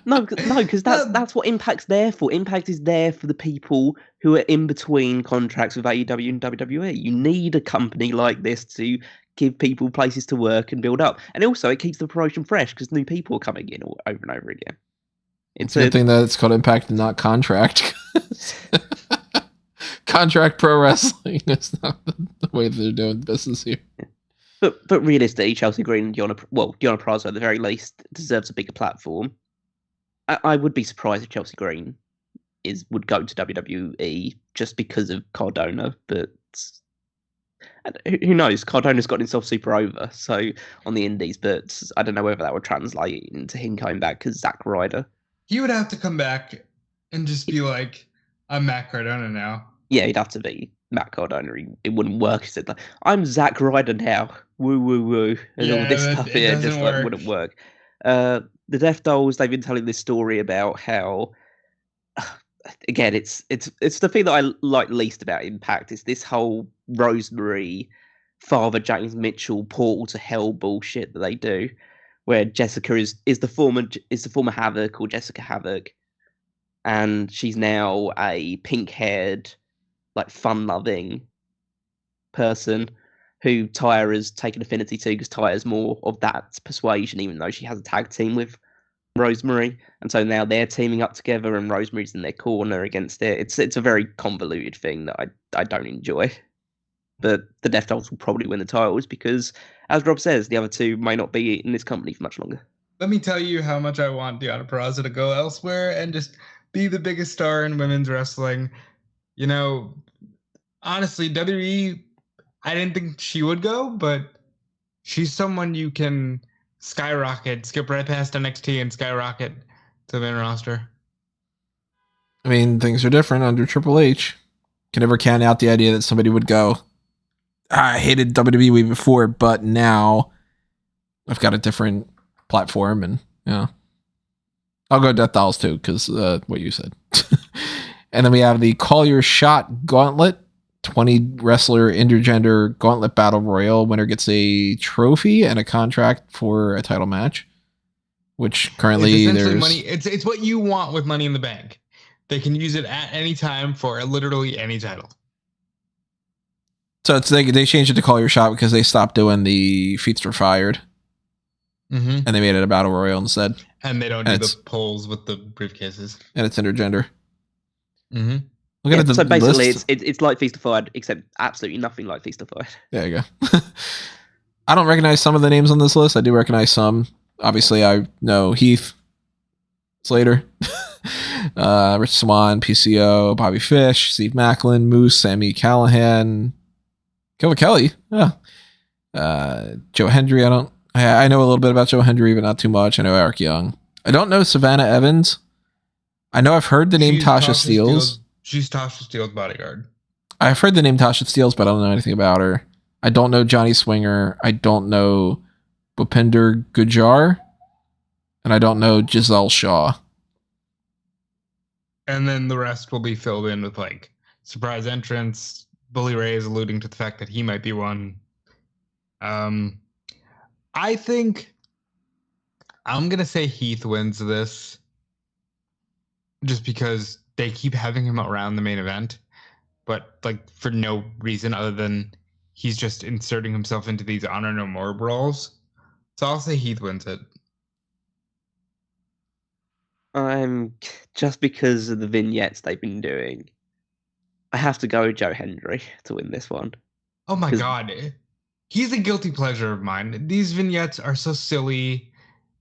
No, because that's what Impact's there for. Impact is there for the people who are in between contracts with AEW and WWE. You need a company like this to give people places to work and build up. And also, it keeps the promotion fresh because new people are coming in over and over again. It's a good thing that it's called Impact and not Contract. Contract pro wrestling is not the way they're doing business here. But realistically, Chelsea Green and Deonna Purrazzo at the very least deserves a bigger platform. I would be surprised if Chelsea Green would go to WWE just because of Cardona, but who knows? Cardona's gotten himself super over, so on the indies, but I don't know whether that would translate into him coming back because Zack Ryder. He would have to come back and just be like, I'm Matt Cardona now. Yeah, he'd have to be Matt Cardona. It wouldn't work. He said, like, I'm Zack Ryder now. Woo, woo, woo. And all this stuff here just like, wouldn't work. The Death Dolls, they've been telling this story about how, again, it's the thing that I like least about Impact. It's this whole Rosemary, Father James Mitchell portal to hell bullshit that they do, where Jessica is the former Havoc or Jessica Havoc, and she's now a pink-haired, like fun-loving person who Taya has taken affinity to because Taya's more of that persuasion, even though she has a tag team with Rosemary. And so now they're teaming up together and Rosemary's in their corner against it. It's a very convoluted thing that I don't enjoy. But the Death Dolls will probably win the titles because, as Rob says, the other two may not be in this company for much longer. Let me tell you how much I want Deonna Purrazzo to go elsewhere and just be the biggest star in women's wrestling. You know, honestly, WWE, I didn't think she would go, but she's someone you can skyrocket, skip right past NXT and skyrocket to the main roster. I mean, things are different under Triple H. Can never count out the idea that somebody would go, I hated WWE before, but now I've got a different platform, and I'll go Death Dolls too, because what you said. And then we have the Call Your Shot Gauntlet, 20 wrestler intergender gauntlet battle royal. Winner gets a trophy and a contract for a title match, which currently there's money. It's what you want with Money in the Bank. They can use it at any time for literally any title. So they changed it to Call Your Shot because they stopped doing the Feats Were Fired. Mm-hmm. And they made it a battle royal instead. And they don't do the polls with the briefcases. And it's intergender. Mm-hmm. Look at so basically, list. it's like Feast or Fired, except absolutely nothing like Feast or Fired. There you go. I don't recognize some of the names on this list. I do recognize some. Obviously, I know Heath Slater, Rich Swann, PCO, Bobby Fish, Steve Macklin, Moose, Sammy Callahan, Cathy Kelley. Yeah. Joe Hendry. I know a little bit about Joe Hendry, but not too much. I know Eric Young. I don't know Savannah Evans. I know I've heard the name Tasha Steelz. She's Tasha Steelz' bodyguard. I've heard the name Tasha Steelz, but I don't know anything about her. I don't know Johnny Swinger. I don't know Bhupinder Gujjar. And I don't know Giselle Shaw. And then the rest will be filled in with like surprise entrance. Bully Ray is alluding to the fact that he might be one. I think I'm going to say Heath wins this just because they keep having him around the main event, but like for no reason other than he's just inserting himself into these Honor No More brawls. So I'll say Heath wins it. Just because of the vignettes they've been doing. I have to go with Joe Hendry to win this one. Oh my god. He's a guilty pleasure of mine. These vignettes are so silly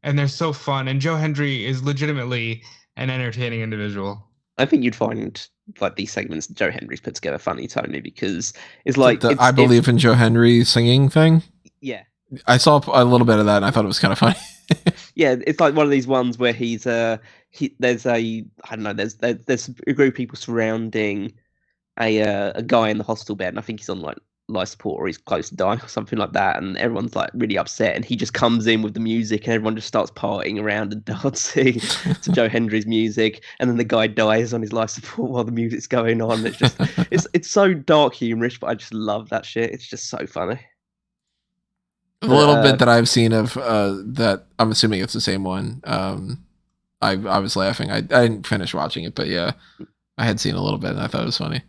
and they're so fun, and Joe Hendry is legitimately an entertaining individual. I think you'd find like these segments that Joe Hendry's put together funny, Tony, because it's like the I Believe in Joe Henry singing thing. Yeah, I saw a little bit of that and I thought it was kind of funny. yeah, it's like one of these ones where there's a I don't know, there's a group of people surrounding a guy in the hospital bed, and I think he's on like life support or he's close to dying or something like that, and everyone's like really upset, and he just comes in with the music and everyone just starts partying around and dancing to Joe Hendry's music, and then the guy dies on his life support while the music's going on. It's just it's so dark humorous, but I just love that shit. It's just so funny. A little bit that I've seen of that, I'm assuming it's the same one. I was laughing. I didn't finish watching it, but yeah, I had seen a little bit and I thought it was funny.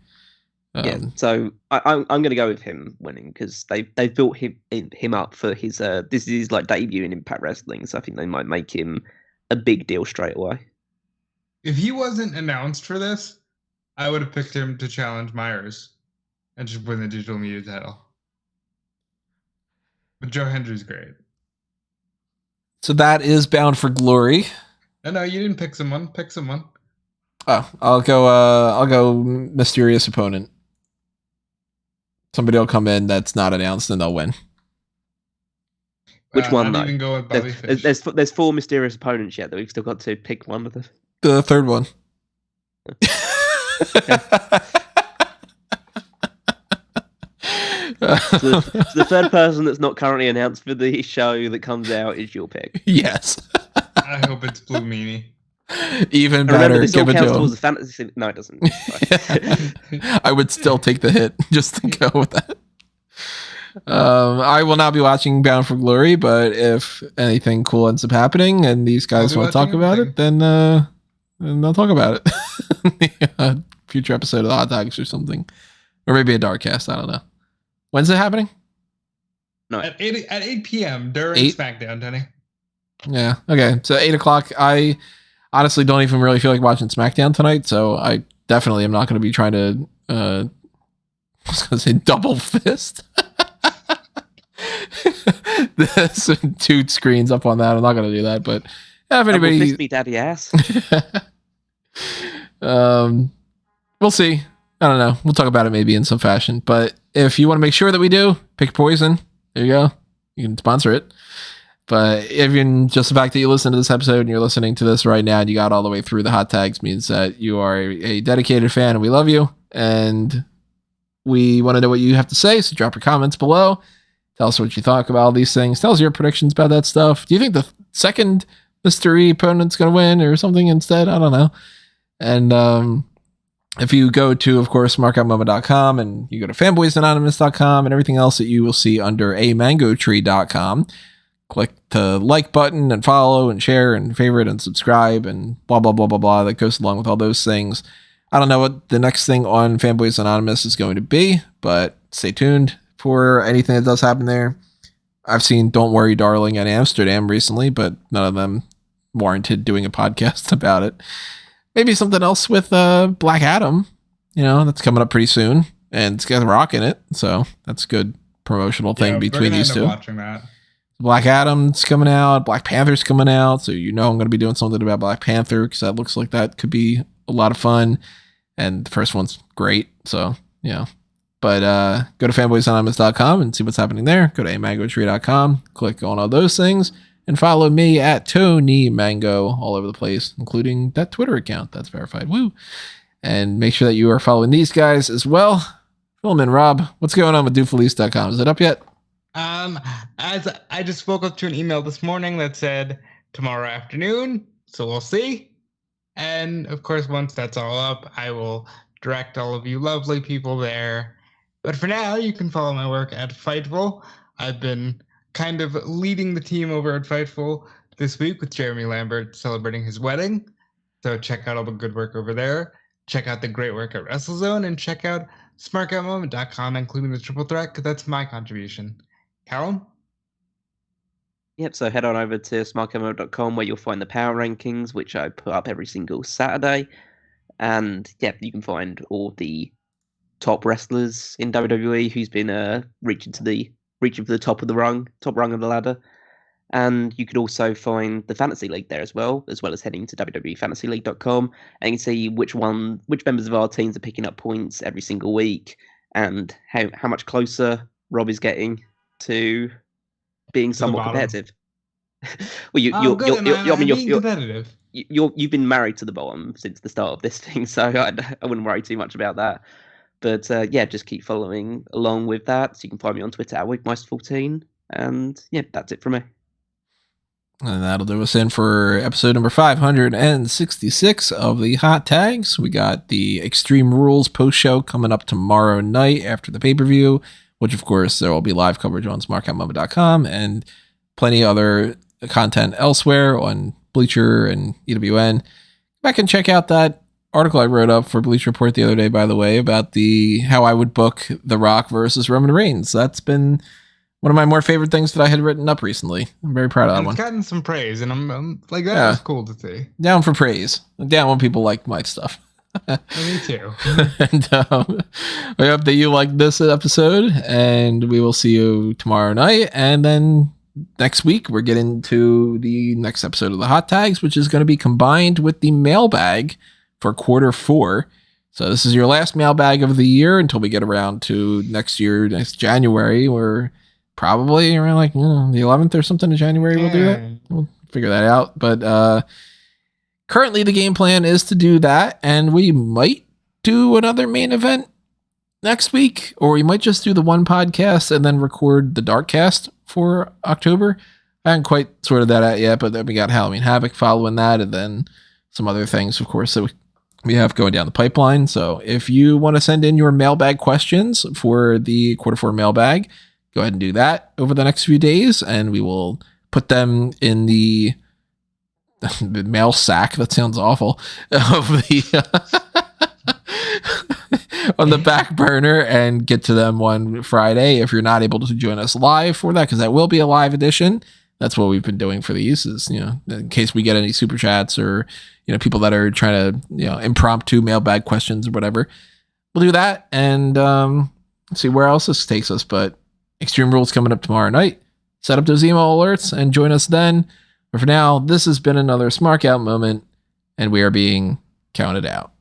Yeah, so I'm going to go with him winning because they built him up for his this is like debut in Impact Wrestling, so I think they might make him a big deal straight away. If he wasn't announced for this, I would have picked him to challenge Myers and just win the digital media title. But Joe Hendry's great. So that is Bound for Glory. No, you didn't pick someone. Pick someone. Oh, I'll go mysterious opponent. Somebody will come in that's not announced and they'll win. Which one though? Even go with Bobby Fish. There's 4 mysterious opponents yet that we've still got to pick one of them. The third one. So the third person that's not currently announced for the show that comes out is your pick. Yes. I hope it's Blue Meanie. Even better. Remember, this all give it counts to towards him. the fantasy. No, it doesn't. I would still take the hit just to go with that. I will not be watching Bound for Glory, but if anything cool ends up happening and these guys want to talk about it, then I'll talk about it. Future episode of the Hot Dogs or something, or maybe a dark cast. I don't know. When's it happening? No, at 8 p.m. during 8? SmackDown, Denny. Yeah. Okay. So 8 o'clock. I honestly don't even really feel like watching SmackDown tonight, so I definitely am not going to be trying to. I was going to say double fist. There's 2 screens up on that. I'm not going to do that, but if anybody, fist me, daddy ass. We'll see. I don't know. We'll talk about it maybe in some fashion. But if you want to make sure that we do, pick Poison. There you go. You can sponsor it. But even just the fact that you listen to this episode and you're listening to this right now and you got all the way through the hot tags means that you are a dedicated fan and we love you. And we want to know what you have to say. So drop your comments below. Tell us what you thought about all these things. Tell us your predictions about that stuff. Do you think the second mystery opponent's going to win or something instead? I don't know. And if you go to, of course, smarkoutmoment.com and you go to fanboysanonymous.com and everything else that you will see under amangotree.com, click the like button and follow and share and favorite and subscribe and blah, blah, blah, blah, blah. That goes along with all those things. I don't know what the next thing on Fanboys Anonymous is going to be, but stay tuned for anything that does happen there. I've seen Don't Worry, Darling in Amsterdam recently, but none of them warranted doing a podcast about it. Maybe something else with Black Adam, that's coming up pretty soon, and it's got The Rock in it, so that's a good promotional thing between these two. Watching that. Black Adam's coming out, Black Panther's coming out, so I'm going to be doing something about Black Panther because that looks like that could be a lot of fun, and the first one's great, so yeah. But go to fanboysanonymous.com and see what's happening there. Go to amangotree.com, click on all those things, and follow me at Tony Mango all over the place, including that Twitter account that's verified. Woo! And make sure that you are following these guys as well. Fill them in, Rob. What's going on with dofelice.com? Is it up yet? As I just woke up to an email this morning that said tomorrow afternoon, so we'll see. And of course, once that's all up, I will direct all of you lovely people there. But for now, you can follow my work at Fightful. I've been kind of leading the team over at Fightful this week with Jeremy Lambert celebrating his wedding. So check out all the good work over there. Check out the great work at WrestleZone and check out smarkoutmoment.com, including the Triple Threat, because that's my contribution. Callum? Yep, so head on over to smarkoutmoment.com where you'll find the power rankings, which I put up every single Saturday. And yeah, you can find all the top wrestlers in WWE who's been reaching for the top rung of the ladder. And you could also find the Fantasy League there as well as heading to wwefantasyleague.com, and you can see which members of our teams are picking up points every single week, and how much closer Rob is getting to being somewhat competitive. Well, you're competitive. You've been married to the bottom since the start of this thing, so I wouldn't worry too much about that. But yeah, just keep following along with that. So you can find me on Twitter at Wigmeister14, and yeah, that's it from me. And that'll do us in for episode number 566 of the Hot Tags. We got the Extreme Rules post-show coming up tomorrow night after the pay-per-view, which, of course, there will be live coverage on smark.mama.com and plenty of other content elsewhere on Bleacher and EWN. Back and check out that article I wrote up for Bleacher Report the other day, by the way, about how I would book The Rock versus Roman Reigns. That's been one of my more favorite things that I had written up recently. I'm very proud of that one. It's gotten some praise, and I'm like, that was cool to see. Down for praise. Down when people like my stuff. Me too. And we hope that you liked this episode, and we will see you tomorrow night. And then next week, we're getting to the next episode of the Hot Tags, which is going to be combined with the mailbag for quarter 4. So this is your last mailbag of the year until we get around to next January, where probably around like the 11th or something of January we'll do that. We'll figure that out. But currently the game plan is to do that, and we might do another main event next week, or we might just do the one podcast and then record the Darkcast for October. I haven't quite sorted that out yet, but then we got Halloween Havoc following that, and then some other things, of course, that we have going down the pipeline. So if you want to send in your mailbag questions for the quarter 4 mailbag, go ahead and do that over the next few days, and we will put them in the mail sack. That sounds awful. Of the on the back burner and get to them one Friday. If you're not able to join us live for that, because that will be a live edition. That's what we've been doing for these, is in case we get any super chats or people that are trying to impromptu mailbag questions or whatever. We'll do that and see where else this takes us. But Extreme Rules coming up tomorrow night. Set up those email alerts and join us then. But for now, this has been another Smark Out moment, and we are being counted out.